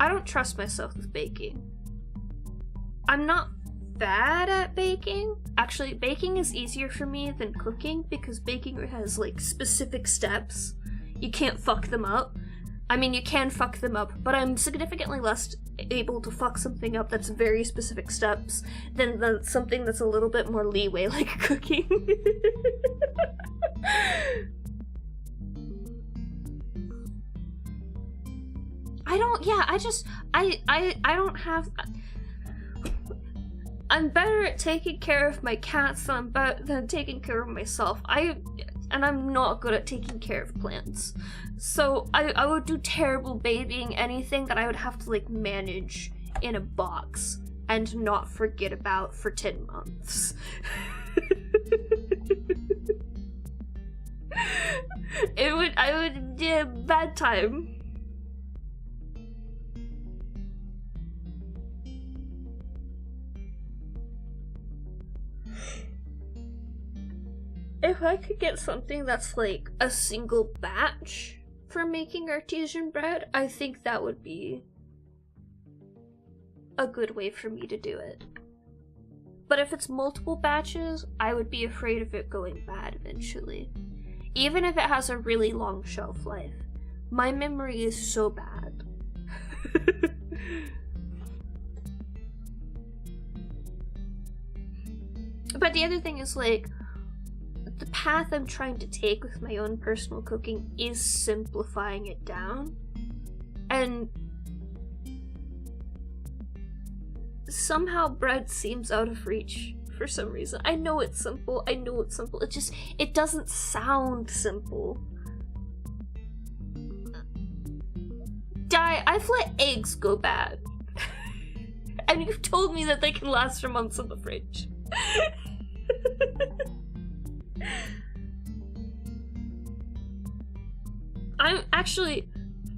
I don't trust myself with baking. I'm not bad at baking. Actually, baking is easier for me than cooking because baking has, like, specific steps. You can't fuck them up. I mean, you can fuck them up, but I'm significantly less able to fuck something up that's very specific steps than something that's a little bit more leeway, like cooking. I don't have... I'm better at taking care of my cats than taking care of myself. And I'm not good at taking care of plants. So I would do terrible babying anything that I would have to, like, manage in a box and not forget about for 10 months. I would do a bad time. If I could get something that's like a single batch for making artesian bread, I think that would be a good way for me to do it. But if it's multiple batches, I would be afraid of it going bad eventually. Even if it has a really long shelf life. My memory is so bad. But the other thing is, like, the path I'm trying to take with my own personal cooking is simplifying it down. And somehow bread seems out of reach for some reason. I know it's simple, it doesn't sound simple. I've let eggs go bad. And you've told me that they can last for months in the fridge.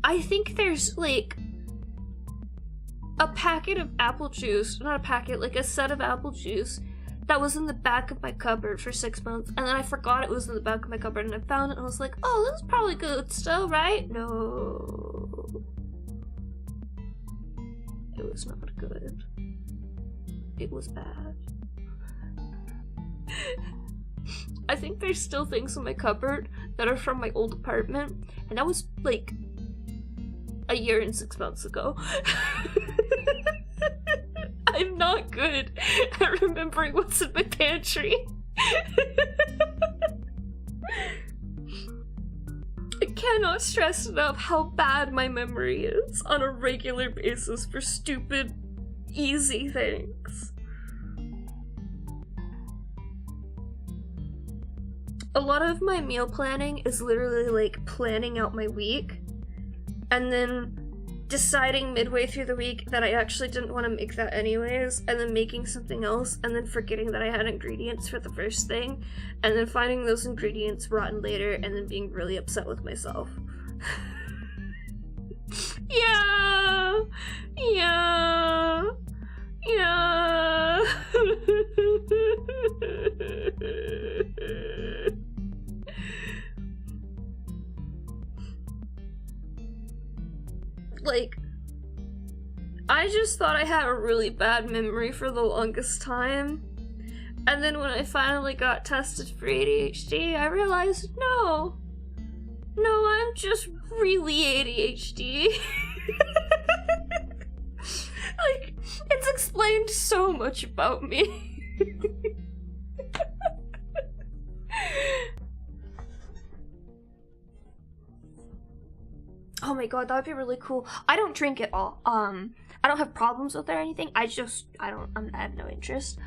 I think there's like a packet of apple juice, not a packet, like a set of apple juice that was in the back of my cupboard for 6 months, and then I forgot it was in the back of my cupboard, and I found it and I was like, oh, this is probably good still, right? No. It was not good. It was bad. I think there's still things in my cupboard that are from my old apartment, and that was like a year and 6 months ago. I'm not good at remembering what's in my pantry. I cannot stress enough how bad my memory is on a regular basis for stupid, easy things. A lot of my meal planning is literally like planning out my week and then deciding midway through the week that I actually didn't want to make that anyways, and then making something else, and then forgetting that I had ingredients for the first thing, and then finding those ingredients rotten later, and then being really upset with myself. Yeah! Like, I just thought I had a really bad memory for the longest time, and then when I finally got tested for ADHD, I realized, no, I'm just really ADHD. Like, it's explained so much about me. Oh my god, that would be really cool. I don't drink at all. I don't have problems with it or anything. I have no interest.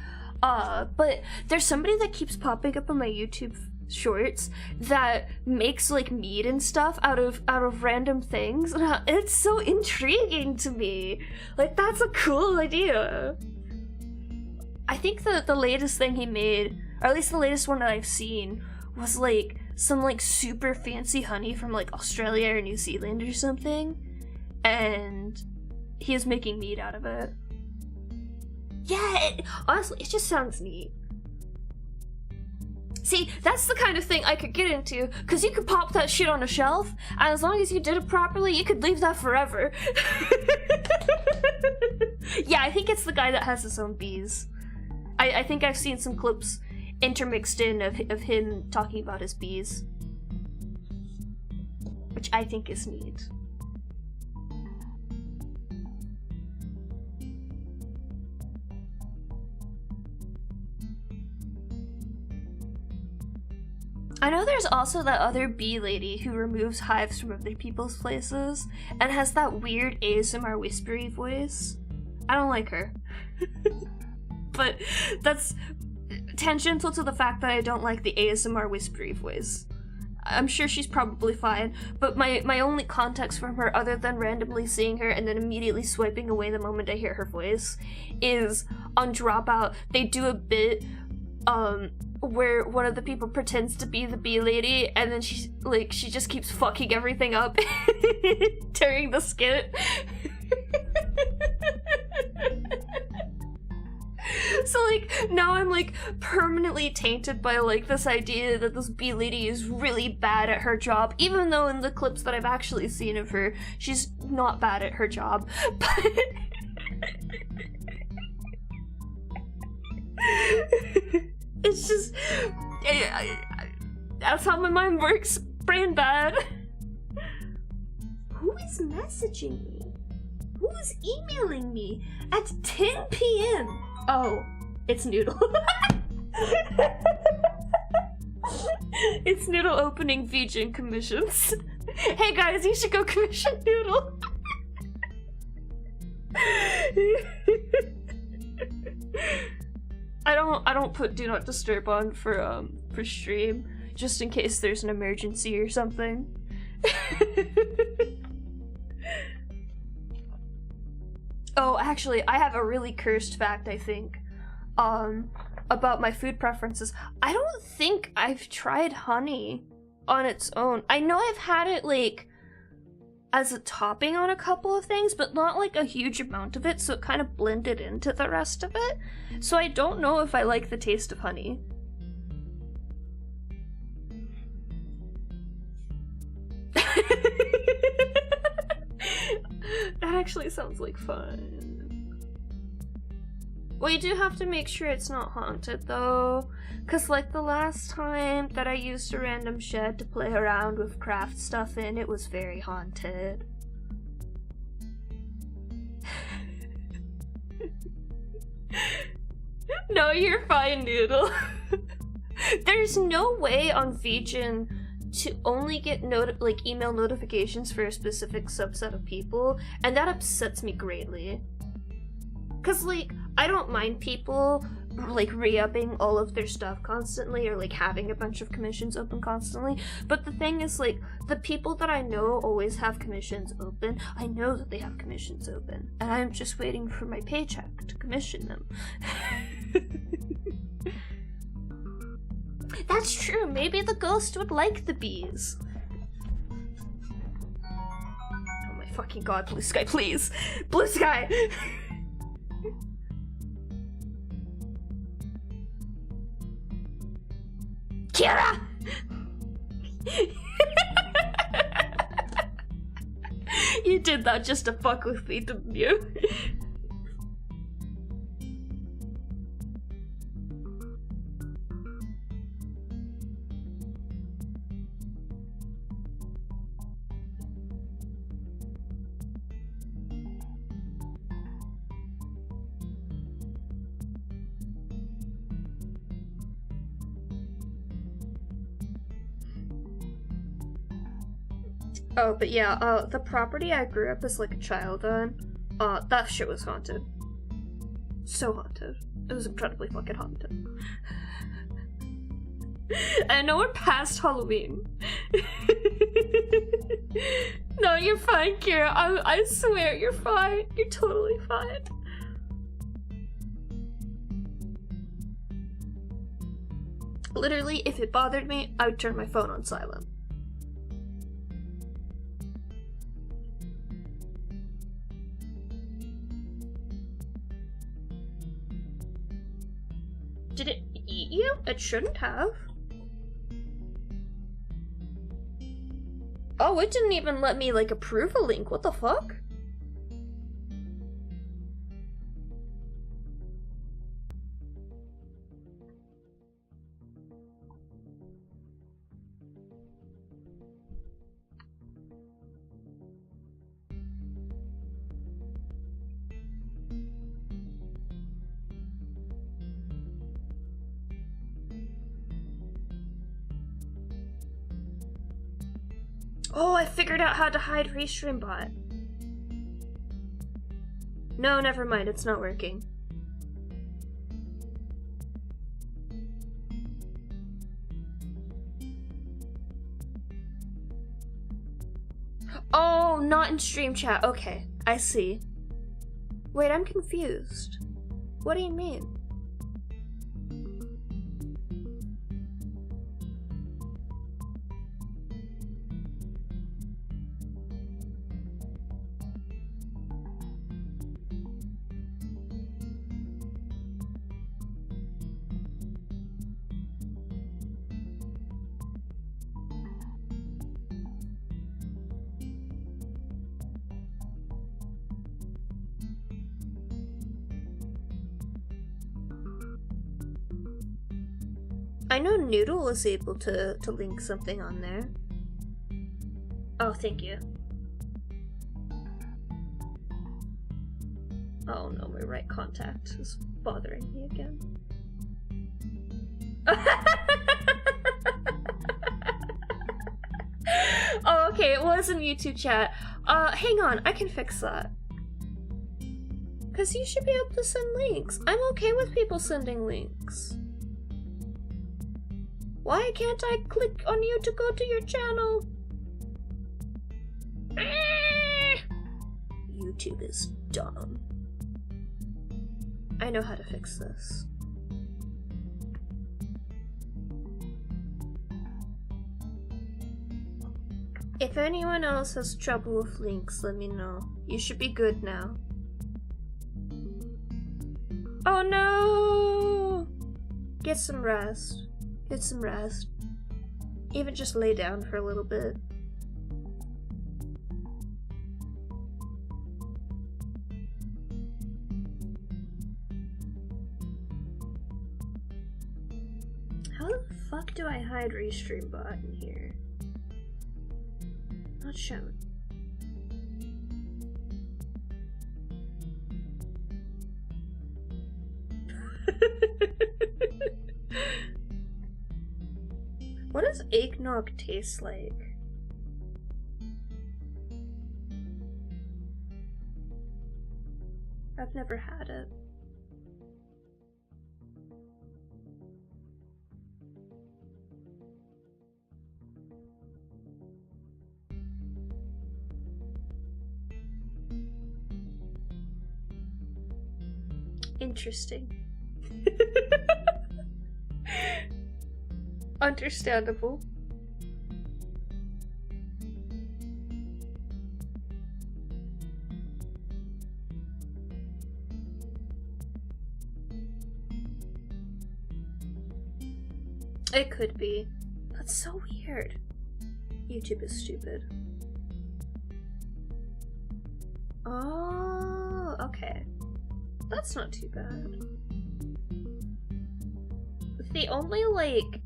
But there's somebody that keeps popping up on my YouTube shorts that makes like mead and stuff out of random things. And it's so intriguing to me. Like, that's a cool idea. I think the latest thing he made, or at least the latest one that I've seen, was like some like super fancy honey from like Australia or New Zealand or something, and he is making mead out of it. Yeah, honestly, it just sounds neat. See, that's the kind of thing I could get into, because you could pop that shit on a shelf, and as long as you did it properly, you could leave that forever. Yeah, I think it's the guy that has his own bees. I think I've seen some clips intermixed in of him talking about his bees, which I think is neat. I know there's also that other bee lady who removes hives from other people's places and has that weird ASMR whispery voice. I don't like her. But that's tangential to the fact that I don't like the ASMR whispery voice. I'm sure she's probably fine, but my only context from her, other than randomly seeing her and then immediately swiping away the moment I hear her voice, is on Dropout. They do a bit where one of the people pretends to be the bee lady, and then she just keeps fucking everything up during the skit. So like now I'm like permanently tainted by like this idea that this bee lady is really bad at her job, even though in the clips that I've actually seen of her, she's not bad at her job. But it's just that's how my mind works. Brain bad. Who is messaging me? Who is emailing me at 10 p.m? Oh, it's Noodle. It's Noodle opening vegan commissions. Hey guys, you should go commission Noodle. I don't put do not disturb on for stream, just in case there's an emergency or something. Oh, actually, I have a really cursed fact, I think, about my food preferences. I don't think I've tried honey on its own. I know I've had it, like, as a topping on a couple of things, but not, like, a huge amount of it, so it kind of blended into the rest of it. So I don't know if I like the taste of honey. That actually sounds like fun. Well, you do have to make sure it's not haunted, though. Because, like, the last time that I used a random shed to play around with craft stuff in, it was very haunted. No, you're fine, Noodle. There's no way on Vegan to only get email notifications for a specific subset of people, and that upsets me greatly. Cause like, I don't mind people like re-upping all of their stuff constantly or like having a bunch of commissions open constantly, but the thing is like, the people that I know always have commissions open. I know that they have commissions open, and I'm just waiting for my paycheck to commission them. That's true, maybe the ghost would like the bees. Oh my fucking god, blue sky, please! Blue sky! Kira! You did that just to fuck with me, didn't you? Oh, but yeah, the property I grew up as like a child on, that shit was haunted. So haunted. It was incredibly fucking haunted. I know we're past Halloween. No, you're fine, Kira. I swear, you're fine. You're totally fine. Literally, if it bothered me, I would turn my phone on silent. Did it eat you? It shouldn't have. Oh, it didn't even let me, like, approve a link. What the fuck? Oh, I figured out how to hide Restream bot. No, never mind, it's not working. Oh, not in stream chat. Okay, I see. Wait, I'm confused. What do you mean? I know Noodle was able to link something on there. Oh, thank you. Oh no, my right contact is bothering me again. Oh, okay, it was in YouTube chat. Hang on, I can fix that. Cause you should be able to send links. I'm okay with people sending links. Why can't I click on you to go to your channel? YouTube is dumb. I know how to fix this. If anyone else has trouble with links, let me know. You should be good now. Oh no! Get some rest. Get some rest. Even just lay down for a little bit. How the fuck do I hide Restream bot in here? Not shown. What does eggnog taste like? I've never had it. Interesting. Understandable. It could be. That's so weird. YouTube is stupid. Oh, okay. That's not too bad. The only, like,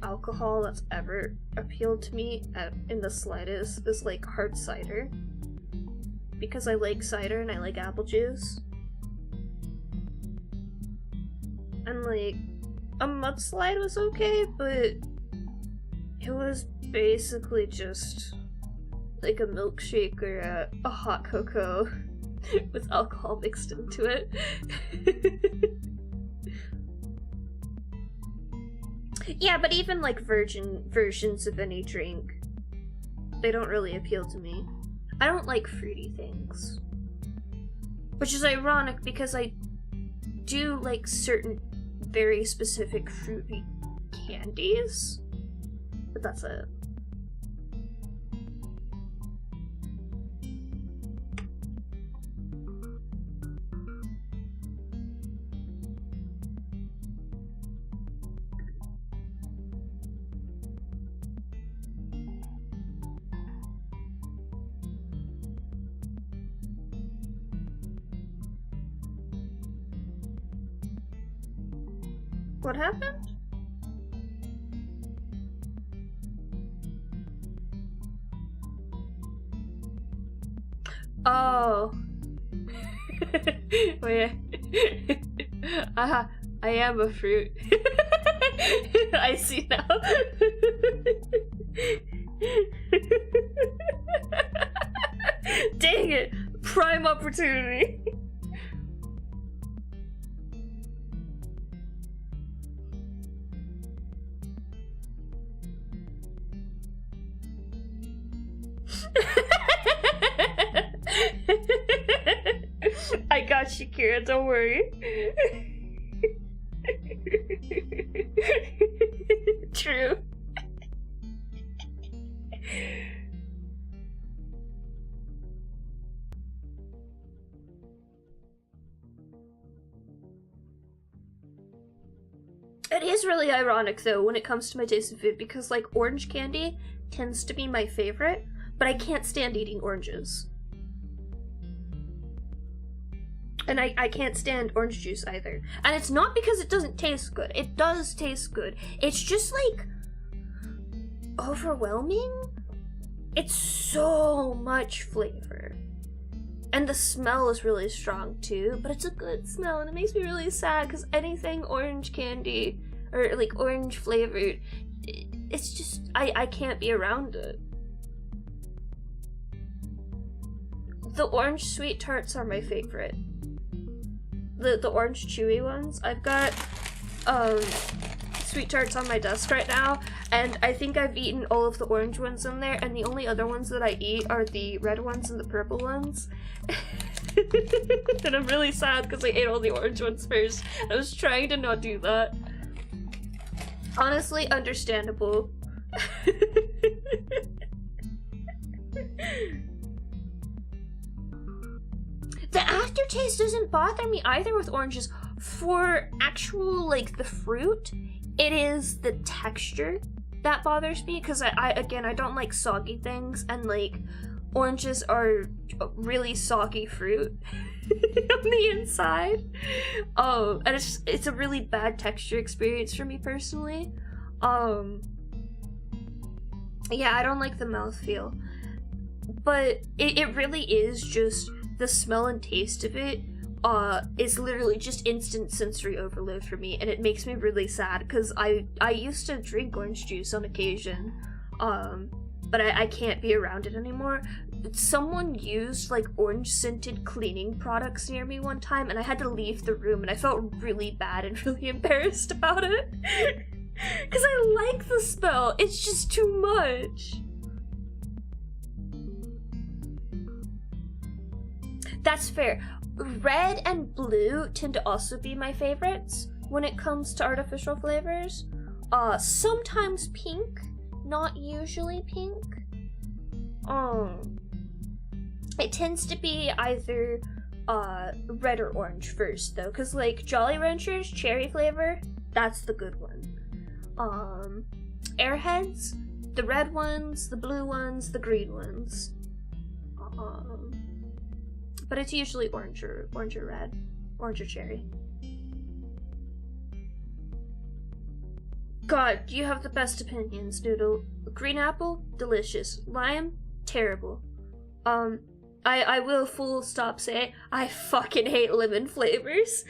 alcohol that's ever appealed to me in the slightest is, like, hard cider. Because I like cider and I like apple juice. And, like, a mudslide was okay, but it was basically just like a milkshake or a hot cocoa with alcohol mixed into it. Yeah, but even like virgin versions of any drink, they don't really appeal to me. I don't like fruity things. Which is ironic because I do like certain very specific fruity candies, but that's it. What happened? Oh. Wait. I am a fruit. I see now. Dang it! Prime opportunity. I got you, Kira, don't worry. True. It is really ironic, though, when it comes to my taste of food, because, like, orange candy tends to be my favorite, but I can't stand eating oranges. And I can't stand orange juice either. And it's not because it doesn't taste good. It does taste good. It's just, like, overwhelming. It's so much flavor. And the smell is really strong, too. But it's a good smell, and it makes me really sad, because anything orange candy, or, like, orange flavored, it's just, I can't be around it. The orange sweet tarts are my favorite. The orange chewy ones. I've got sweet tarts on my desk right now, and I think I've eaten all of the orange ones in there, and the only other ones that I eat are the red ones and the purple ones. And I'm really sad because I ate all the orange ones first. I was trying to not do that. Honestly, understandable. The aftertaste doesn't bother me either with oranges. For actual, like, the fruit, it is the texture that bothers me, because I don't like soggy things, and, like, oranges are really soggy fruit on the inside. Oh, and it's a really bad texture experience for me personally. Yeah, I don't like the mouthfeel. But it really is just the smell and taste of it is literally just instant sensory overload for me, and it makes me really sad because I used to drink orange juice on occasion, but I can't be around it anymore. Someone used like orange scented cleaning products near me one time, and I had to leave the room, and I felt really bad and really embarrassed about it because I like the smell. It's just too much. That's fair. Red and blue tend to also be my favorites when it comes to artificial flavors. Sometimes pink, not usually pink. It tends to be either red or orange first though, cause like Jolly Ranchers cherry flavor, that's the good one. Airheads, the red ones, the blue ones, the green ones. But it's usually orange or red, orange or cherry. God, you have the best opinions, Noodle. Green apple, delicious. Lime, terrible. I will full stop say I fucking hate lemon flavors.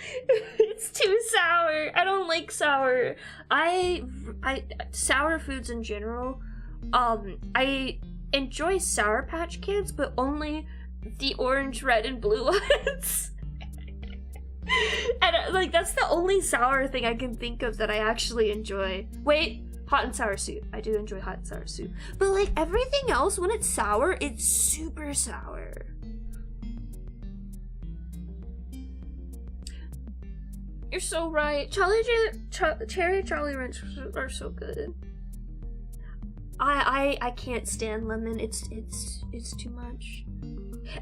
It's too sour. I don't like sour. I sour foods in general. I enjoy Sour Patch Kids, but only the orange, red, and blue ones. And like that's the only sour thing I can think of that I actually enjoy. Wait, hot and sour soup. I do enjoy hot and sour soup. But like everything else, when it's sour, it's super sour. You're so right. Cherry Jolly Ranchers are so good. I can't stand lemon. It's too much.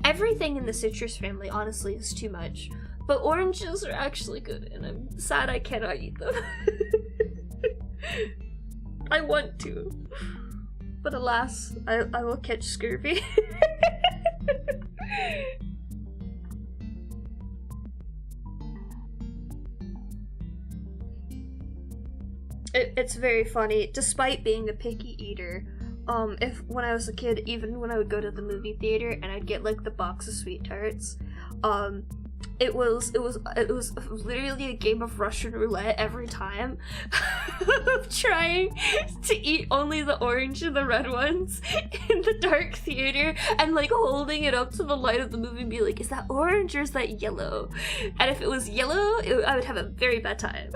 Everything in the citrus family, honestly, is too much. But oranges are actually good, and I'm sad I cannot eat them. I want to. But alas, I will catch scurvy. It's very funny, despite being a picky eater. When I was a kid, even when I would go to the movie theater and I'd get like the box of sweet tarts, it was literally a game of Russian roulette every time of trying to eat only the orange and the red ones in the dark theater and like holding it up to the light of the movie and be like, is that orange or is that yellow? And if it was yellow, I would have a very bad time.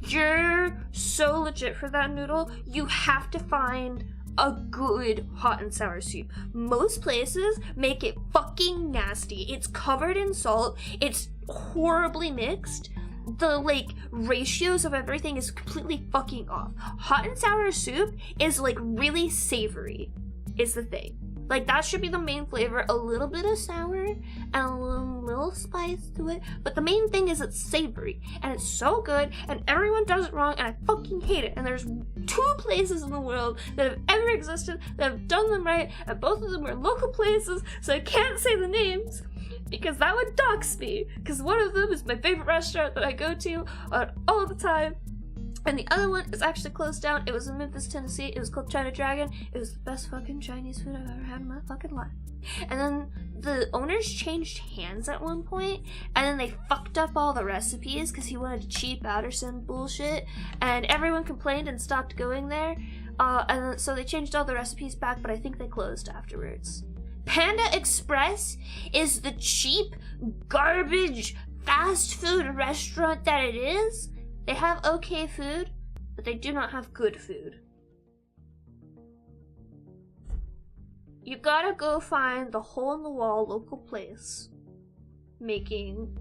You're so legit for that noodle. You have to find a good hot and sour soup. Most places make it fucking nasty. It's covered in salt. It's horribly mixed. The like ratios of everything is completely fucking off. Hot and sour soup is like really savory is the thing. Like that should be the main flavor, a little bit of sour and a little spice to it. But the main thing is it's savory and it's so good and everyone does it wrong and I fucking hate it. And there's 2 places in the world that have ever existed that have done them right and both of them are local places, so I can't say the names because that would dox me. Because one of them is my favorite restaurant that I go to all the time. And the other one is actually closed down. It was in Memphis, Tennessee. It was called China Dragon. It was the best fucking Chinese food I've ever had in my fucking life. And then the owners changed hands at one point, and then they fucked up all the recipes because he wanted to cheap out or some bullshit. And everyone complained and stopped going there. And so they changed all the recipes back, but I think they closed afterwards. Panda Express is the cheap, garbage, fast food restaurant that it is. They have okay food, but they do not have good food. You gotta go find the hole-in-the-wall local place making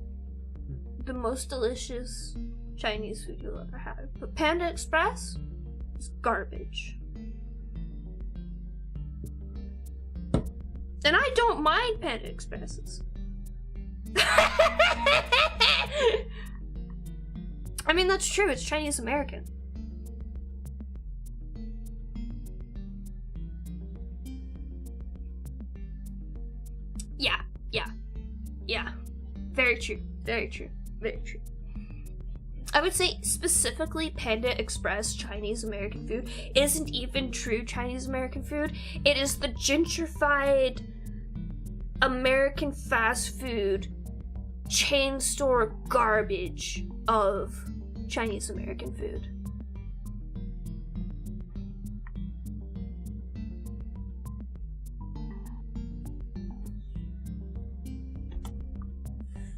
the most delicious Chinese food you'll ever have. But Panda Express is garbage. And I don't mind Panda Expresses. I mean, that's true, it's Chinese American. Yeah. Very true, very true, very true. I would say specifically Panda Express Chinese American food isn't even true Chinese American food. It is the gentrified American fast food chain store garbage of Chinese American food.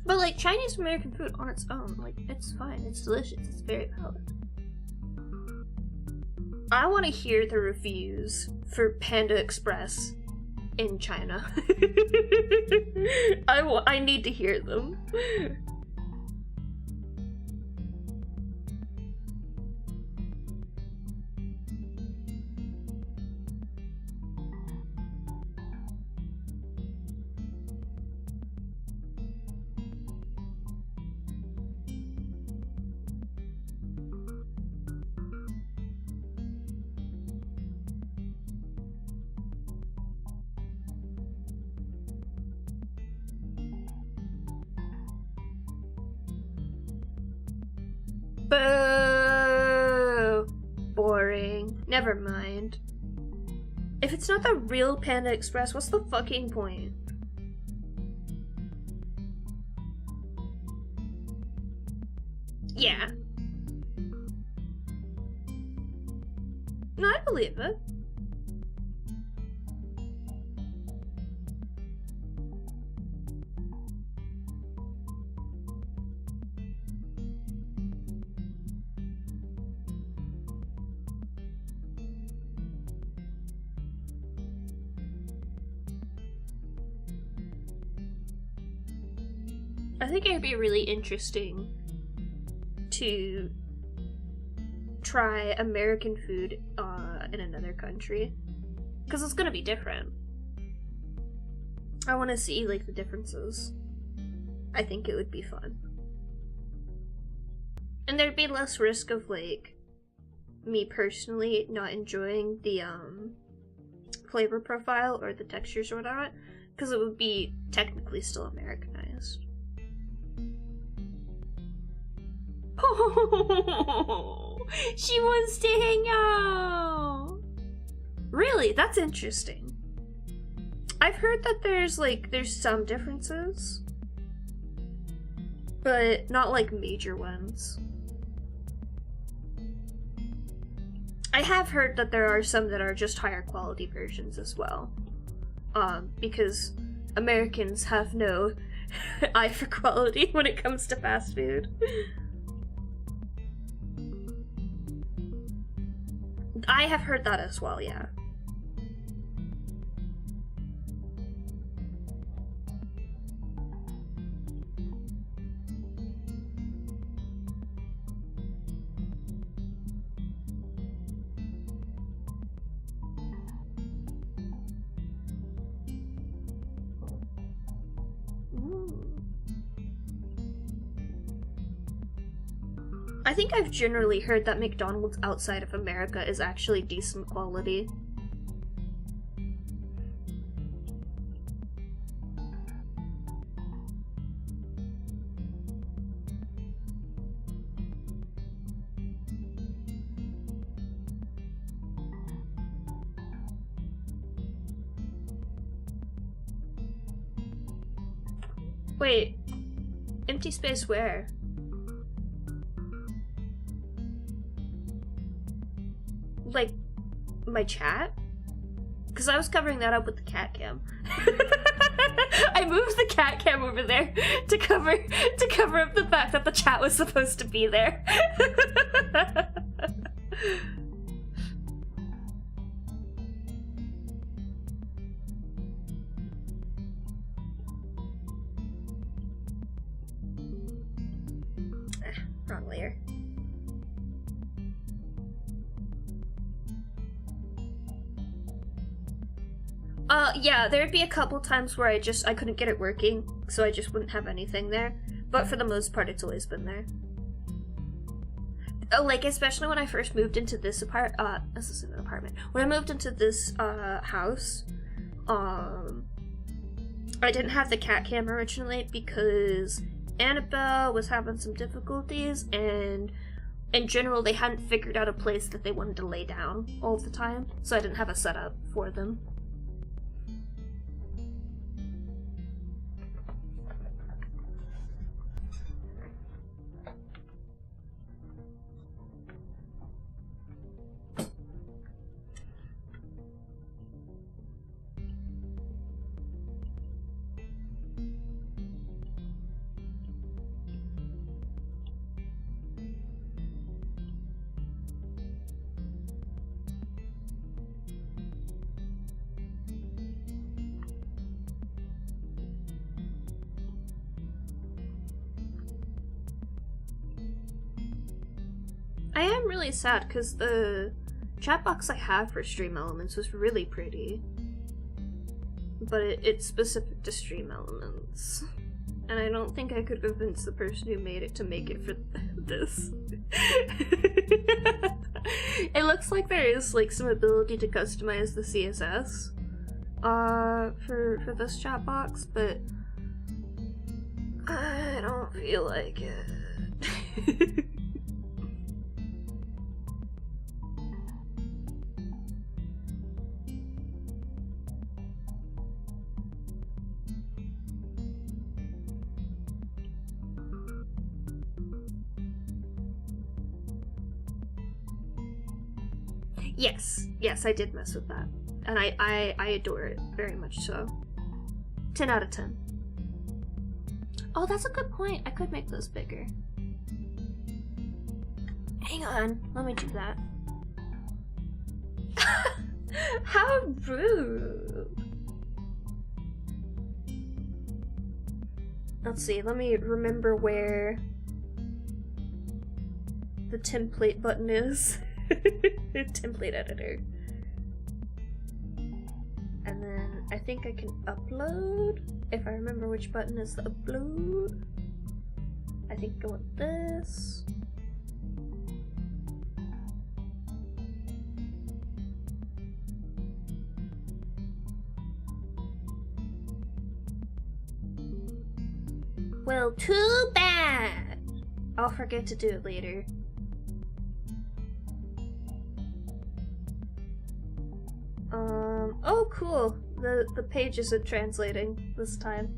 But like Chinese American food on its own, like it's fine, it's delicious, it's very valid. I want to hear the reviews for Panda Express in China. I need to hear them. Boo! Boring. Never mind. If it's not the real Panda Express, what's the fucking point? Yeah. No, I believe it. I think it'd be really interesting to try American food in another country, because it's gonna be different. I want to see like the differences. I think it would be fun, and there'd be less risk of like me personally not enjoying the flavor profile or the textures or whatnot, because it would be technically still Americanized. Oh, she wants to hang out. Really? That's interesting. I've heard that there's some differences, but not like major ones. I have heard that there are some that are just higher quality versions as well. Because Americans have no eye for quality when it comes to fast food. I have heard that as well, yeah. I think I've generally heard that McDonald's outside of America is actually decent quality. Wait, empty space where? Like, my chat? Because I was covering that up with the cat cam. I moved the cat cam over there to cover up the fact that the chat was supposed to be there. Wrong layer. Yeah, there'd be a couple times where I couldn't get it working, so I just wouldn't have anything there. But for the most part, it's always been there. Like, especially when I first moved into this this isn't an apartment. When I moved into this, house, I didn't have the cat cam originally because Annabelle was having some difficulties, and in general, they hadn't figured out a place that they wanted to lay down all the time, so I didn't have a setup for them. I am really sad because the chat box I have for Stream Elements was really pretty. But it's specific to Stream Elements. And I don't think I could convince the person who made it to make it for this. It looks like there is like some ability to customize the CSS for this chat box, but I don't feel like it. Yes, I did mess with that. And I adore it, very much so. 10 out of 10. Oh, that's a good point. I could make those bigger. Hang on, let me do that. How rude. Let's see, let me remember where the template button is. Template editor. And then I think I can upload, if I remember which button is the upload. I think go with this. Well, too bad! I'll forget to do it later. Oh cool. The page isn't translating this time.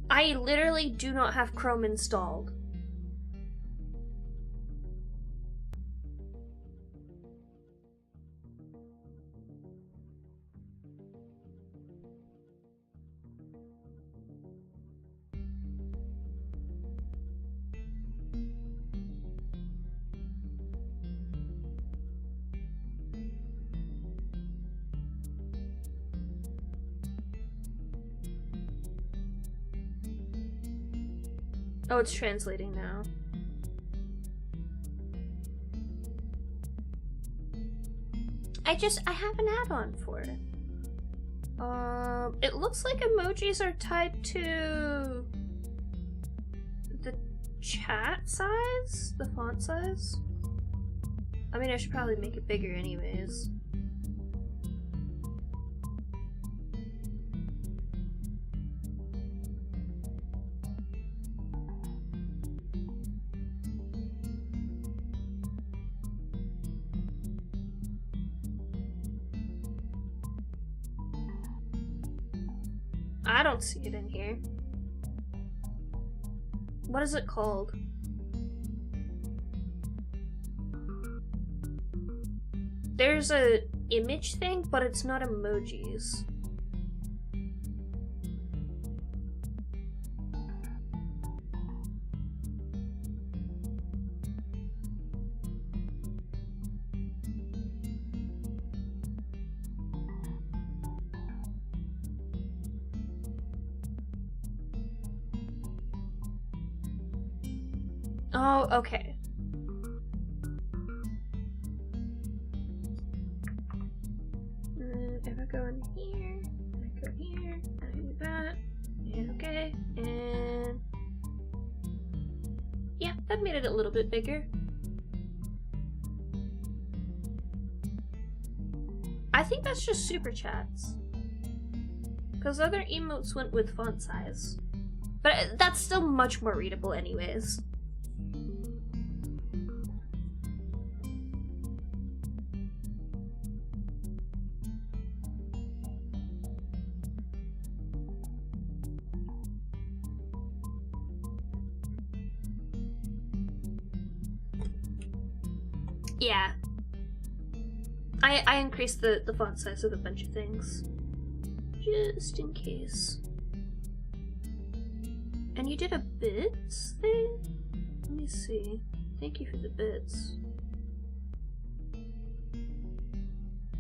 I literally do not have Chrome installed. Oh, it's translating now. I have an add-on for it. It looks like emojis are tied to the chat size, the font size. I mean, I should probably make it bigger anyways. I don't see it in here. What is it called? There's a image thing, but it's not emojis. Oh, okay. If I go in here, I go here, and I do that, and okay, and yeah, that made it a little bit bigger. I think that's just super chats, because other emotes went with font size, but that's still much more readable anyways. Yeah. I increased the font size of a bunch of things. Just in case. And you did a bits thing? Let me see. Thank you for the bits.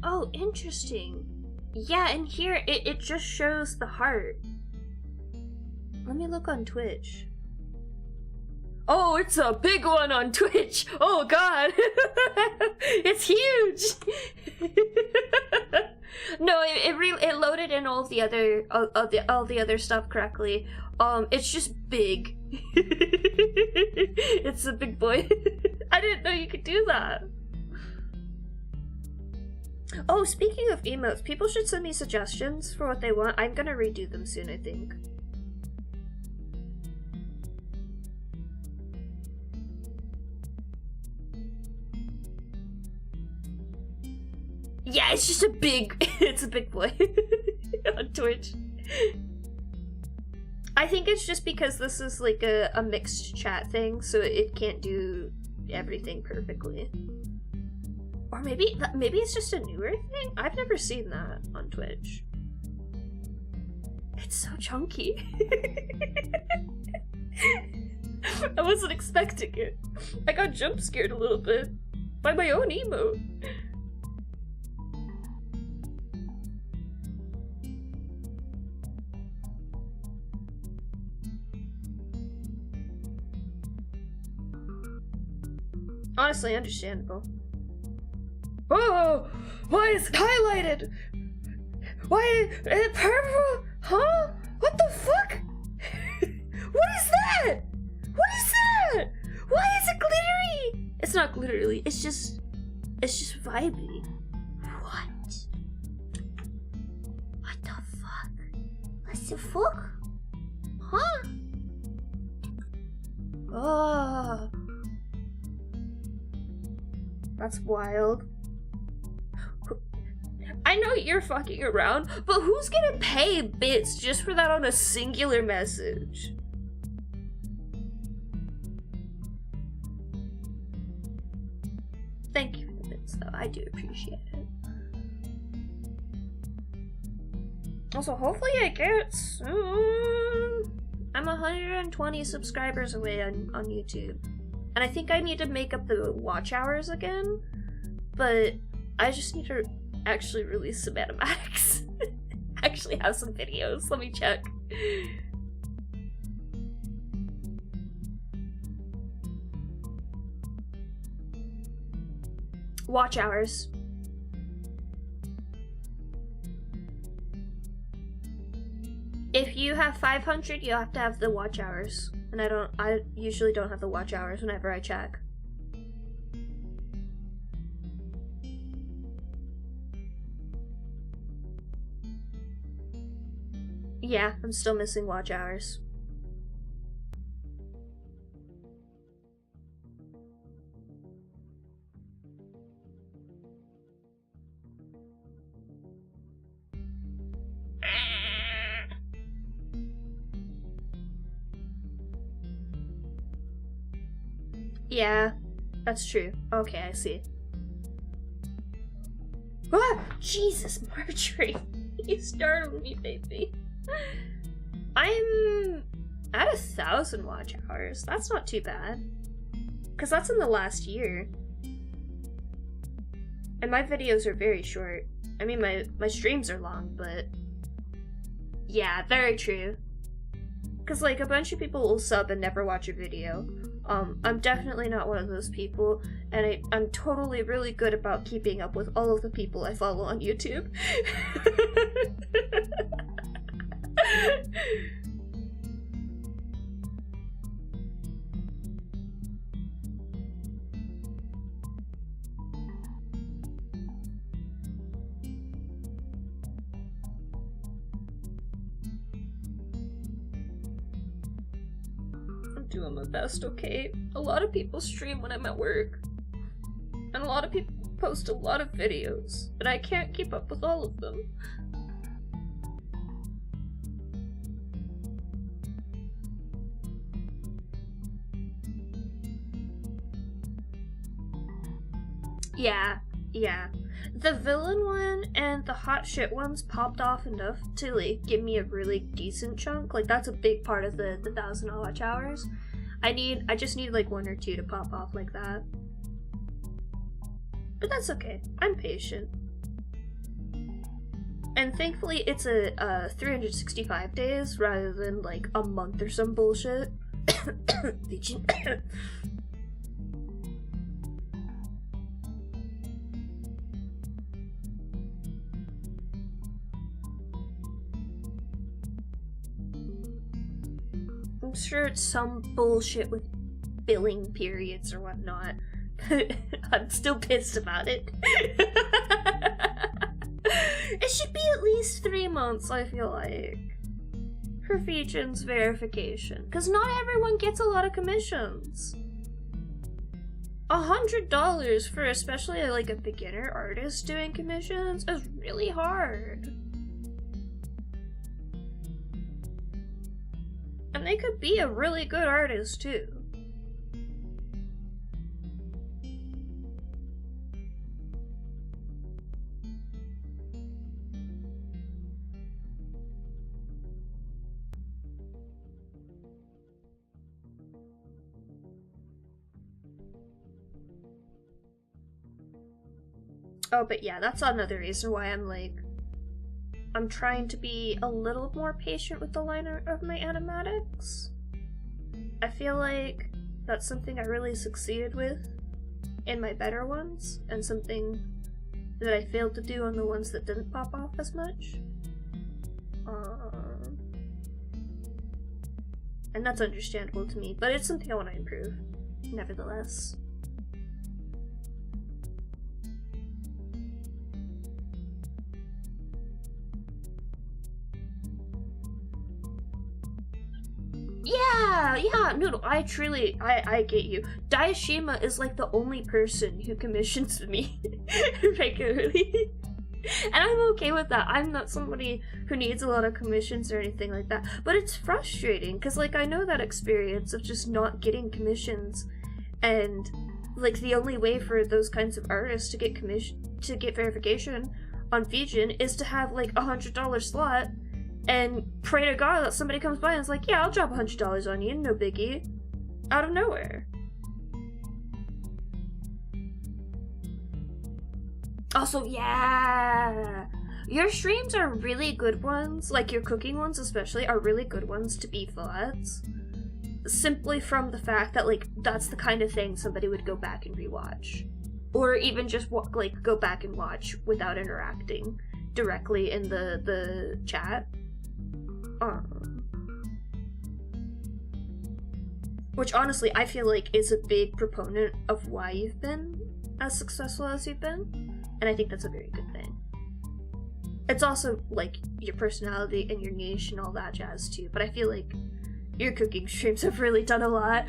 Oh, interesting. Yeah, and here it just shows the heart. Let me look on Twitch. Oh, it's a big one on Twitch. Oh God, it's huge. No, it loaded in all of the other all the other stuff correctly. It's just big. It's a big boy. I didn't know you could do that. Oh, speaking of emotes, people should send me suggestions for what they want. I'm gonna redo them soon, I think. Yeah, it's just a big, it's a big boy on Twitch. I think it's just because this is like a mixed chat thing, so it can't do everything perfectly. Or maybe it's just a newer thing? I've never seen that on Twitch. It's so chunky. I wasn't expecting it. I got jump scared a little bit by my own emote. Honestly, understandable. Oh, why is it highlighted? Why is it purple? Huh? What the fuck? What is that? What is Why is it glittery? It's not glittery, it's just vibey. What? What the fuck? What the fuck? Huh? Oh. That's wild. I know you're fucking around, but who's gonna pay bits just for that on a singular message? Thank you for the bits, though. I do appreciate it. Also, hopefully I get it soon. I'm 120 subscribers away on YouTube. And I think I need to make up the watch hours again. But I just need to actually release some animatics. Actually have some videos. Let me check. Watch hours. If you have 500, you have to have the watch hours. And I usually don't have the watch hours whenever I check. Yeah, I'm still missing watch hours. Yeah, that's true. Okay, I see. Ah! Jesus, Marjorie. You startled me, baby. I'm at 1,000 watch hours. That's not too bad. Because that's in the last year. And my videos are very short. I mean, my streams are long, but... Yeah, very true. Because, like, a bunch of people will sub and never watch a video. I'm definitely not one of those people, and I'm totally really good about keeping up with all of the people I follow on YouTube. Doing my best, okay? A lot of people stream when I'm at work. And a lot of people post a lot of videos, and I can't keep up with all of them. Yeah. The villain one and the hot shit ones popped off enough to, like, give me a really decent chunk. Like, that's a big part of the 1,000 watch hours. I just need, like, 1 or 2 to pop off like that. But that's okay. I'm patient. And thankfully, it's a 365 days rather than, like, a month or some bullshit. I'm sure it's some bullshit with billing periods or whatnot, but I'm still pissed about it. It should be at least 3 months, I feel like, for Feejin's verification, because not everyone gets a lot of commissions. $100 for especially like a beginner artist doing commissions is really hard. And they could be a really good artist, too. Oh, but yeah, that's another reason why I'm trying to be a little more patient with the liner of my animatics. I feel like that's something I really succeeded with in my better ones, and something that I failed to do on the ones that didn't pop off as much. And that's understandable to me, but it's something I want to improve. nevertheless. Yeah, Noodle, I get you. Daishima is like the only person who commissions me regularly. And I'm okay with that. I'm not somebody who needs a lot of commissions or anything like that. But it's frustrating, because, like, I know that experience of just not getting commissions. And, like, the only way for those kinds of artists to get verification on Vijin is to have, like, $100 slot and pray to God that somebody comes by and is like, yeah, I'll drop $100 on you, no biggie. Out of nowhere. Also, yeah, your streams are really good ones, like your cooking ones especially, are really good ones to be VODs. Simply from the fact that, like, that's the kind of thing somebody would go back and rewatch. Or even just, like, go back and watch without interacting directly in the chat. Which, honestly, I feel like is a big proponent of why you've been as successful as you've been. And I think that's a very good thing. It's also, like, your personality and your niche and all that jazz, too. But I feel like your cooking streams have really done a lot.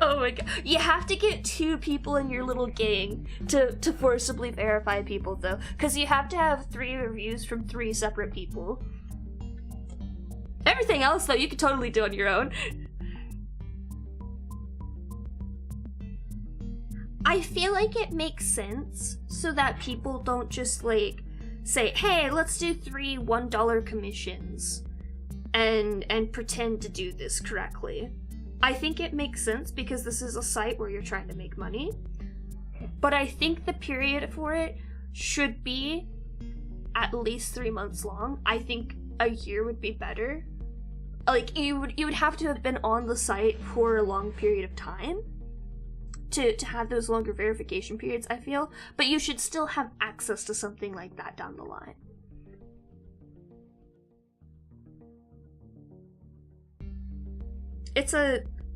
Oh my god. You have to get 2 people in your little gang to forcibly verify people, though. Because you have to have 3 reviews from 3 separate people. Everything else, though, you can totally do on your own. I feel like it makes sense so that people don't just, like, say, hey, let's do 3 $1 commissions and pretend to do this correctly. I think it makes sense because this is a site where you're trying to make money. But I think the period for it should be at least 3 months long. I think a year would be better. Like, you would have to have been on the site for a long period of time to have those longer verification periods, I feel, but you should still have access to something like that down the line. It's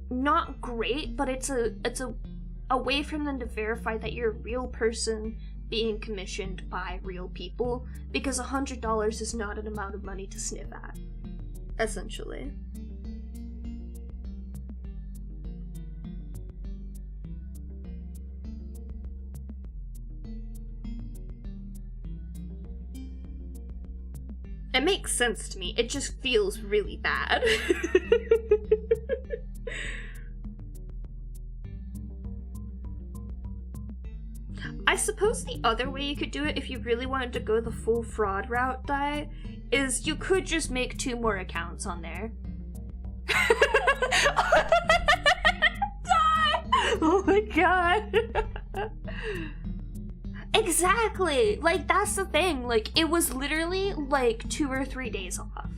not great, but it's a way for them to verify that you're a real person being commissioned by real people, because $100 is not an amount of money to sniff at, essentially. It makes sense to me, it just feels really bad. I suppose the other way you could do it if you really wanted to go the full fraud route, Dai, is you could just make 2 more accounts on there. Dai! Oh my god! Exactly! Like, that's the thing. Like, it was literally, like, 2 or 3 days off.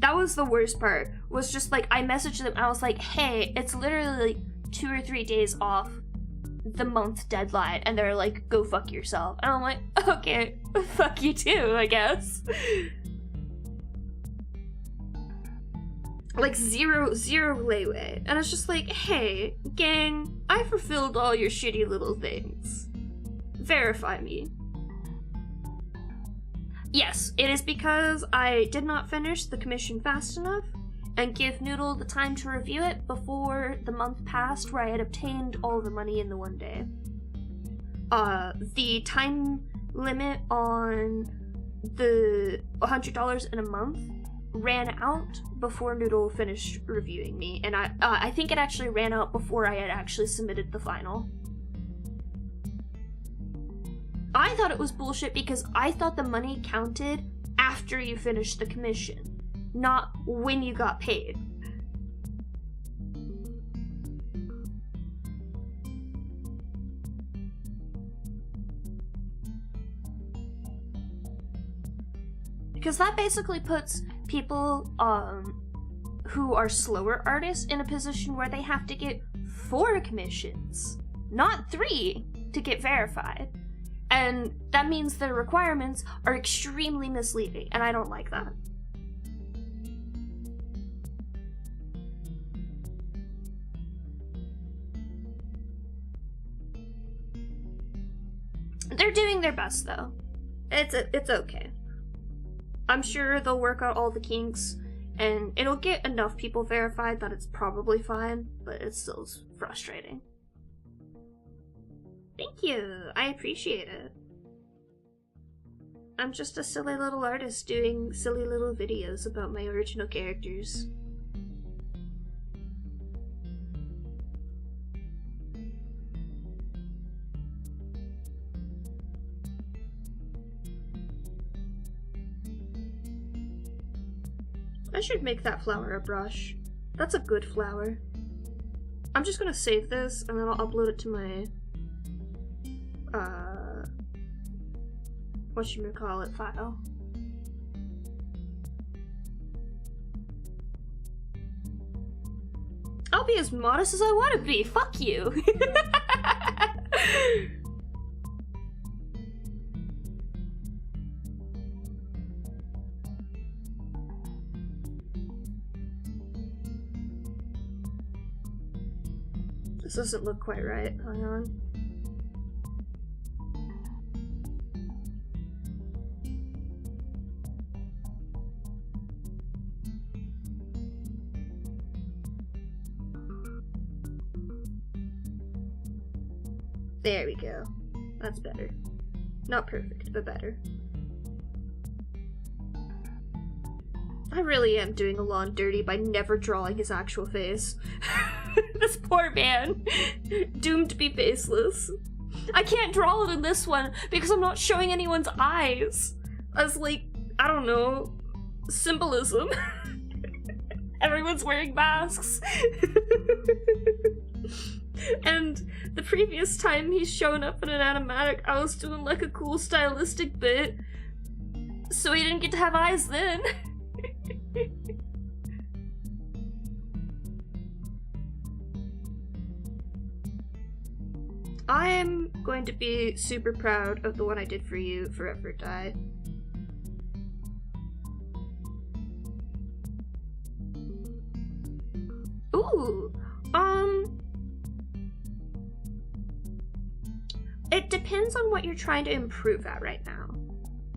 That was the worst part. Was just, like, I messaged them, I was like, hey, it's literally, like, 2 or 3 days off the month deadline. And they're like, go fuck yourself. And I'm like, okay, fuck you too, I guess. Like, zero leeway. And it's just like, hey, gang, I fulfilled all your shitty little things. Verify me. Yes, it is because I did not finish the commission fast enough and give Noodle the time to review it before the month passed where I had obtained all the money in the one day. The time limit on the $100 in a month ran out before Noodle finished reviewing me, and I think it actually ran out before I had actually submitted the final. I thought it was bullshit because I thought the money counted after you finished the commission, not when you got paid. Because that basically puts people who are slower artists in a position where they have to get 4 commissions, not 3, to get verified. And that means their requirements are extremely misleading, and I don't like that. They're doing their best, though. It's okay. I'm sure they'll work out all the kinks, and it'll get enough people verified that it's probably fine, but it's still frustrating. Thank you, I appreciate it. I'm just a silly little artist doing silly little videos about my original characters. I should make that flower a brush. That's a good flower. I'm just gonna save this and then I'll upload it to my whatchamacallit file. I'll be as modest as I want to be. Fuck you. This doesn't look quite right. Hang on. There we go. That's better. Not perfect, but better. I really am doing Alon dirty by never drawing his actual face. This poor man. Doomed to be faceless. I can't draw it in this one because I'm not showing anyone's eyes. As like, I don't know, symbolism. Everyone's wearing masks. And the previous time he's shown up in an animatic, I was doing like a cool stylistic bit, so he didn't get to have eyes then. I'm going to be super proud of the one I did for you, Forever Die. Ooh, it depends on what you're trying to improve at right now.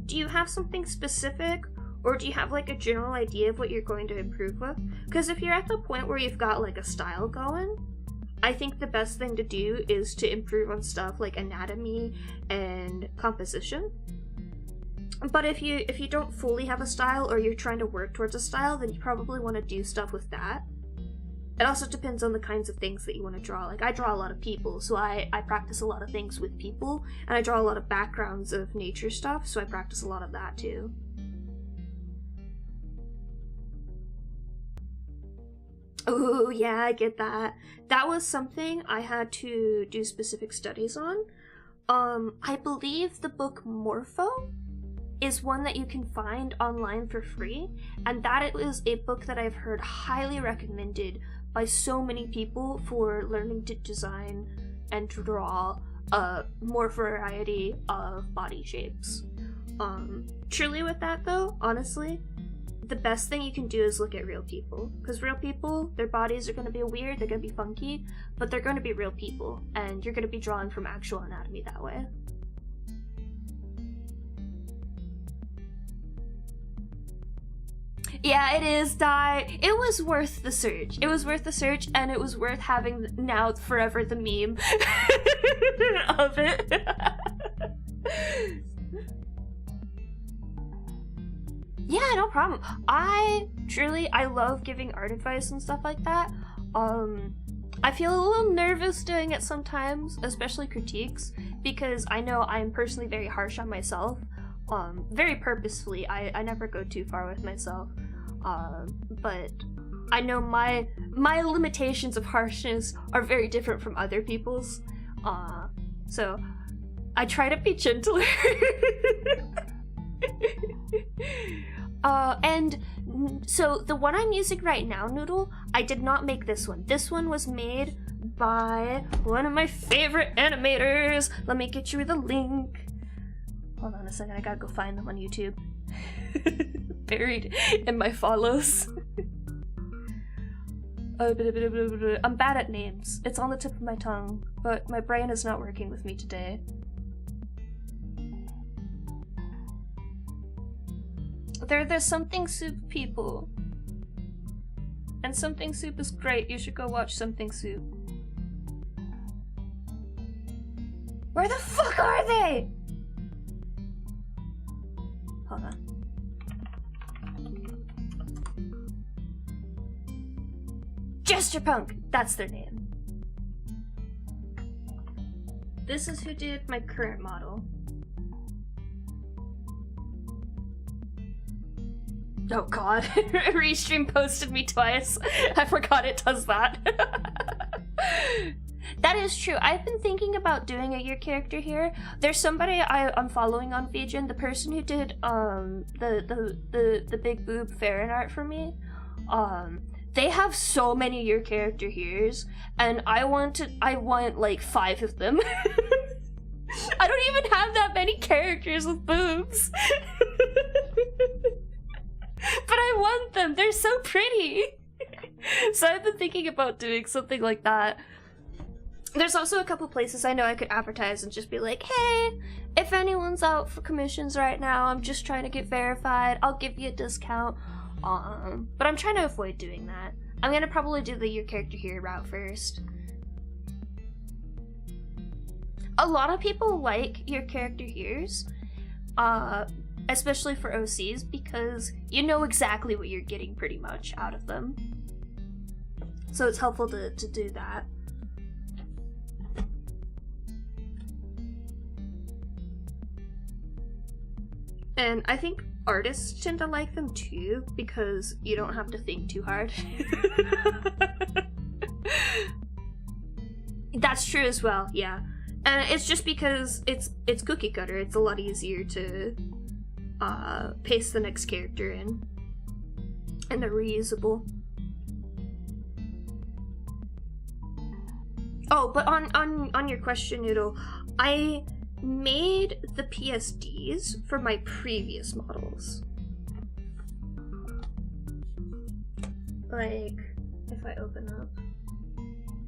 Do you have something specific, or do you have like a general idea of what you're going to improve with? Because if you're at the point where you've got like a style going, I think the best thing to do is to improve on stuff like anatomy and composition. But if you don't fully have a style, or you're trying to work towards a style, then you probably want to do stuff with that. It also depends on the kinds of things that you want to draw. Like, I draw a lot of people, so I practice a lot of things with people, and I draw a lot of backgrounds of nature stuff, so I practice a lot of that too. Ooh, yeah, I get that. That was something I had to do specific studies on. I believe the book Morpho is one that you can find online for free, and that is a book that I've heard highly recommended by so many people for learning to design and draw more variety of body shapes. Truly with that though, honestly, the best thing you can do is look at real people, because real people, their bodies are going to be weird, they're going to be funky, but they're going to be real people, and you're going to be drawing from actual anatomy that way. Yeah, it is, Dai. It was worth the search. It was worth the search, and it was worth having now forever the meme of it. Yeah, no problem. I love giving art advice and stuff like that. I feel a little nervous doing it sometimes, especially critiques, because I know I'm personally very harsh on myself. Very purposefully. I never go too far with myself. But I know my limitations of harshness are very different from other people's. So I try to be gentler. And so the one I'm using right now, Noodle, I did not make this one. This one was made by one of my favorite animators. Let me get you the link. Hold on a second, I gotta go find them on YouTube. Buried in my follows. I'm bad at names. It's on the tip of my tongue, but my brain is not working with me today. There's Something Soup people. And Something Soup is great. You should go watch Something Soup. Where the fuck are they? Hold on. Jesterpunk! That's their name. This is who did my current model. Oh god, Restream posted me twice. I forgot it does that. That is true. I've been thinking about doing a your character here. There's somebody I'm following on Vijin, the person who did the big boob Farron art for me. They have so many your character here's, and I want like 5 of them. I don't even have that many characters with boobs. But I want them, they're so pretty. So I've been thinking about doing something like that. There's also a couple places I know I could advertise and just be like, hey, if anyone's out for commissions right now, I'm just trying to get verified, I'll give you a discount. But I'm trying to avoid doing that. I'm gonna probably do the your character here route first. A lot of people like your character here's, especially for OCs, because you know exactly what you're getting pretty much out of them. So it's helpful to do that. And I think artists tend to like them too, because you don't have to think too hard. That's true as well, yeah. And it's just because it's cookie cutter, it's a lot easier to paste the next character in. And they're reusable. Oh, but on your question, Noodle, I made the PSDs for my previous models. Like, if I open up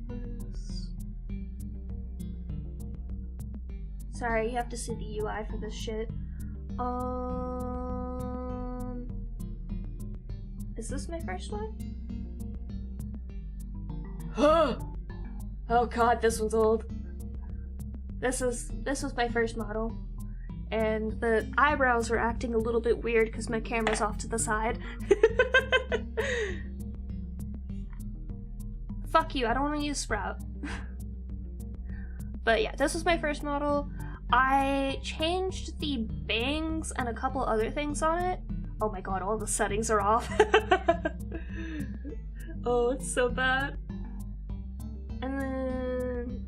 this. Sorry, you have to see the UI for this shit. Is this my first one? Oh god, this one's old. This was my first model, and the eyebrows were acting a little bit weird because my camera's off to the side. Fuck you, I don't want to use Sprout. But yeah, this was my first model. I changed the bangs and a couple other things on it. Oh my god, all the settings are off. Oh, it's so bad. And then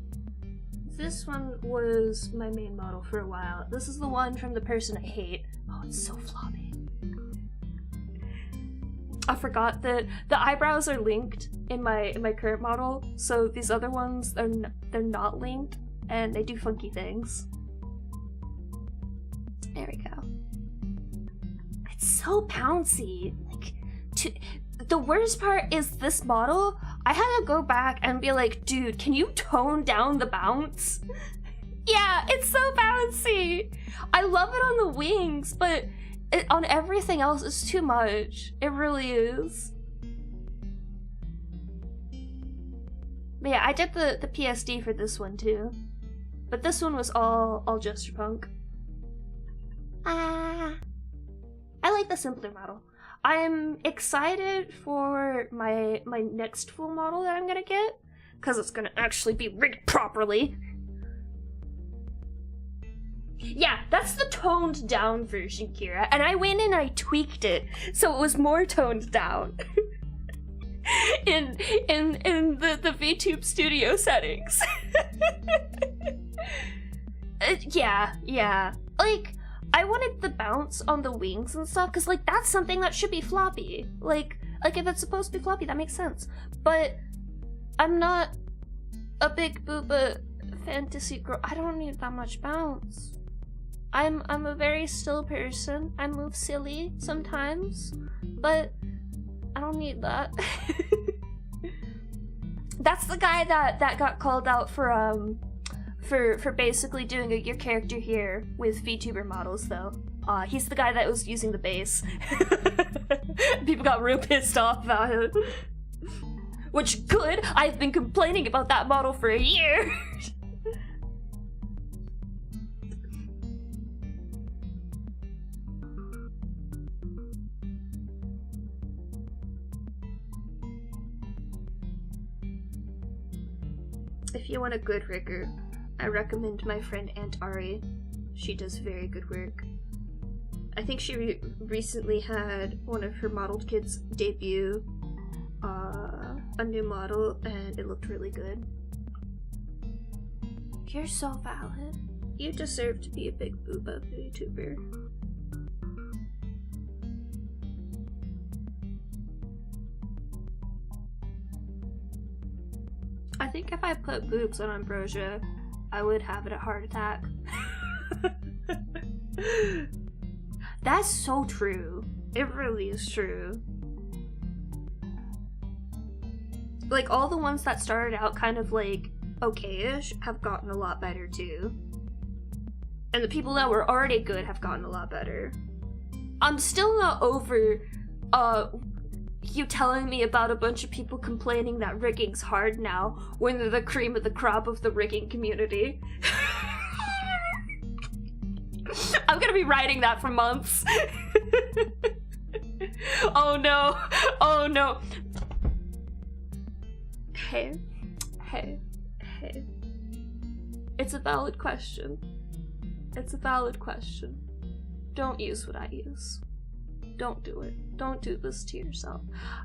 this one was my main model for a while. This is the one from the person I hate. Oh, it's so floppy. I forgot that the eyebrows are linked in my current model, so these other ones they're not linked, and they do funky things. There we go. It's so bouncy. Like, the worst part is this model, I had to go back and be like, dude, can you tone down the bounce? Yeah, it's so bouncy. I love it on the wings, but on everything else it's too much. It really is. But yeah, I did the PSD for this one too. But this one was all Jesterpunk. I like the simpler model. I'm excited for my next full model that I'm gonna get, because it's gonna actually be rigged properly. Yeah, that's the toned down version, Kira, and I went and I tweaked it so it was more toned down. in the VTube studio settings. Yeah. Like, I wanted the bounce on the wings and stuff, because, like, that's something that should be floppy. Like if it's supposed to be floppy, that makes sense. But I'm not a big booba fantasy girl. I don't need that much bounce. I'm a very still person. I move silly sometimes, but I don't need that. That's the guy that got called out for basically doing your character here with VTuber models, though. He's the guy that was using the base. People got real pissed off about it. Which, good, I've been complaining about that model for a year. If you want a good rigger, I recommend my friend Aunt Ari. She does very good work. I think she recently had one of her modeled kids debut a new model, and it looked really good. You're so valid. You deserve to be a big booba YouTuber. I think if I put boobs on Ambrosia, I would have a heart attack. That's so true. It really is true. Like, all the ones that started out kind of like okay-ish have gotten a lot better too. And the people that were already good have gotten a lot better. I'm still not over you telling me about a bunch of people complaining that rigging's hard now when they're the cream of the crop of the rigging community. I'm gonna be writing that for months. Oh no, oh no. Hey. It's a valid question. It's a valid question. Don't use what I use. Don't do it. Don't do this to yourself.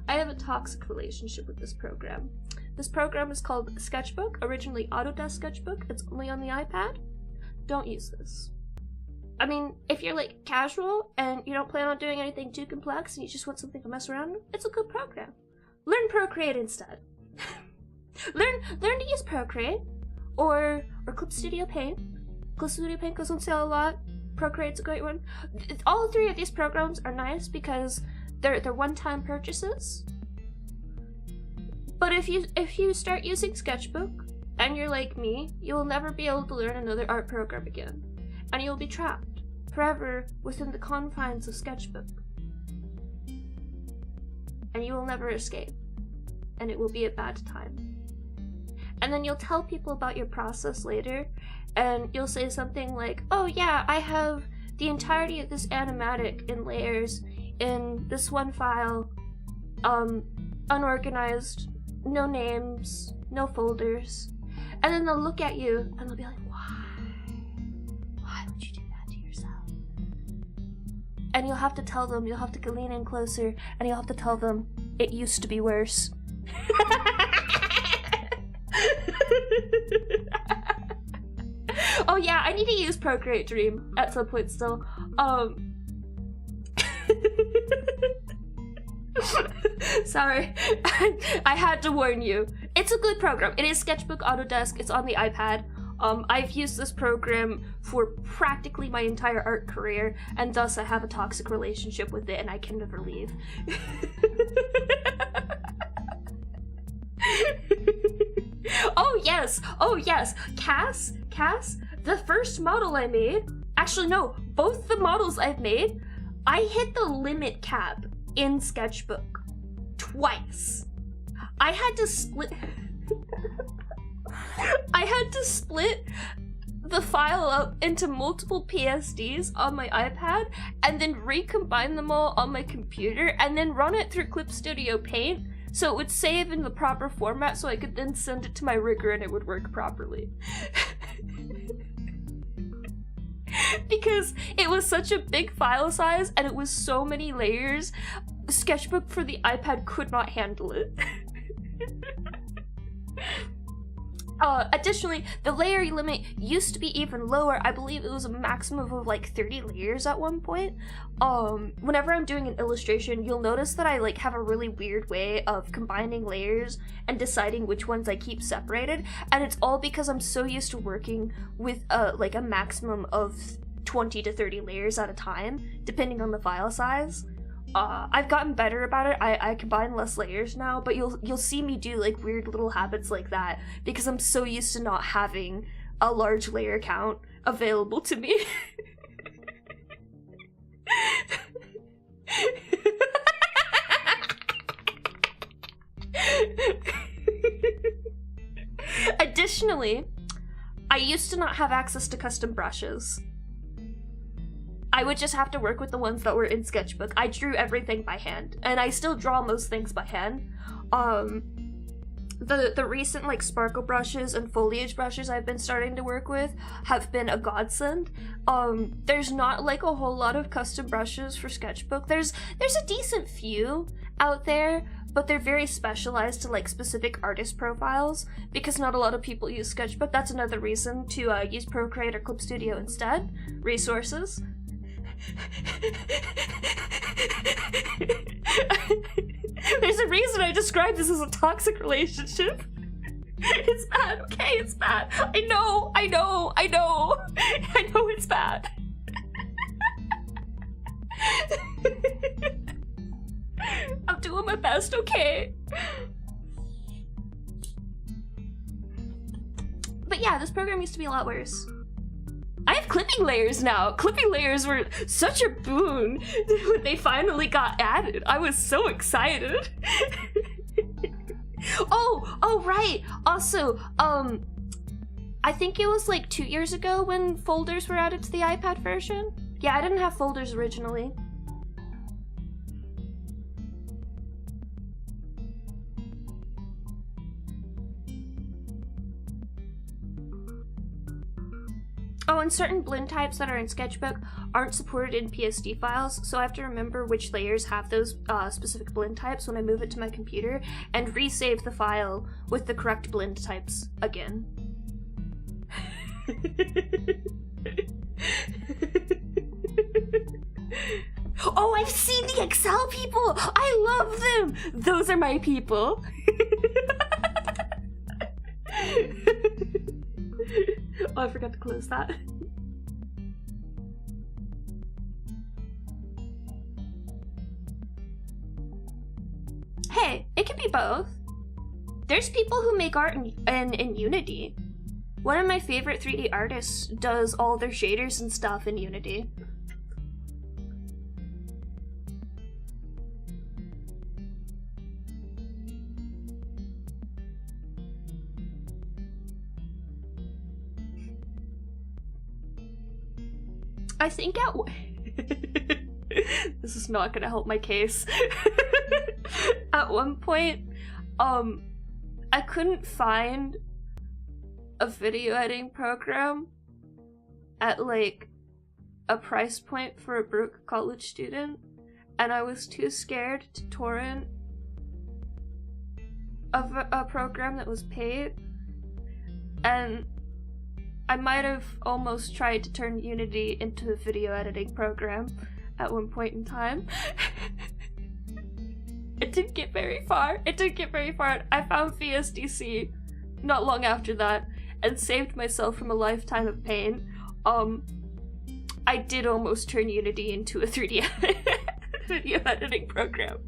I have a toxic relationship with this program. This program is called Sketchbook, originally Autodesk Sketchbook. It's only on the iPad. Don't use this. I mean, if you're like casual and you don't plan on doing anything too complex and you just want something to mess around with, it's a good program. Learn Procreate instead. learn to use Procreate or Clip Studio Paint. Clip Studio Paint goes on sale a lot. Procreate's a great one. All three of these programs are nice because they're one-time purchases. But if you start using Sketchbook and you're like me, you will never be able to learn another art program again, and you'll be trapped forever within the confines of Sketchbook, and you will never escape, and it will be a bad time. And then you'll tell people about your process later, and you'll say something like, oh yeah, I have the entirety of this animatic in layers in this one file, unorganized, no names, no folders. And then they'll look at you and they'll be like, why would you do that to yourself? And you'll have to tell them, you'll have to lean in closer, and you'll have to tell them, it used to be worse. Oh yeah, I need to use Procreate Dream at some point still. Sorry, I had to warn you. It's a good program. It is Sketchbook Autodesk. It's on the iPad. I've used this program for practically my entire art career, and thus I have a toxic relationship with it, and I can never leave. Oh yes, Cass, the first model I made, actually no, both the models I've made, I hit the limit cap in Sketchbook twice. I had to split the file up into multiple PSDs on my iPad and then recombine them all on my computer and then run it through Clip Studio Paint so it would save in the proper format so I could then send it to my rigger and it would work properly. Because it was such a big file size and it was so many layers, Sketchbook for the iPad could not handle it. Additionally, the layer limit used to be even lower. I believe it was a maximum of like 30 layers at one point. Whenever I'm doing an illustration, you'll notice that I like have a really weird way of combining layers and deciding which ones I keep separated, and it's all because I'm so used to working with like a maximum of 20 to 30 layers at a time, depending on the file size. I've gotten better about it. I combine less layers now, but you'll see me do like weird little habits like that because I'm so used to not having a large layer count available to me. Additionally, I used to not have access to custom brushes. I would just have to work with the ones that were in Sketchbook. I drew everything by hand, and I still draw most things by hand. The recent like sparkle brushes and foliage brushes I've been starting to work with have been a godsend. There's not like a whole lot of custom brushes for Sketchbook. There's a decent few out there, but they're very specialized to like specific artist profiles because not a lot of people use Sketchbook. That's another reason to use Procreate or Clip Studio instead. Resources. There's a reason I describe this as a toxic relationship. It's bad, okay, it's bad. I know it's bad. I'm doing my best, okay? But yeah, this program used to be a lot worse. I have clipping layers now. Clipping layers were such a boon when they finally got added. I was so excited. Oh, right. Also, I think it was like 2 years ago when folders were added to the iPad version. Yeah, I didn't have folders originally. Oh, and certain blend types that are in Sketchbook aren't supported in PSD files, so I have to remember which layers have those specific blend types when I move it to my computer, and resave the file with the correct blend types again. Oh, I've seen the Excel people! I love them! Those are my people. Oh, I forgot to close that. Hey, it can be both. There's people who make art in Unity. One of my favorite 3D artists does all their shaders and stuff in Unity. I think this is not gonna help my case. At one point, I couldn't find a video editing program at like a price point for a broke college student, and I was too scared to torrent of a program that was paid, and I might have almost tried to turn Unity into a video editing program at one point in time. It didn't get very far. I found VSDC not long after that and saved myself from a lifetime of pain. I did almost turn Unity into a 3D video editing program.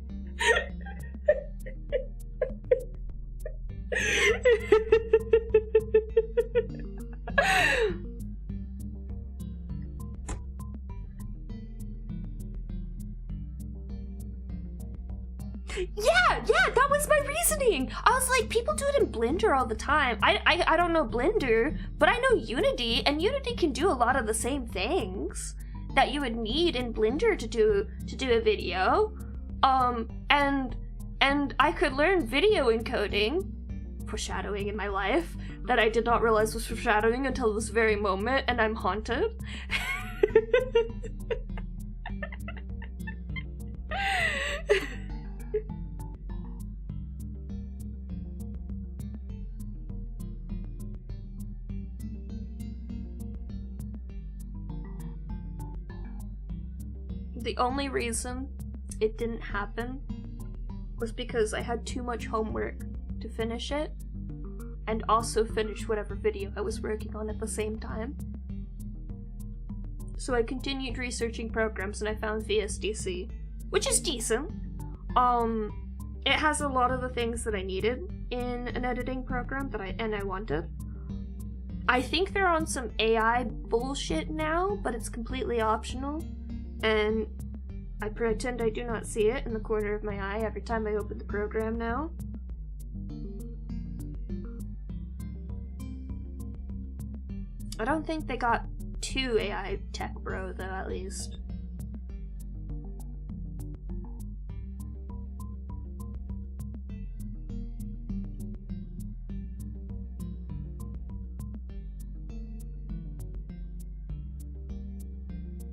Yeah, that was my reasoning. I was like, people do it in Blender all the time. I don't know Blender, but I know Unity, and Unity can do a lot of the same things that you would need in Blender to do a video. And I could learn video encoding, foreshadowing in my life that I did not realize was foreshadowing until this very moment, and I'm haunted. The only reason it didn't happen was because I had too much homework to finish it, and also finish whatever video I was working on at the same time. So I continued researching programs and I found VSDC, which is decent. It has a lot of the things that I needed in an editing program that I wanted. I think they're on some AI bullshit now, but it's completely optional, and I pretend I do not see it in the corner of my eye every time I open the program now. I don't think they got too AI tech bro though, at least.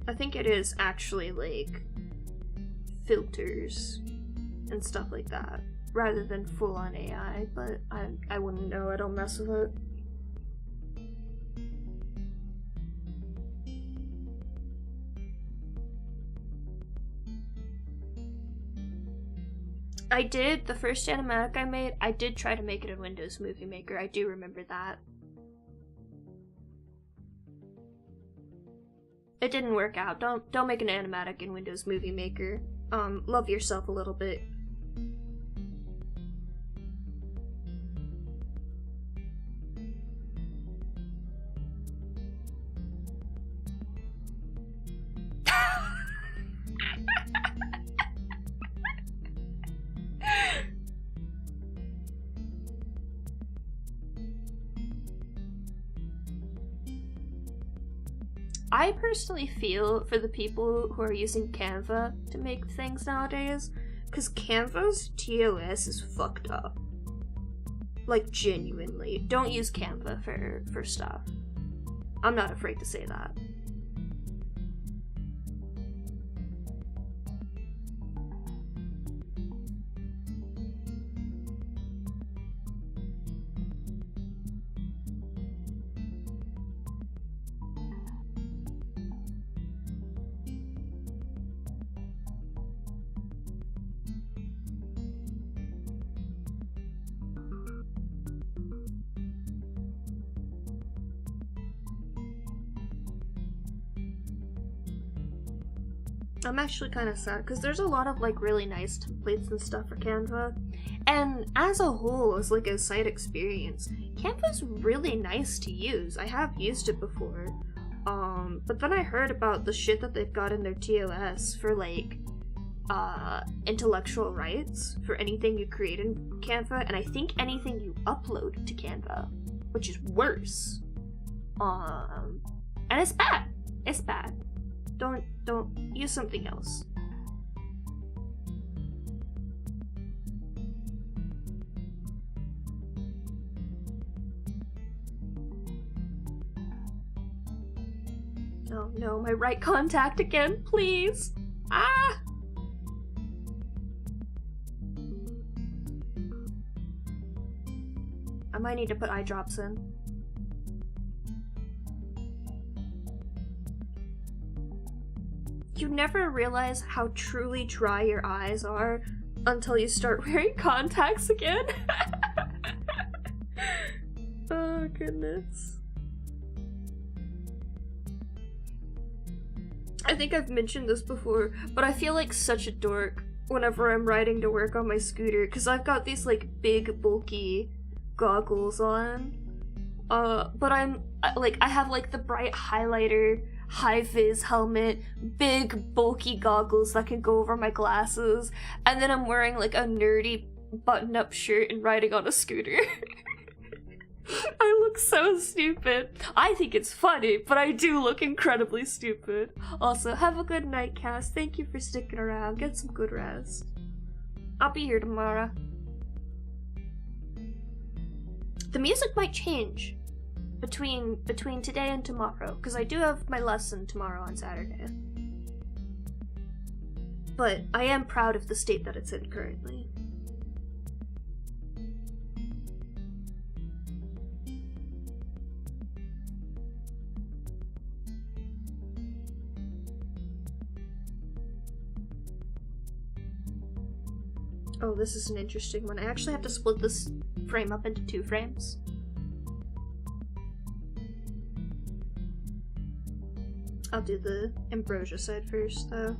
I think it is actually like filters and stuff like that, rather than full-on AI, but I wouldn't know, I don't mess with it. I did, the first animatic I made, I did try to make it in Windows Movie Maker, I do remember that. It didn't work out. Don't make an animatic in Windows Movie Maker. Love yourself a little bit. I personally feel for the people who are using Canva to make things nowadays, because Canva's TOS is fucked up. Like, genuinely. Don't use Canva for stuff. I'm not afraid to say that. I'm actually kind of sad, because there's a lot of, like, really nice templates and stuff for Canva. And as a whole, as, like, a site experience, Canva's really nice to use. I have used it before. But then I heard about the shit that they've got in their TOS for, like, intellectual rights for anything you create in Canva, and I think anything you upload to Canva, which is worse. And it's bad. It's bad. Don't use something else. Oh no, my right contact again, please. Ah! I might need to put eye drops in. You never realize how truly dry your eyes are until you start wearing contacts again. Oh, goodness. I think I've mentioned this before, but I feel like such a dork whenever I'm riding to work on my scooter, because I've got these, like, big, bulky goggles on. But I have, like, the bright highlighter, high-vis helmet, big, bulky goggles that can go over my glasses, and then I'm wearing, like, a nerdy button-up shirt and riding on a scooter. I look so stupid. I think it's funny, but I do look incredibly stupid. Also, have a good night, Cass. Thank you for sticking around. Get some good rest. I'll be here tomorrow. The music might change between today and tomorrow, because I do have my lesson tomorrow on Saturday. But I am proud of the state that it's in currently. Oh, this is an interesting one. I actually have to split this frame up into 2 frames. I'll do the Ambrosia side first, though.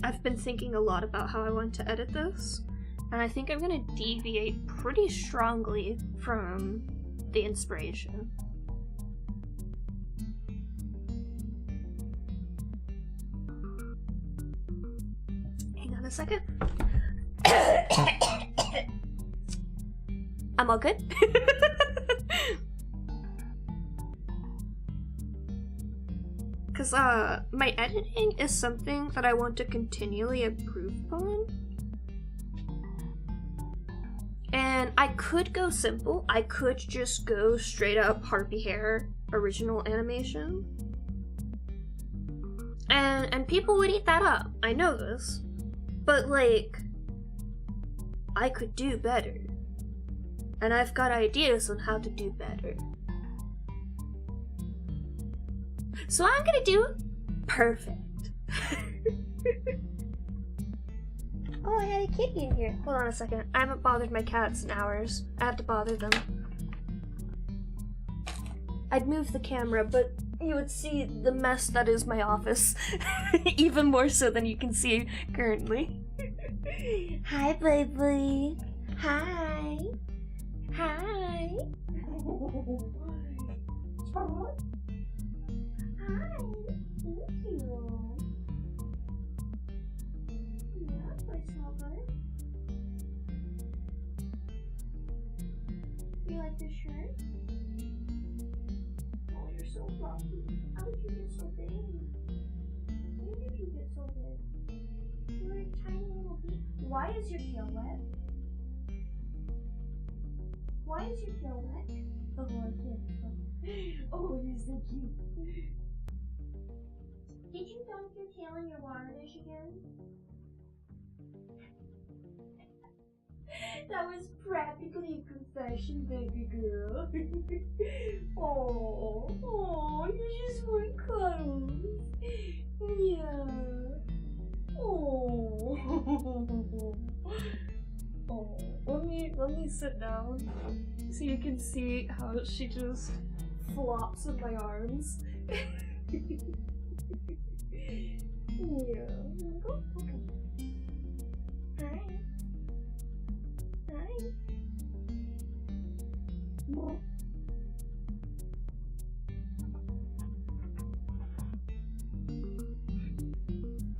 I've been thinking a lot about how I want to edit this, and I think I'm gonna deviate pretty strongly from the inspiration. Hang on a second. I'm all good. Because my editing is something that I want to continually improve upon. And I could go simple. I could just go straight up harpy hair original animation. And people would eat that up. I know this. But like, I could do better. And I've got ideas on how to do better. So I'm gonna do perfect. Oh, I had a kitty in here. Hold on a second. I haven't bothered my cats in hours. I have to bother them. I'd move the camera, but you would see the mess that is my office. Even more so than you can see currently. Hi, baby. Hi. Hi. Hi. Thank you. Yeah, I smell good. You like this shirt? Oh, you're so fluffy. How did you get so big? When did you get so big? You're a tiny little bee. Why is your tail wet? Why is your tail wet? Oh, I can't. Oh, you're so cute. Did you dunk your tail in your water dish again? That was practically a confession, baby girl. Oh, you just want cuddles. Yeah. Oh. Oh. Let me sit down so you can see how she just flops in my arms. Yeah. Oh, okay. Hi. Hi.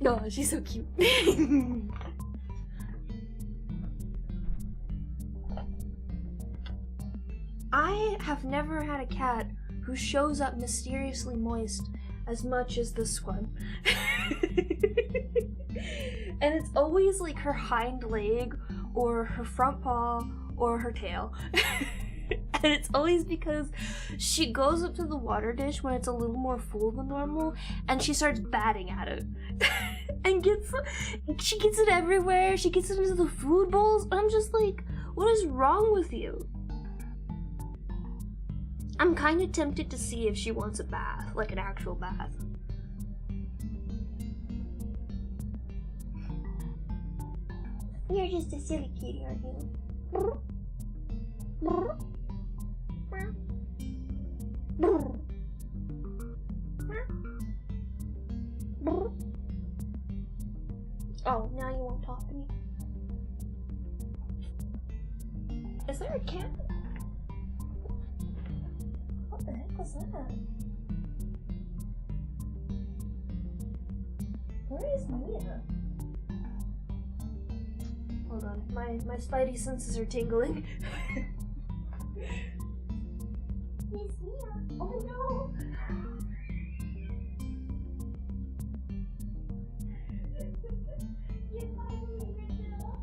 Oh, she's so cute. I have never had a cat who shows up mysteriously moist as much as this one. And it's always like her hind leg or her front paw or her tail. And it's always because she goes up to the water dish when it's a little more full than normal and she starts batting at it. And she gets it everywhere. She gets it into the food bowls. I'm just like, what is wrong with you? I'm kind of tempted to see if she wants a bath, like an actual bath. You're just a silly kitty, aren't you? Oh, now you won't talk to me. Is there a cat? What the heck was that? Where is Mia? Hold on, my spidey senses are tingling. Miss Mia! Oh no! You finally ripped it off.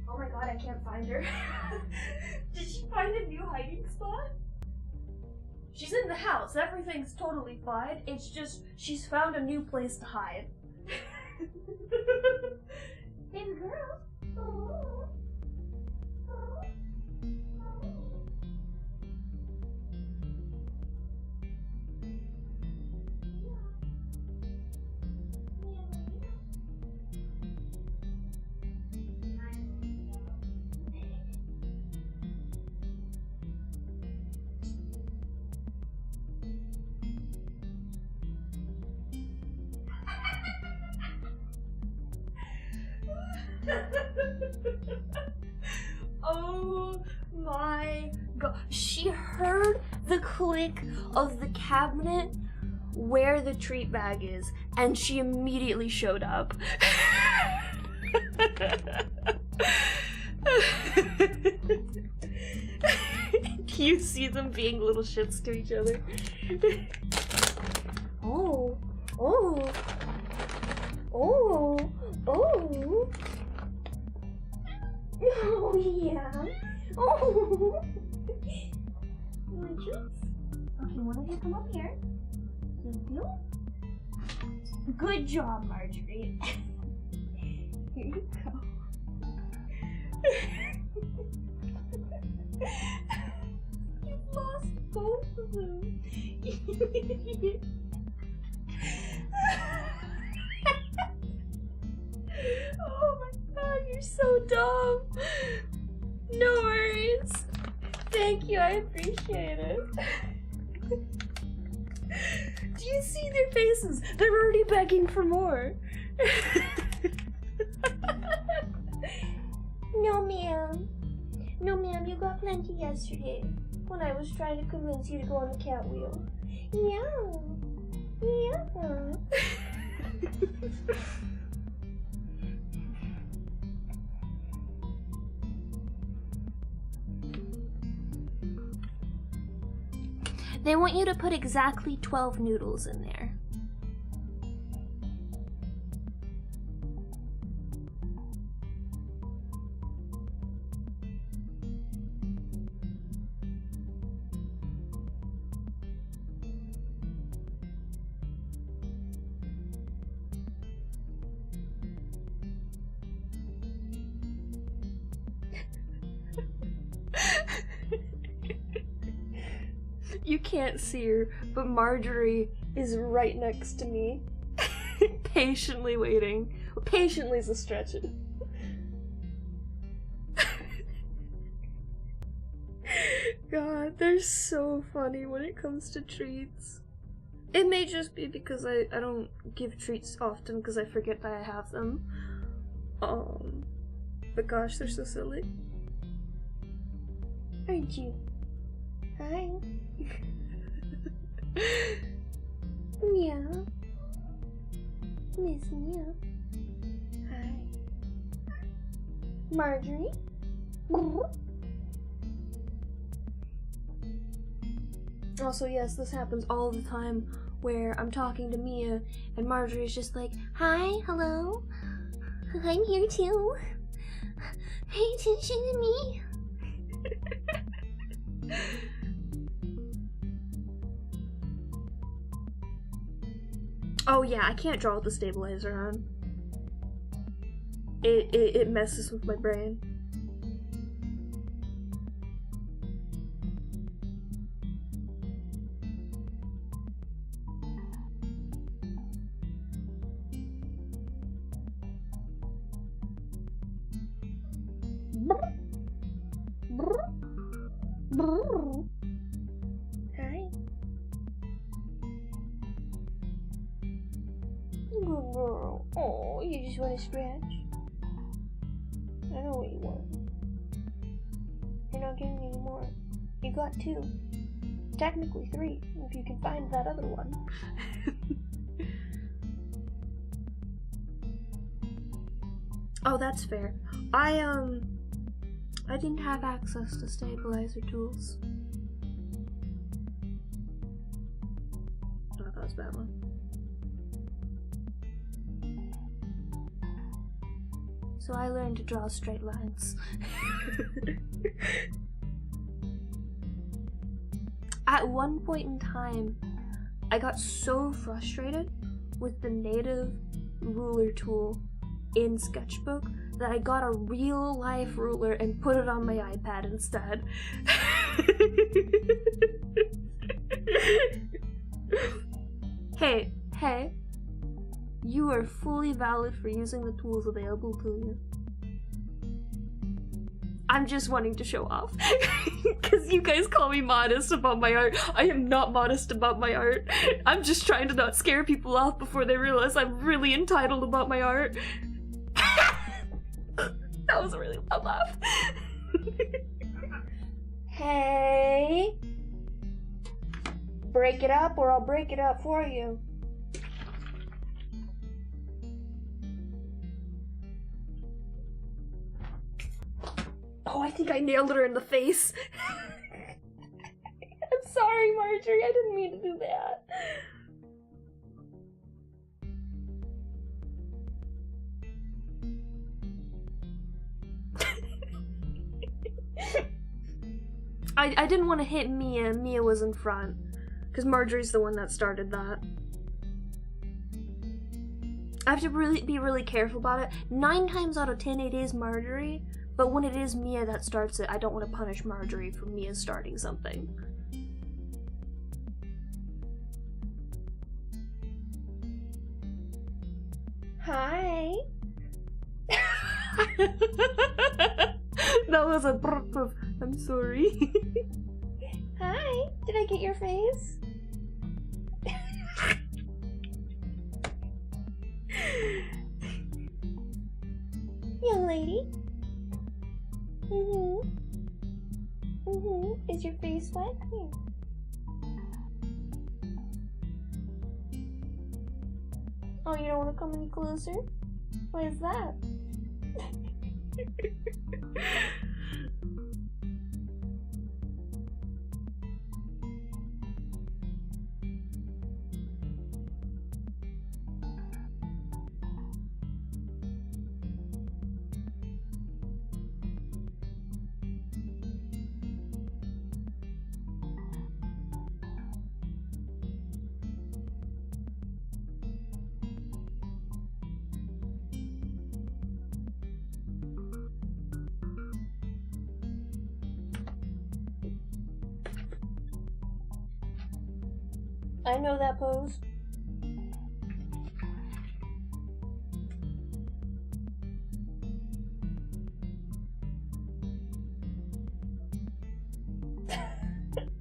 Oh my god, I can't find her. Did she find a new hiding spot? She's in the house. Everything's totally fine. It's just she's found a new place to hide. Baby girl. Oh. Oh. Oh my god. She heard the click of the cabinet where the treat bag is, and she immediately showed up. You see them being little shits to each other. Oh, oh, oh, oh. Oh, yeah. Oh. You want treats? Okay, one of you come up here. Thank you. Good job, Marjorie. Here you go. You've lost both of them. Oh my god, you're so dumb. No worries. Thank you, I appreciate it. Do you see their faces? They're already begging for more. No, ma'am. No, ma'am, you got plenty yesterday when I was trying to convince you to go on the cat wheel. Yeah. Yeah. They want you to put exactly 12 noodles in there. You can't see her, but Marjorie is right next to me, patiently waiting. Patiently is a stretch. God, they're so funny when it comes to treats. It may just be because I don't give treats often because I forget that I have them. But gosh, they're so silly. Aren't you? Hi. Yeah. Miss Mia. Hi. Marjorie. Also, yes, this happens all the time where I'm talking to Mia and Marjorie's just like, hi, hello, I'm here too. Pay attention to me. Oh yeah, I can't draw with the stabilizer on. It messes with my brain. Hi. Good girl. Oh, you just want to scratch? I know what you want. You're not getting any more. You got 2. Technically 3, if you can find that other one. Oh, that's fair. I didn't have access to stabilizer tools. Oh, that was a bad one. So I learned to draw straight lines. At one point in time, I got so frustrated with the native ruler tool in Sketchbook that I got a real life ruler and put it on my iPad instead. Hey, you are fully valid for using the tools available to you. I'm just wanting to show off. Because you guys call me modest about my art. I am not modest about my art. I'm just trying to not scare people off before they realize I'm really entitled about my art. That was a really loud laugh. Hey. Break it up or I'll break it up for you. Oh, I think I nailed her in the face. I'm sorry, Marjorie. I didn't mean to do that. I didn't want to hit Mia. Mia was in front. Because Marjorie's the one that started that. I have to be really careful about it. 9 times out of 10 it is Marjorie. But when it is Mia that starts it, I don't want to punish Marjorie for Mia starting something. Hi. That was a brr. I'm sorry. Hi. Did I get your face? Young lady. Is your face wet? Here. Oh, you don't want to come any closer? Why is that? I know that pose.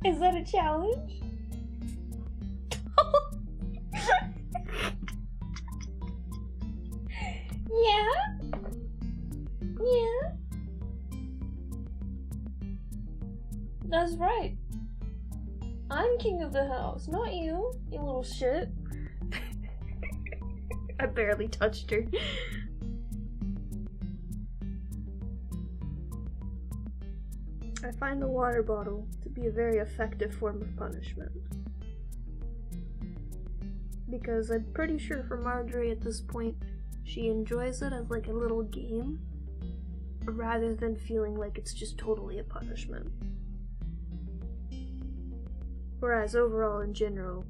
Is that a challenge? Yeah? Yeah? That's right. I'm king of the house, not you, you little shit. I barely touched her. I find the water bottle to be a very effective form of punishment. Because I'm pretty sure for Marjorie at this point, she enjoys it as like a little game, rather than feeling like it's just totally a punishment. Whereas overall in general,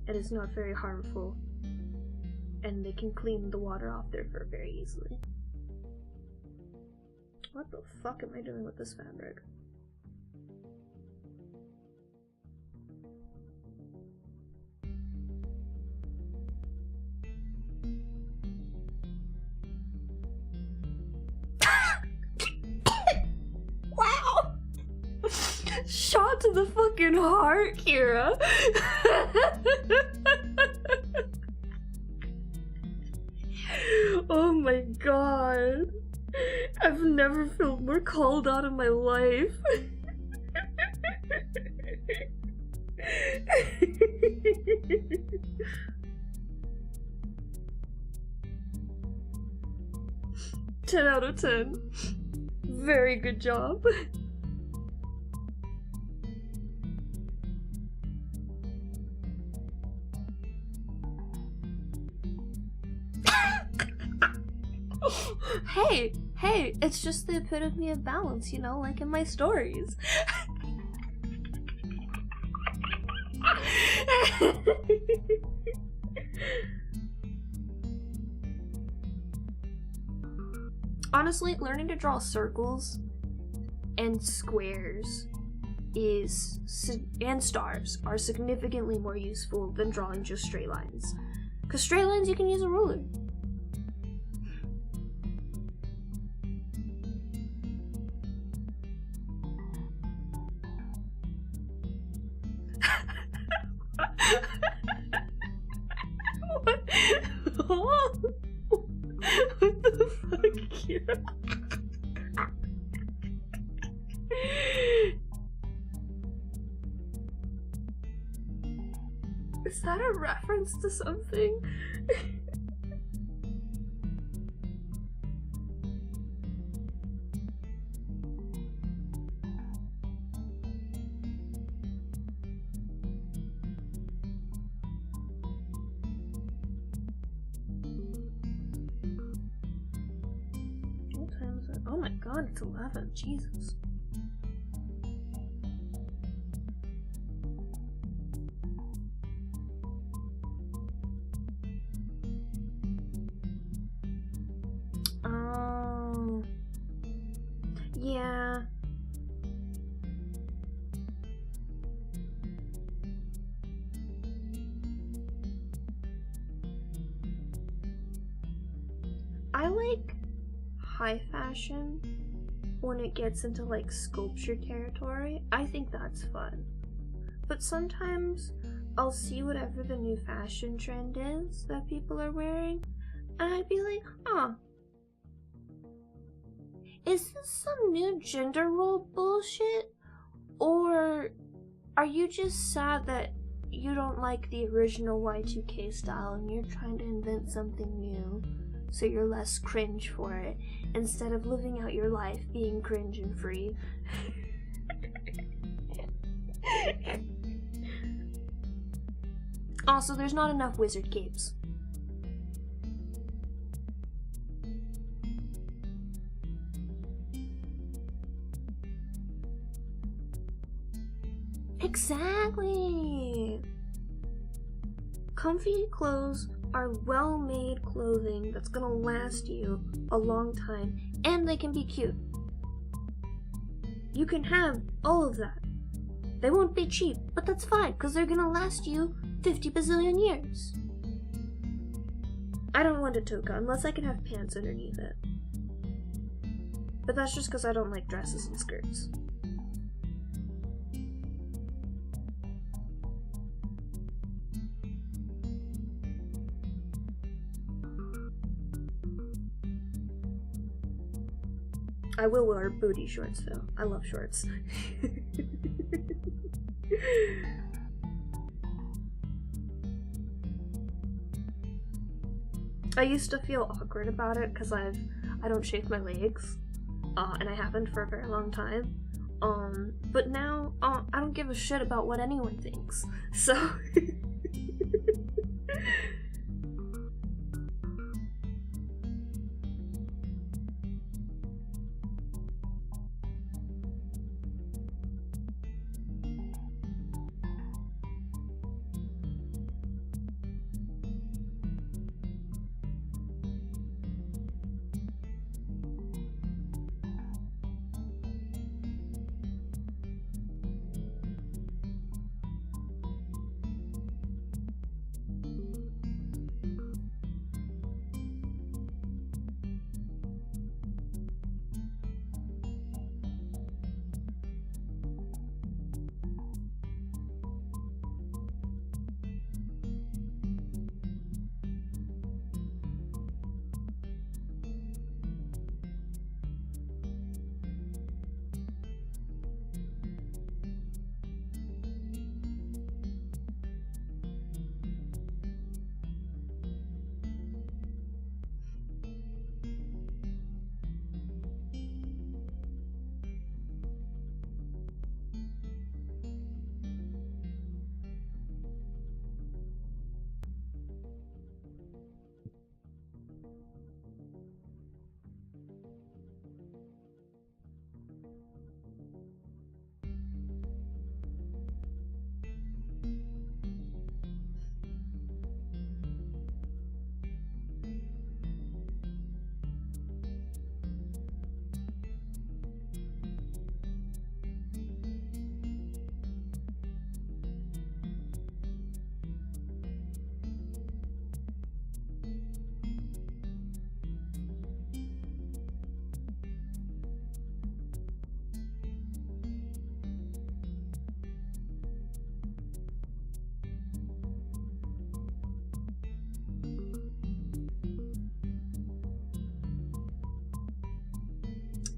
it is not very harmful, and they can clean the water off their fur very easily. What the fuck am I doing with this fabric? Wow! Shot to the fucking heart, Kira. Oh my god. I've never felt more called out in my life. 10 out of 10. Very good job. Hey, it's just the epitome of balance, you know, like in my stories. Honestly, learning to draw circles and squares and stars are significantly more useful than drawing just straight lines. Because straight lines you can use a ruler. What? What the fuck, Kira? Is that a reference to something? What time is it? Oh my god, it's 11. Jesus. Yeah. I like high fashion when it gets into like sculpture territory. I think that's fun. But sometimes I'll see whatever the new fashion trend is that people are wearing, and I'd be like, huh, is this some new gender role bullshit? Or are you just sad that you don't like the original Y2K style and you're trying to invent something new so you're less cringe for it instead of living out your life being cringe and free? Also, there's not enough wizard capes. Exactly! Comfy clothes are well-made clothing that's gonna last you a long time, and they can be cute. You can have all of that. They won't be cheap, but that's fine, because they're gonna last you 50 bazillion years. I don't want a toga unless I can have pants underneath it. But that's just because I don't like dresses and skirts. I will wear booty shorts though. I love shorts. I used to feel awkward about it because I don't shave my legs, and I haven't for a very long time. But now I don't give a shit about what anyone thinks. So.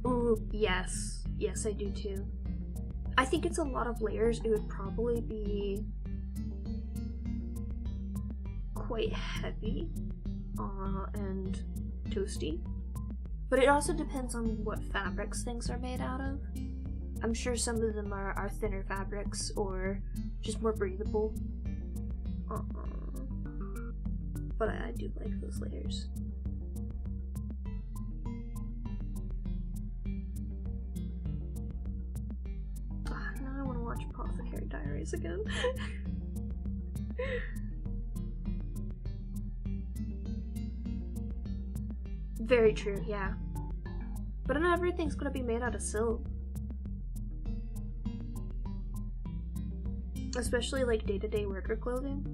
Ooh, yes. Yes, I do too. I think it's a lot of layers. It would probably be quite heavy and toasty. But it also depends on what fabrics things are made out of. I'm sure some of them are thinner fabrics or just more breathable. But I do like those layers. Now I want to watch Apothecary Diaries again. Very true, yeah. But not everything's gonna be made out of silk. Especially like day-to-day worker clothing.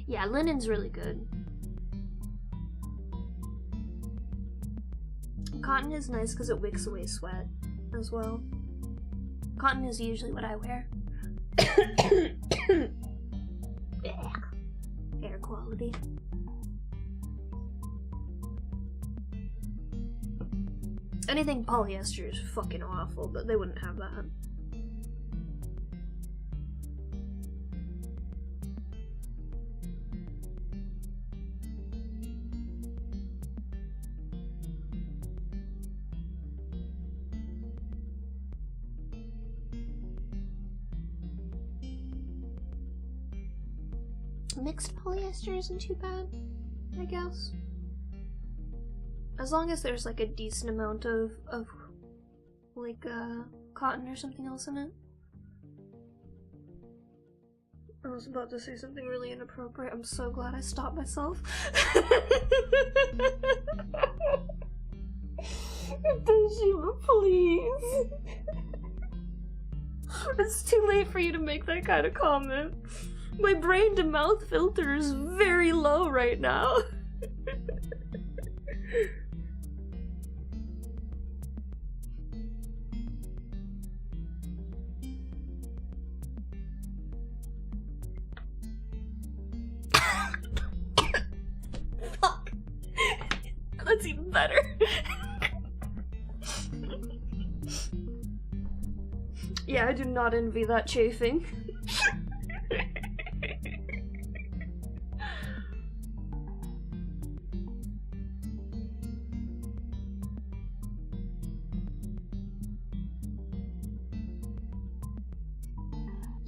Yeah, linen's really good. Cotton is nice because it wicks away sweat as well. Cotton is usually what I wear. Air quality. Anything polyester is fucking awful, but they wouldn't have that. Mixed polyester isn't too bad, I guess. As long as there's like a decent amount of like cotton or something else in it. I was about to say something really inappropriate. I'm so glad I stopped myself. Dejima, please. It's too late for you to make that kind of comment. My brain to mouth filter is very low right now. Fuck. That's even better. Yeah, I do not envy that chafing.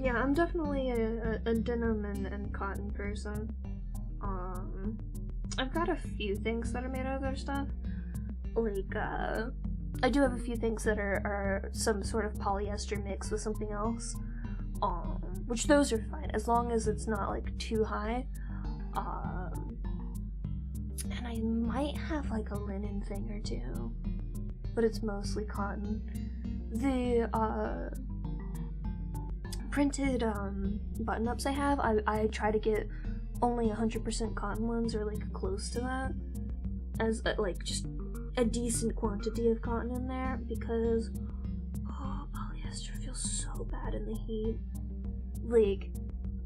Yeah, I'm definitely a denim and cotton person. I've got a few things that are made out of their stuff. Like, I do have a few things that are some sort of polyester mix with something else. Which those are fine, as long as it's not, like, too high. And I might have, like, a linen thing or two. But it's mostly cotton. The, printed button-ups I have, I try to get only 100% cotton ones or like close to that, as like just a decent quantity of cotton in there, because polyester feels so bad in the heat. Like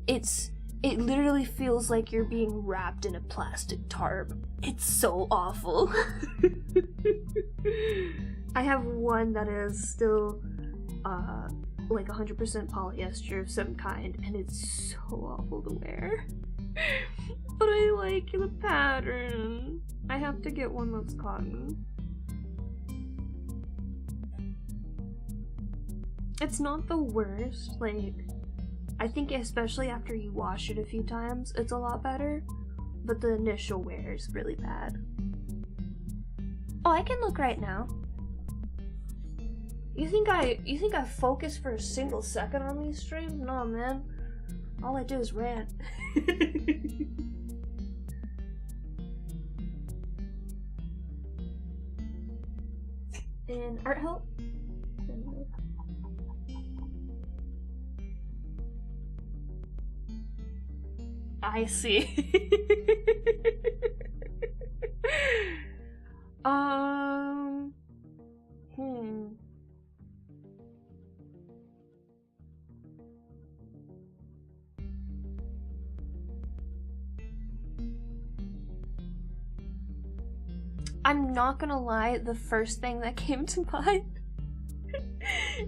it literally feels like you're being wrapped in a plastic tarp. It's so awful. I have one that is still like 100% polyester of some kind, and it's so awful to wear. But I like the pattern. I have to get one that's cotton. It's not the worst, like, I think especially after you wash it a few times, it's a lot better, but the initial wear is really bad. Oh, I can look right now. You think I focus for a single second on these streams? No, man. All I do is rant. And art help? I see. Hmm. I'm not gonna lie, the first thing that came to mind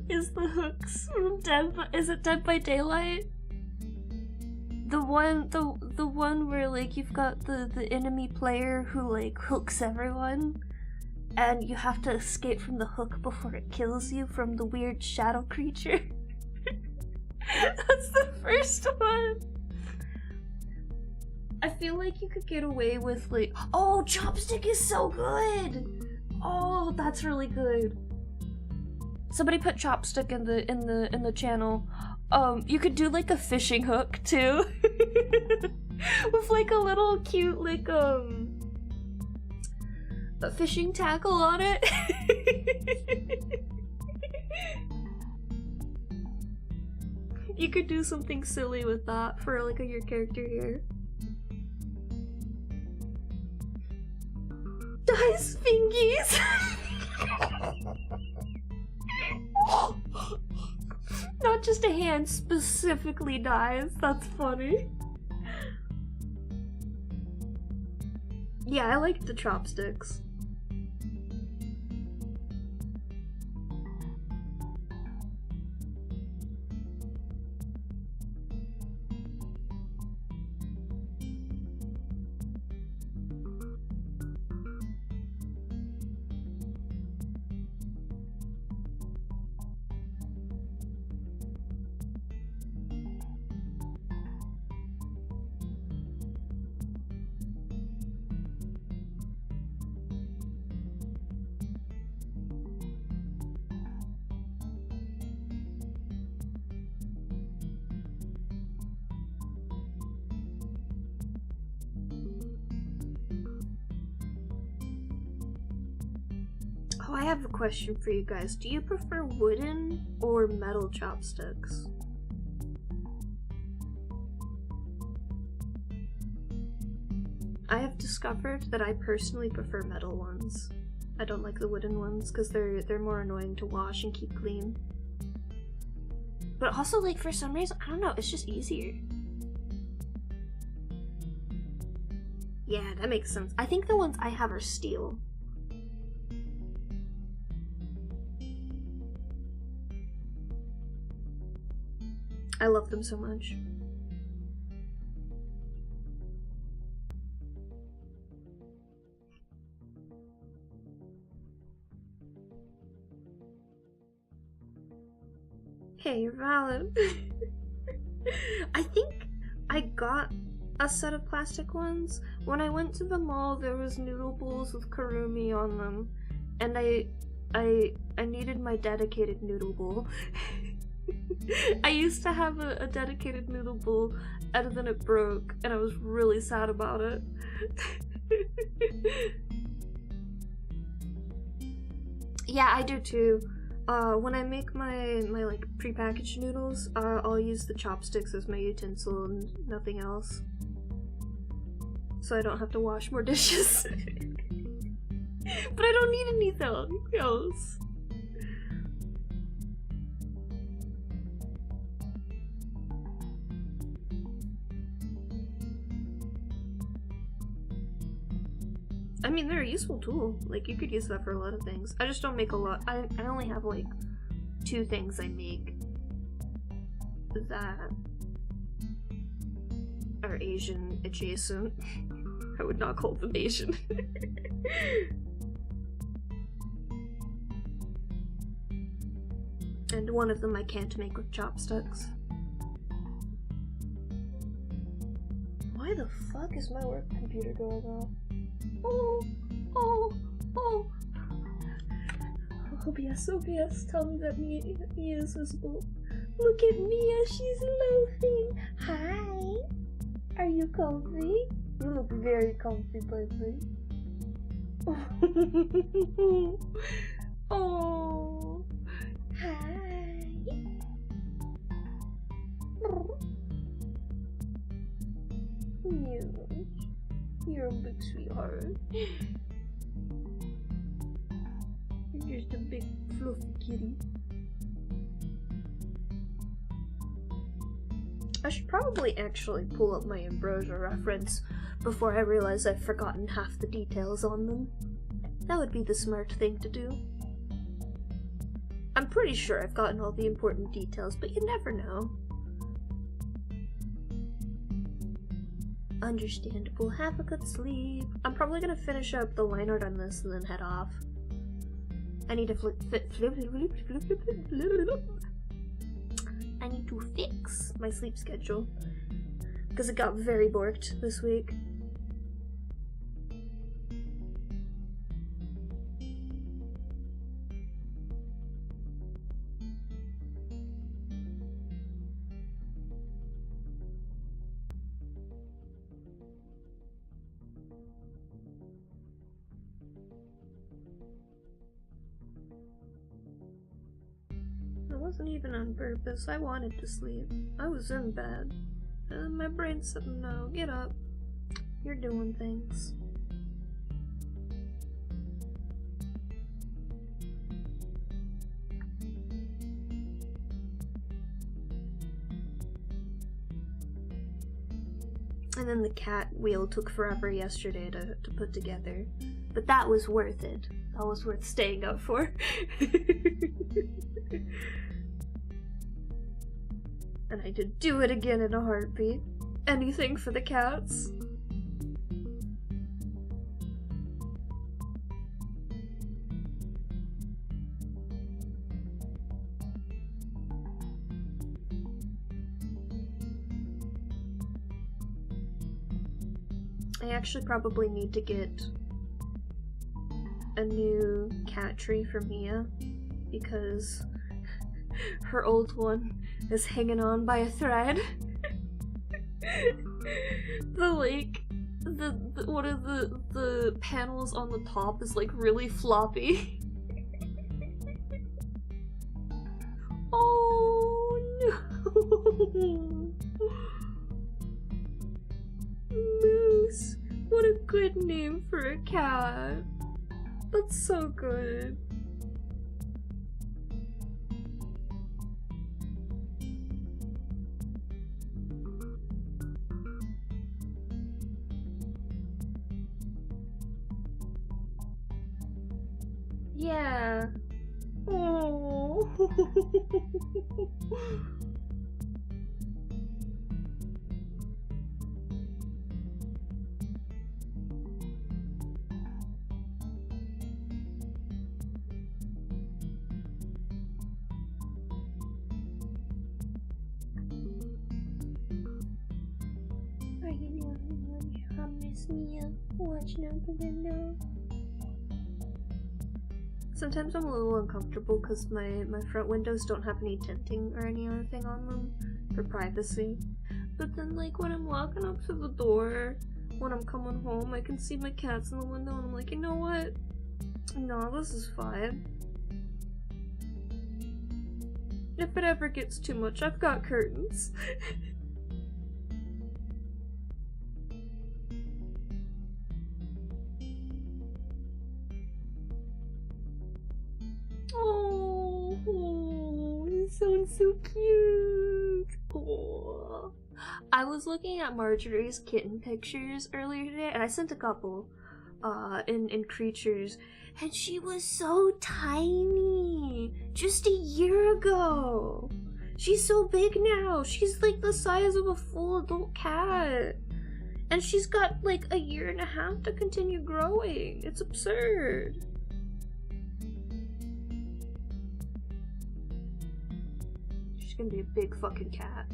is the hooks from is it Dead by Daylight? The one where like you've got the enemy player who like hooks everyone and you have to escape from the hook before it kills you from the weird shadow creature. That's the first one. I feel like you could get away with like, oh, Chopstick is so good. Oh, that's really good. Somebody put Chopstick in the channel. You could do like a fishing hook too, with like a little cute like a fishing tackle on it. You could do something silly with that for like your character here. Dice fingies. Not just a hand, specifically dies. That's funny. Yeah, I like the chopsticks. Oh, I have a question for you guys. Do you prefer wooden or metal chopsticks? I have discovered that I personally prefer metal ones. I don't like the wooden ones because they're more annoying to wash and keep clean. But also, like, for some reason, I don't know, it's just easier. Yeah, that makes sense. I think the ones I have are steel. I love them so much. Hey, you're valid. I think I got a set of plastic ones. When I went to the mall, there was noodle bowls with Karumi on them, and I needed my dedicated noodle bowl. I used to have a dedicated noodle bowl, and then it broke, and I was really sad about it. Yeah, I do too. When I make my like prepackaged noodles, I'll use the chopsticks as my utensil and nothing else, so I don't have to wash more dishes. But I don't need anything else. I mean, they're a useful tool. Like, you could use that for a lot of things. I just don't make a lot. I only have, like, 2 things I make that are Asian adjacent. I would not call them Asian. And one of them I can't make with chopsticks. Why the fuck is my work computer going off? Oh. OBS, tell me that Mia is visible. Look at Mia, she's loafing. Hi. Are you comfy? You look very comfy, baby. Oh. Hi. You're a big sweetheart. You're just a big fluffy kitty. I should probably actually pull up my Ambrosia reference before I realize I've forgotten half the details on them. That would be the smart thing to do. I'm pretty sure I've gotten all the important details, but you never know. Understandable. Have a good sleep. I'm probably gonna finish up the line art on this and then head off. I need to I need to fix my sleep schedule because it got very borked this week. It wasn't even on purpose. I wanted to sleep. I was in bed. And my brain said, no, get up. You're doing things. And then the cat wheel took forever yesterday to put together. But that was worth it. That was worth staying up for. And I did do it again in a heartbeat. Anything for the cats. I actually probably need to get a new cat tree for Mia because her old one is hanging on by a thread. One of the panels on the top is like really floppy. Oh no! Moose. What a good name for a cat. That's so good. Yeah. Oh. Are you doing Miss Mia watching out the window? Sometimes I'm a little uncomfortable because my front windows don't have any tinting or any other thing on them for privacy. But then like when I'm walking up to the door, when I'm coming home, I can see my cats in the window and I'm like, you know what? No, this is fine. If it ever gets too much, I've got curtains. Oh, this sounds so cute. Oh. I was looking at Marjorie's kitten pictures earlier today, and I sent a couple in creatures, and she was so tiny just a year ago. She's so big now. She's like the size of a full adult cat. And she's got like a year and a half to continue growing. It's absurd. She's gonna be a big fucking cat.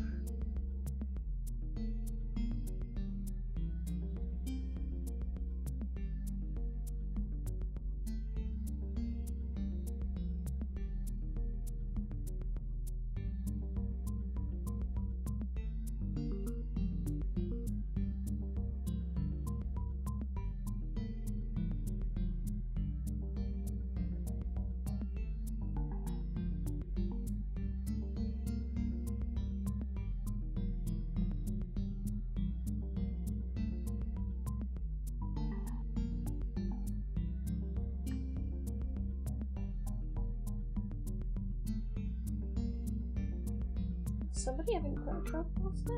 somebody having car trouble outside?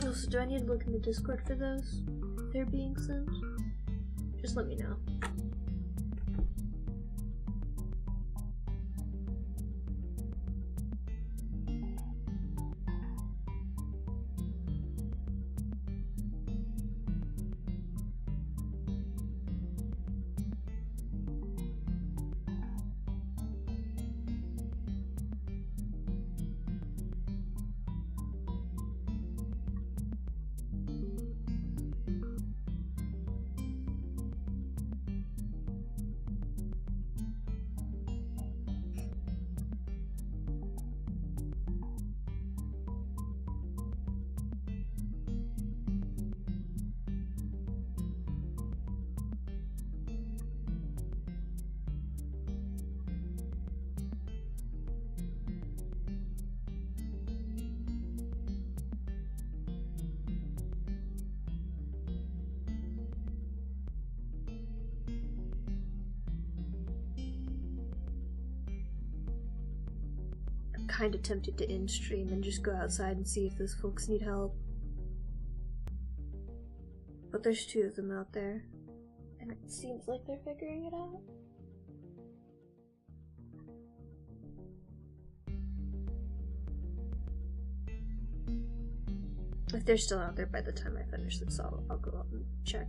Also, do I need to look in the Discord for those? They're being sent? Just let me know. Kind of tempted to end stream and just go outside and see if those folks need help. But there's 2 of them out there, and it seems like they're figuring it out. If they're still out there by the time I finish this, I'll go out and check.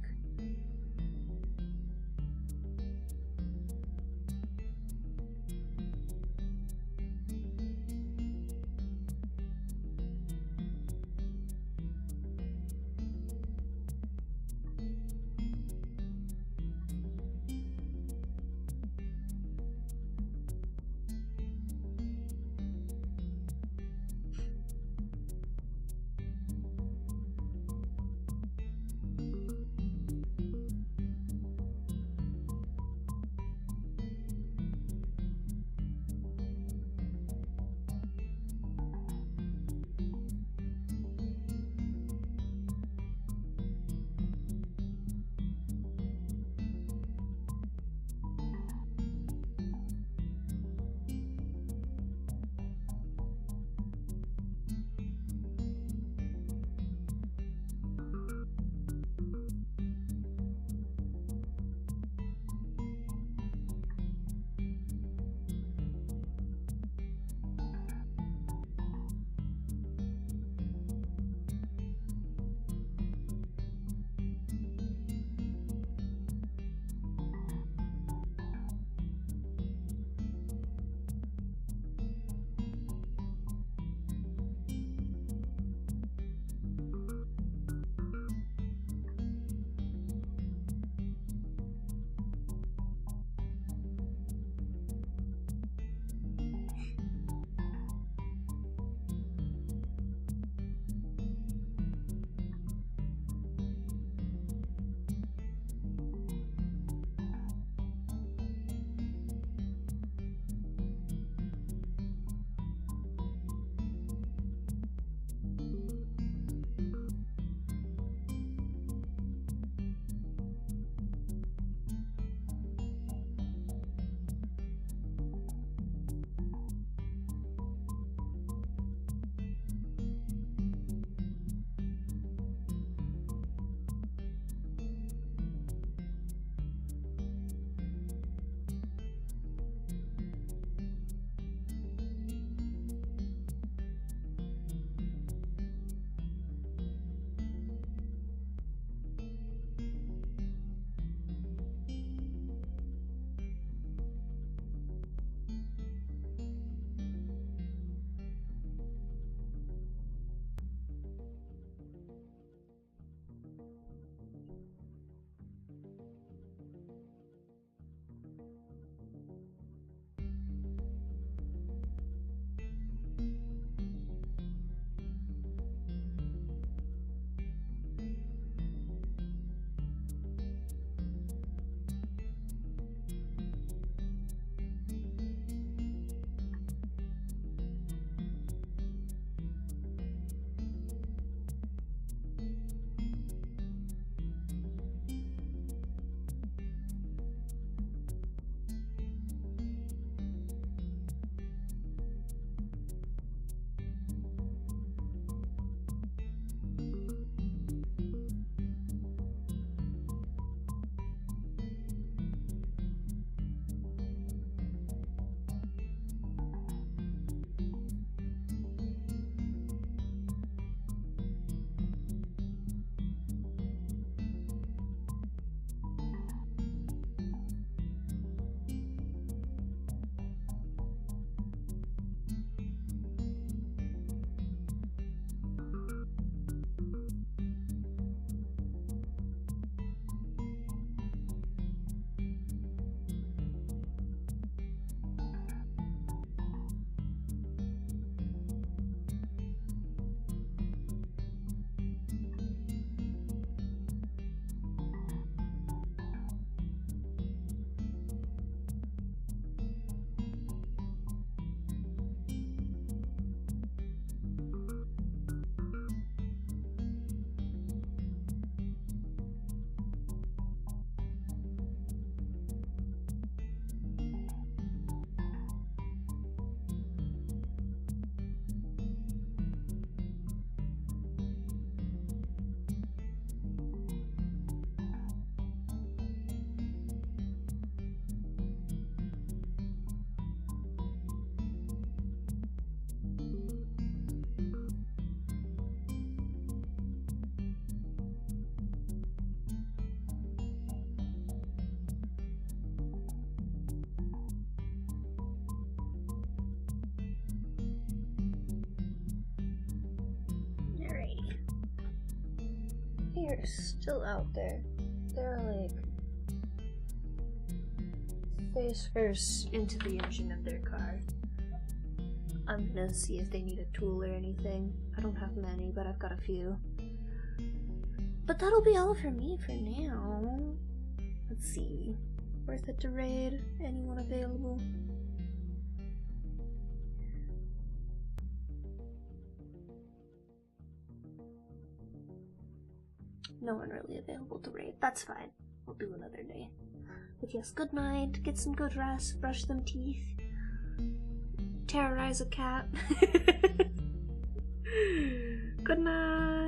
many are still out there? They're like face first into the engine of their car. I'm gonna see if they need a tool or anything. I don't have many, but I've got a few. But that'll be all for me for now. Let's see. Worth it to raid? Anyone available? No one really available to raid. That's fine. We'll do another day. But yes, good night. Get some good rest. Brush them teeth. Terrorize a cat. Good night.